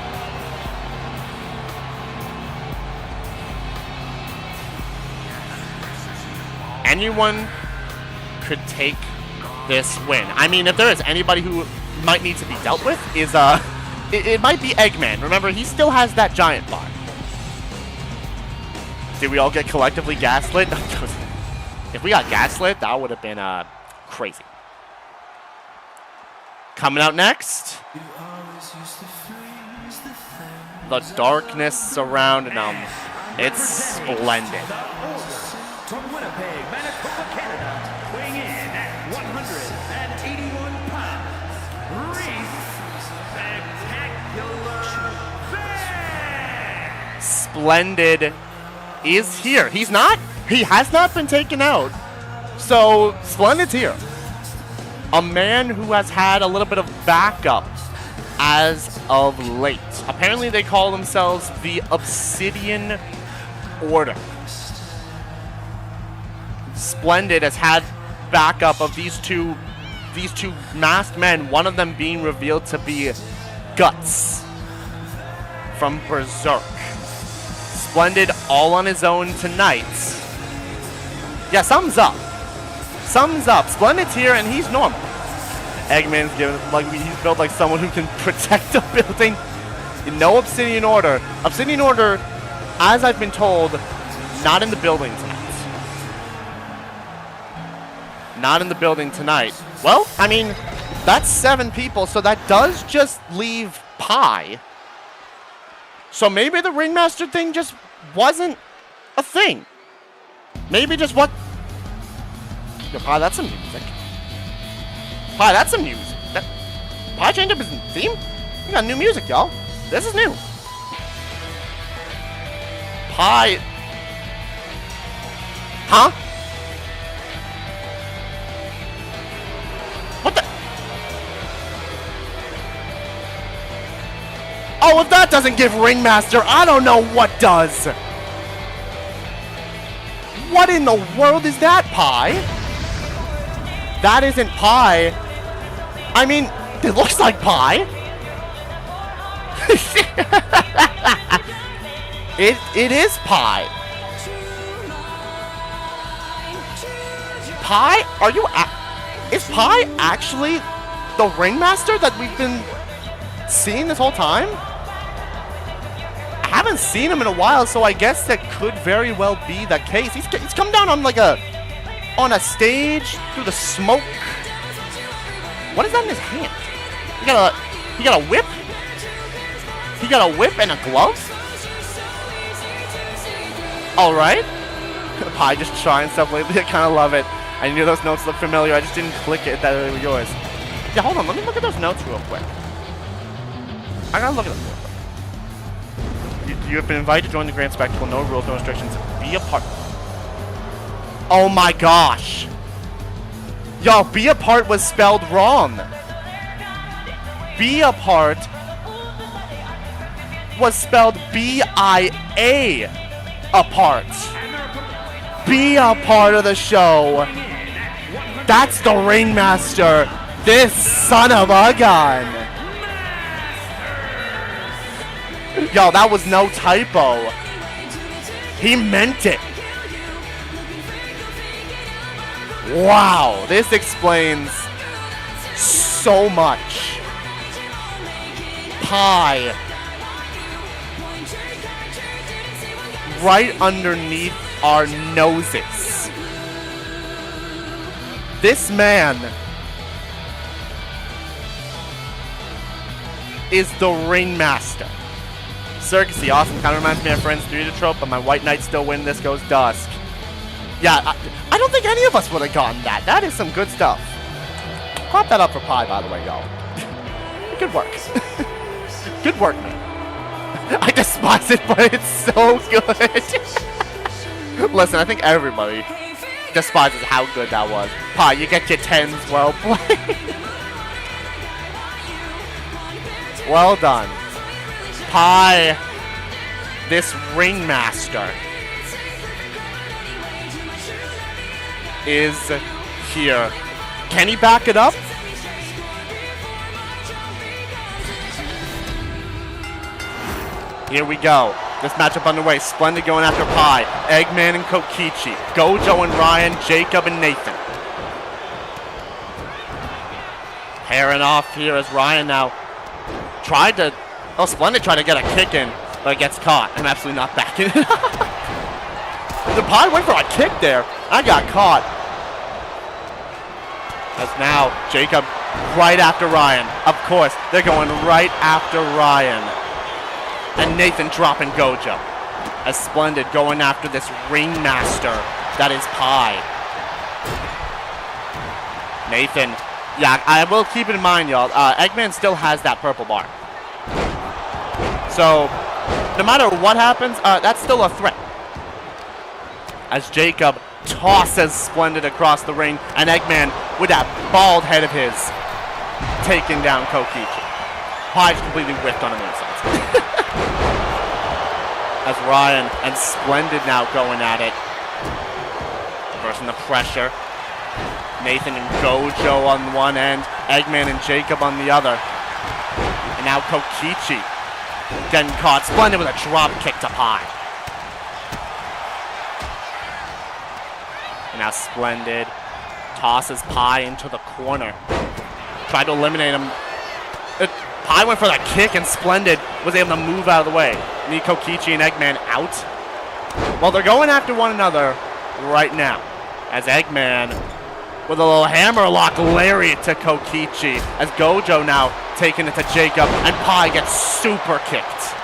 Anyone could take this win. I mean, if there is anybody who might need to be dealt with, is it might be Eggman. Remember, he still has that giant bar. Did we all get collectively gaslit? If we got gaslit, that would have been crazy. Coming out next, the darkness surrounding them. It's Splendid. From Winnipeg, Manitoba, Canada, weighing in at 181 pounds, Spectacular Vic! Splendid is here. He has not been taken out. So, Splendid's here. A man who has had a little bit of backup as of late. Apparently they call themselves the Obsidian Order. Splendid has had backup of these two masked men, one of them being revealed to be Guts from Berserk. Splendid all on his own tonight. Yeah, sums up. Splendid's here and he's normal. Eggman's given he's built like someone who can protect a building. No Obsidian Order. Obsidian Order, as I've been told, not in the building tonight. Not in the building tonight. Well, I mean, that's 7 people, so that does just leave Pi. So maybe the Ringmaster thing just wasn't a thing. Maybe just what... Yo, Pi, that's some music. Pi, that's some music. Pi changed up his theme? We got new music, y'all. This is new. Pi... Huh? What the... Oh, if that doesn't give Ringmaster, I don't know what does. What in the world is that, Pi? That isn't Pi. I mean, it looks like Pi. It is Pi. Pi? Are you... Is Pi actually the Ringmaster that we've been seeing this whole time? I haven't seen him in a while, so I guess that could very well be the case. He's come down on like on a stage through the smoke. What is that in his hand? He got a whip? He got a whip and a glove? Alright. Pi just trying stuff lately. I kind of love it. I knew those notes looked familiar. I just didn't click it that they were yours. Yeah, hold on. Let me look at those notes real quick. I gotta look at them real quick. You have been invited to join the Grand Spectacle. No rules, no restrictions. Be a part. Oh my gosh. Yo, be a part was spelled wrong. Be a part was spelled B-I-A apart. Be a part of the show. That's the Ringmaster. This son of a gun. Yo, that was no typo. He meant it. Wow, this explains so much. Pi. Right underneath our noses. This man is the Ringmaster. Circusy, awesome. Kind of reminds me of Friends 3 to trope, but my White Knight still win. This goes Dusk. Yeah, I don't think any of us would have gotten that. That is some good stuff. Clap that up for Pi, by the way, y'all. Good work. Good work, man. I despise it, but it's so good. Listen, I think everybody despises how good that was. Pi, you get your 10s. Well played. Well done. Pi, this Ringmaster is here. Can he back it up? Here we go. This matchup underway. Splendid going after Pi. Eggman and Kokichi. Gojo and Ryan. Jacob and Nathan. Pairing off here as Ryan now tried to... Oh, Splendid tried to get a kick in, but it gets caught. I'm absolutely not backing it. The Pi went for a kick there. I got caught. As now, Jacob right after Ryan. Of course, they're going right after Ryan. And Nathan dropping Gojo. As Splendid going after this Ringmaster that is Pi. Nathan. Yeah, I will keep it in mind, y'all. Eggman still has that purple bar. So, no matter what happens, that's still a threat. As Jacob tosses Splendid across the ring, and Eggman, with that bald head of his, taking down Kokichi. Pi's completely whipped on the inside. As Ryan and Splendid now going at it. Reversing the pressure. Nathan and Gojo on one end, Eggman and Jacob on the other. And now Kokichi getting caught. Splendid with a drop kick to Pi. And now Splendid tosses Pi into the corner. Tried to eliminate him. Pi went for that kick and Splendid was able to move out of the way. Need Kokichi and Eggman out. Well, they're going after one another right now. As Eggman with a little hammerlock lariat to Kokichi. As Gojo now taking it to Jacob. And Pi gets super kicked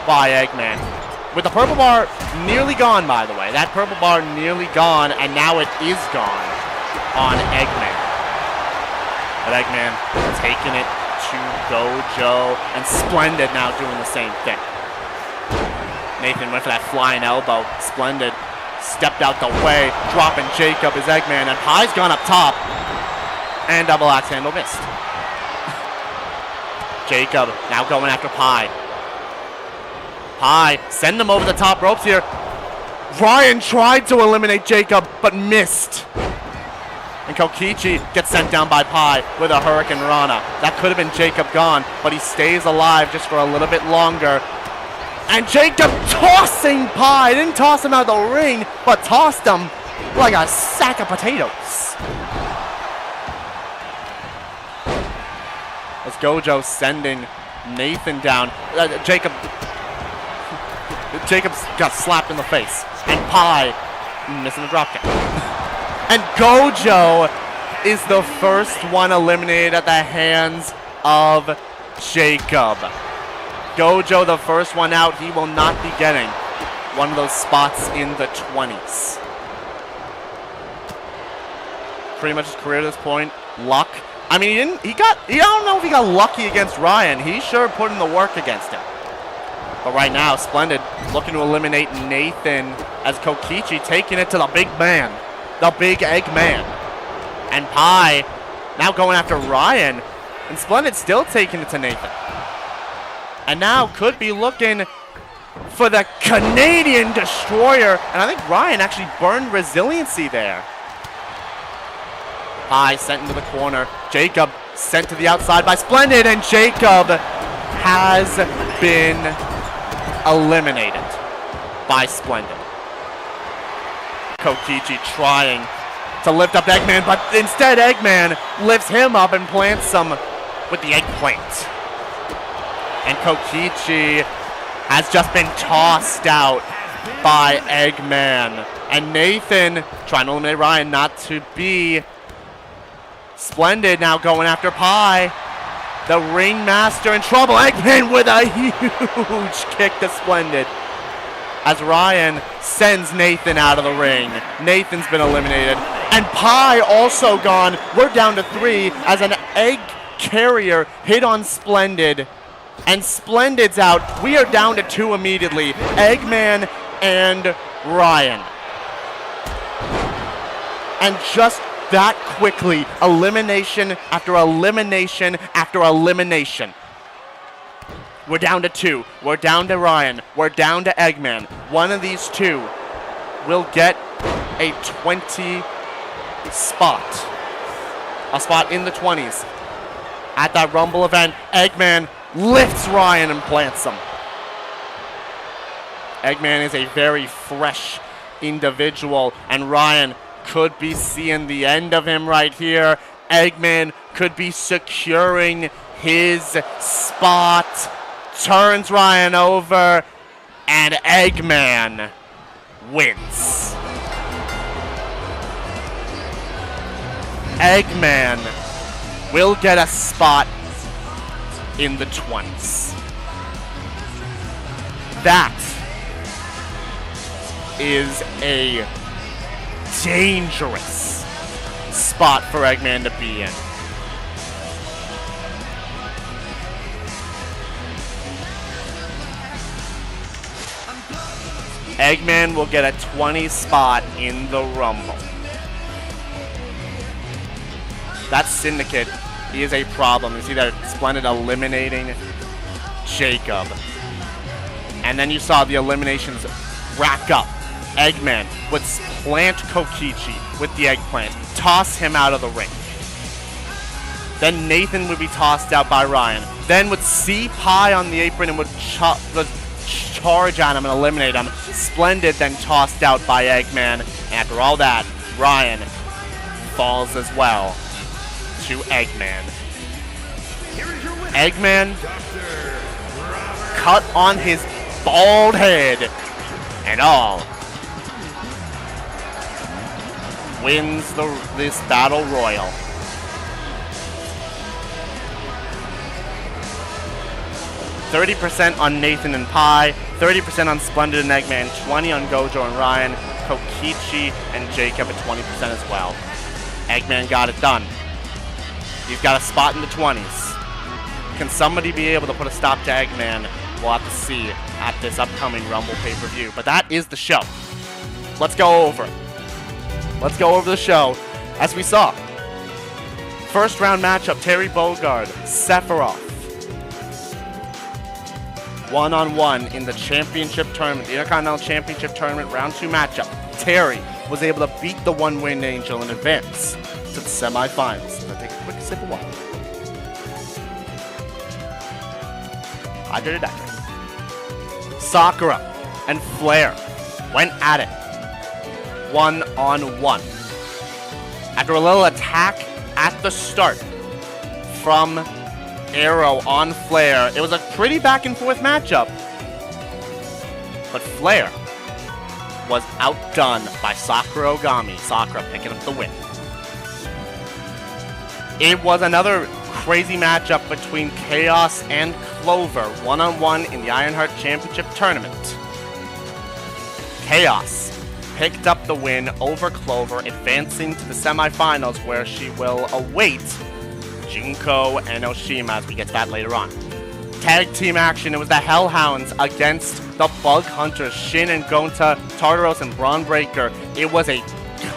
by Eggman. With the purple bar nearly gone, by the way. That purple bar nearly gone, and now it is gone on Eggman. But Eggman taking it to Gojo, and Splendid now doing the same thing. Nathan went for that flying elbow. Splendid stepped out the way, dropping Jacob as Eggman, and Pi's gone up top. And double axe handle missed. Jacob now going after Pi. Pi, send him over the top ropes here. Ryan tried to eliminate Jacob, but missed. And Kokichi gets sent down by Pi with a Hurricane Rana. That could have been Jacob gone, but he stays alive just for a little bit longer. And Jacob tossing Pi. Didn't toss him out of the ring, but tossed him like a sack of potatoes. As Gojo sending Nathan down. Jacob's got slapped in the face. And Pi missing the dropkick. And Gojo is the first one eliminated at the hands of Jacob. Gojo, the first one out, he will not be getting one of those spots in the 20s. Pretty much his career at this point. Luck. I mean, I don't know if he got lucky against Ryan. He sure put in the work against him. But right now, Splendid looking to eliminate Nathan as Kokichi taking it to the big man. The big Eggman. And Pi now going after Ryan. And Splendid still taking it to Nathan. And now could be looking for the Canadian Destroyer. And I think Ryan actually burned resiliency there. Pi sent into the corner. Jacob sent to the outside by Splendid. And Jacob has been eliminated by Splendid. Kokichi trying to lift up Eggman, but instead Eggman lifts him up and plants him with the eggplant. And Kokichi has just been tossed out by Eggman. And Nathan trying to eliminate Ryan, not to be. Splendid now going after Pi. The ringmaster in trouble. Eggman with a huge kick to Splendid. As Ryan sends Nathan out of the ring. Nathan's been eliminated. And Pi also gone. We're down to 3 as an egg carrier hit on Splendid. And Splendid's out. We are down to 2 immediately. Eggman and Ryan. And just that quickly, elimination after elimination after elimination. We're down to 2. We're down to Ryan. We're down to Eggman. One of these 2 will get a 20 spot. A spot in the 20s. At that Rumble event, Eggman lifts Ryan and plants him. Eggman is a very fresh individual, and Ryan could be seeing the end of him right here. Eggman could be securing his spot. Turns Ryan over, and Eggman wins. Eggman will get a spot in the 20s. That is a dangerous spot for Eggman to be in. Eggman will get a 20 spot in the Rumble. That Syndicate, he is a problem. You see that Splendid eliminating Jacob. And then you saw the eliminations rack up. Eggman would plant Kokichi with the eggplant, toss him out of the ring. Then Nathan would be tossed out by Ryan. Then would see Pi on the apron and would charge at him and eliminate him. Splendid then tossed out by Eggman. And after all that, Ryan falls as well to Eggman. Eggman cut on his bald head and all. Wins this battle royal. %30 on Nathan and Pi, 30% on Splendid and Eggman, 20 on Gojo and Ryan, Kokichi and Jacob at 20% as well. Eggman got it done. He's got a spot in the 20s. Can somebody be able to put a stop to Eggman? We'll have to see at this upcoming Rumble pay-per-view. But that is the show. Let's go over it. Let's go over the show. As we saw, first round matchup, Terry Bogard, Sephiroth. One-on-one in the championship tournament, the Intercontinental Championship Tournament round 2 matchup. Terry was able to beat the One-Winged Angel and advance to the semifinals. I'm going to take a quick sip of water. Hydrated Daiquiri. Sakura and Flair went at it. One-on-one. After a little attack at the start from Arrow on Flair, it was a pretty back and forth matchup. But Flair was outdone by Sakura Ogami. Sakura picking up the win. It was another crazy matchup between Chaos and Clover, one-on-one in the IronHeart Championship Tournament. Chaos picked up the win over Clover, advancing to the semifinals where she will await Junko and Oshima as we get to that later on. Tag team action, it was the Hellhounds against the Bug Hunters, Shin and Gonta, Tartaros and Braun Breaker. It was a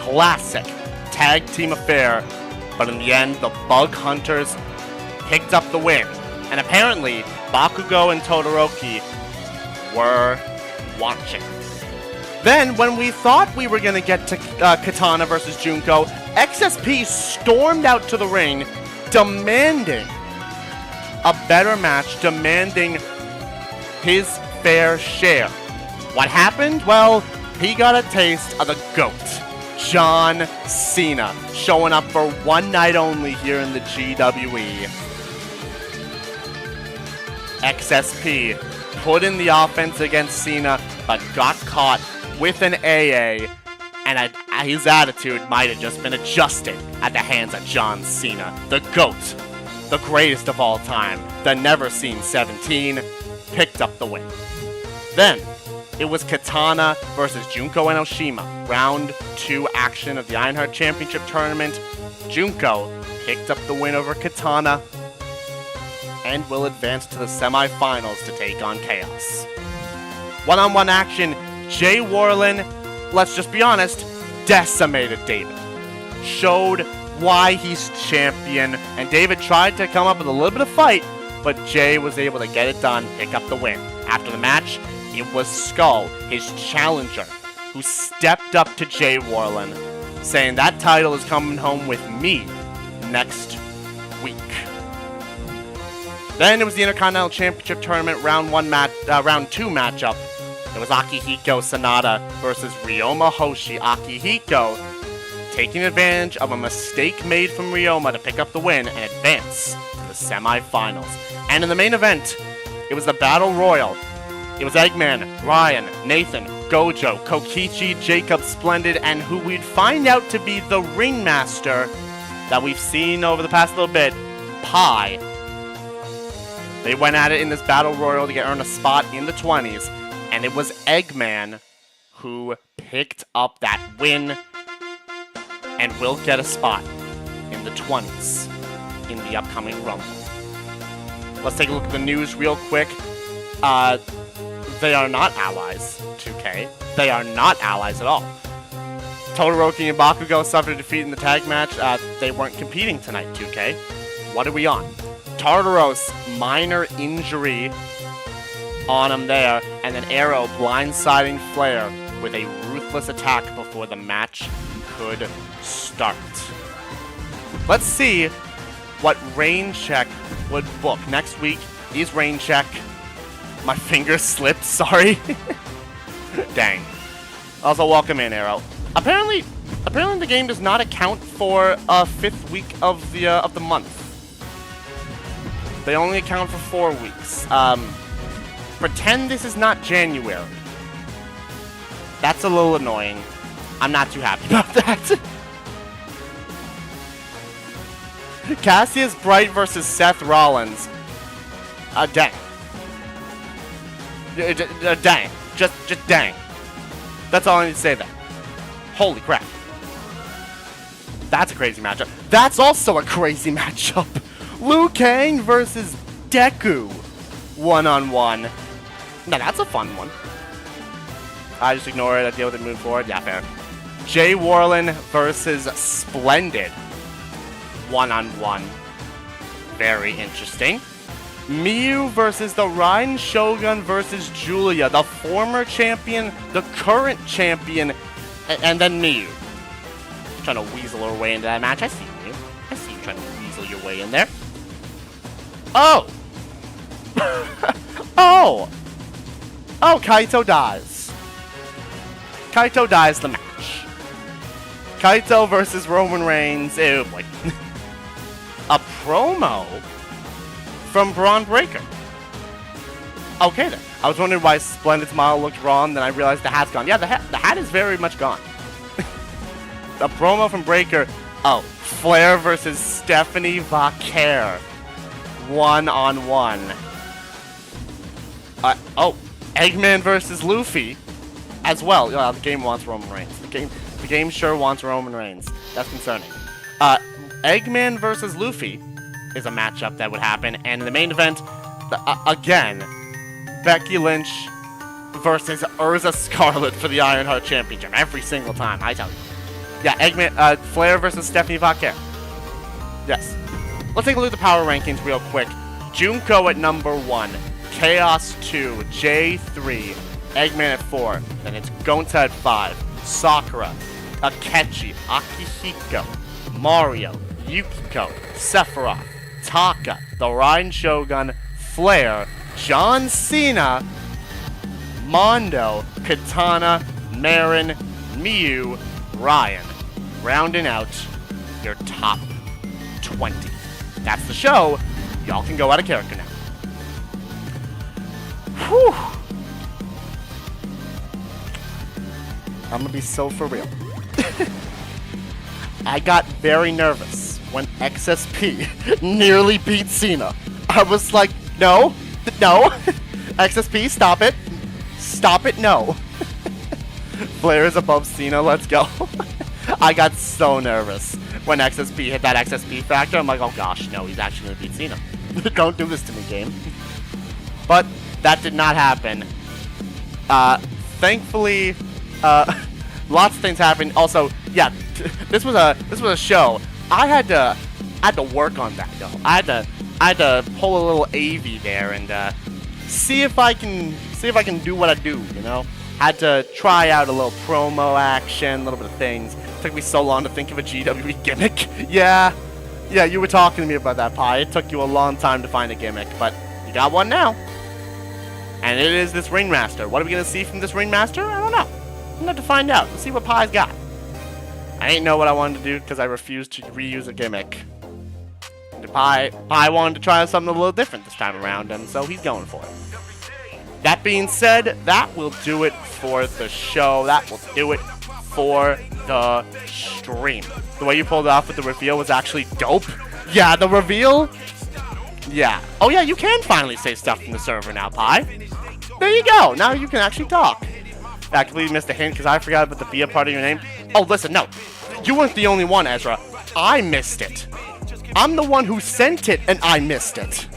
classic tag team affair, but in the end, the Bug Hunters picked up the win. And apparently, Bakugo and Todoroki were watching. Then, when we thought we were going to get to Kitana versus Junko, XSP stormed out to the ring, demanding a better match, demanding his fair share. What happened? Well, he got a taste of the GOAT, John Cena, showing up for one night only here in the GWE. XSP put in the offense against Cena, but got caught with an AA, and his attitude might have just been adjusted at the hands of John Cena, the GOAT, the greatest of all time, the never-seen 17, picked up the win. Then, it was Kitana versus Junko and Oshima, round 2 action of the IronHeart Championship Tournament. Junko picked up the win over Kitana, and will advance to the semifinals to take on Chaos. One-on-one action, Jay Warlen, let's just be honest, decimated David. Showed why he's champion, and David tried to come up with a little bit of fight, but Jay was able to get it done, pick up the win. After the match, it was Skull, his challenger, who stepped up to Jay Warlen, saying that title is coming home with me next week. Then it was the Intercontinental Championship Tournament round 2 matchup. It was Akihiko Sanada versus Ryoma Hoshi. Akihiko taking advantage of a mistake made from Ryoma to pick up the win and advance to the semifinals. And in the main event, it was the Battle Royal. It was Eggman, Ryan, Nathan, Gojo, Kokichi, Jacob, Splendid, and who we'd find out to be the ringmaster that we've seen over the past little bit, Pi. They went at it in this Battle Royal to earn a spot in the 20s, and it was Eggman who picked up that win and will get a spot in the 20s in the upcoming Rumble. Let's take a look at the news real quick. They are not allies, 2K. They are not allies at all. Todoroki and Bakugo suffered defeat in the tag match. They weren't competing tonight, 2K. What are we on? Tartaros, minor injury on him there, and then Arrow blindsiding Flair with a ruthless attack before the match could start. Let's see what Rain Check would book. Next week is Rain Check. My finger slipped, sorry. Dang. Also, welcome in, Arrow. Apparently the game does not account for a 5th week of the month. They only account for 4 weeks. Pretend this is not January. That's a little annoying. I'm not too happy about that. Cassius Bright versus Seth Rollins. Dang. Dang. Just dang. That's all I need to say there. Holy crap. That's a crazy matchup. That's also a crazy matchup. Liu Kang versus Deku. 1-on-1. Now that's a fun one. I just ignore it. I deal with it, move forward. Yeah, fair. Jay Warlen versus Splendid. 1-on-1. Very interesting. Miyu versus the Ryan Shogun versus Julia. The former champion, the current champion, and then Miyu. Trying to weasel her way into that match. I see you. I see you trying to weasel your way in there. Oh! Oh! Oh, Kaito dies. Kaito dies the match. Kaito versus Roman Reigns. Ew, boy. A promo from Braun Breaker. Okay then. I was wondering why Splendid's model looked wrong, then I realized the hat's gone. Yeah, the hat is very much gone. A promo from Breaker. Oh, Flair versus Stephanie Vaquer. 1-on-1. Oh, Eggman versus Luffy. as well. The game wants Roman Reigns. The game sure wants Roman Reigns. That's concerning. Eggman versus Luffy is a matchup that would happen, and in the main event, again, Becky Lynch versus Urza Scarlet for the IronHeart Championship every single time. I tell you. Yeah, Eggman, Flair versus Stephanie Vaquer. Yes. Let's take a look at the power rankings real quick. Junko at number 1, Chaos 2, J3, Eggman at 4, then it's Gonta at 5, Sakura, Akechi, Akihiko, Mario, Yukiko, Sephiroth, Taka, the Rhine Shogun, Flair, John Cena, Mondo, Kitana, Marin, Miyu, Ryan. Rounding out your top 20. That's the show. Y'all can go out of character now. Whew. I'm gonna be so for real. I got very nervous when XSP nearly beat Cena. I was like, no, XSP, stop it. Stop it, no. Flair is above Cena, let's go. I got so nervous when XSP hit that XSP factor. I'm like, oh gosh, no, he's actually gonna beat Cena. Don't do this to me, game. But that did not happen. Thankfully, lots of things happened. Also, yeah, this was a show. I had to work on that though. I had to pull a little AV there and see if I can do what I do. You know, had to try out a little promo action, a little bit of things. It took me so long to think of a GWE gimmick. Yeah, you were talking to me about that, Pie. It took you a long time to find a gimmick, but you got one now. And it is this Ringmaster. What are we going to see from this Ringmaster? I don't know. I'm going to have to find out. Let's see what Pie's got. I didn't know what I wanted to do because I refused to reuse a gimmick. And Pie wanted to try something a little different this time around, and so he's going for it. That being said, that will do it for the show. That will do it for the stream. The way you pulled it off with the reveal was actually dope. Yeah, the reveal... Yeah. Oh yeah, you can finally say stuff from the server now, Pie. There you go. Now you can actually talk. I completely missed a hint because I forgot about the be a part of your name. Oh, listen, no. You weren't the only one, Ezra. I missed it. I'm the one who sent it, and I missed it.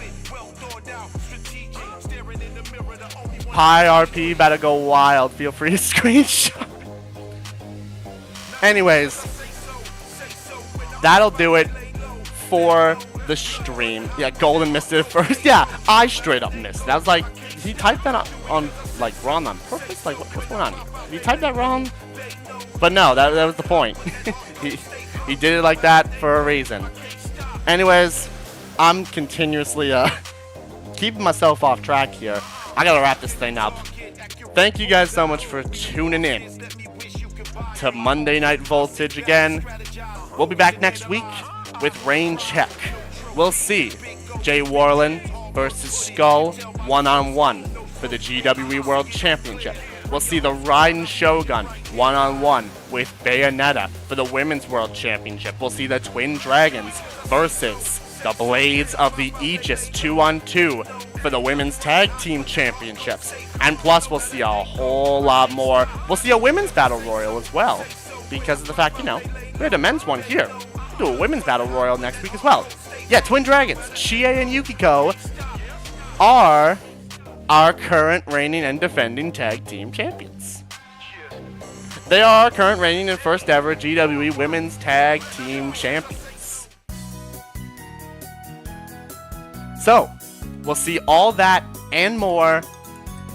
Pie RP better go wild. Feel free to screenshot. Anyways, that'll do it for the stream. Yeah, Golden missed it at first. Yeah, I straight up missed it. I was like, did he type that on like wrong on purpose? Like what's going on? Did he type that wrong? But no, that was the point. he did it like that for a reason. Anyways, I'm continuously keeping myself off track here. I gotta wrap this thing up. Thank you guys so much for tuning in to Monday Night Voltage again. We'll be back next week with Rain Check. We'll see Jay Warlen versus Skull one-on-one for the GWE World Championship. We'll see the Raiden Shogun one-on-one with Bayonetta for the Women's World Championship. We'll see the Twin Dragons versus the Blades of the Aegis 2-on-2 for the Women's Tag Team Championships. And plus, we'll see a whole lot more. We'll see a Women's Battle Royal as well, because of the fact, you know, we had a men's one here. We'll do a Women's Battle Royal next week as well. Yeah, Twin Dragons, Chie and Yukiko, are our current reigning and defending tag team champions. They are our current reigning and first ever GWE Women's Tag Team Champions. So, we'll see all that and more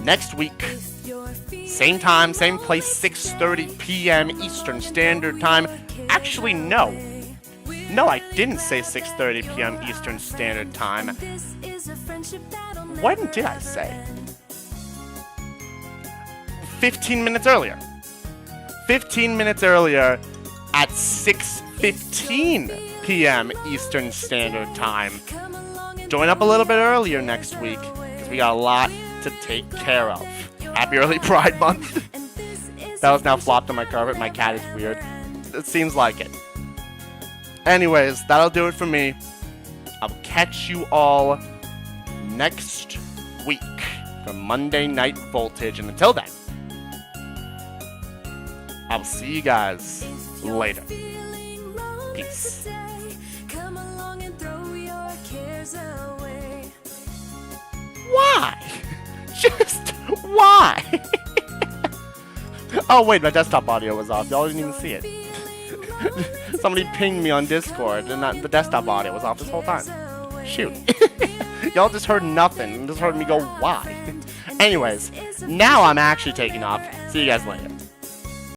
next week. Same time, same place, 6:30 p.m. Eastern Standard Time. Actually, no. No, I didn't say 6:30 p.m. Eastern Standard Time. When did I say? 15 minutes earlier. 15 minutes earlier at 6:15 p.m. Eastern Standard Time. Join up a little bit earlier next week because we got a lot to take care of. Happy early Pride Month. That was now flopped on my carpet. My cat is weird. It seems like it. Anyways, that'll do it for me. I'll catch you all next week for Monday Night Voltage. And until then, I'll see you guys later. Peace. Come along and throw your cares away. Why? Just why? Oh wait, my desktop audio was off. Y'all didn't even see it. Somebody pinged me on Discord, and the desktop audio was off this whole time. Shoot. Y'all just heard nothing. Just heard me go, why? Anyways, now I'm actually taking off. See you guys later.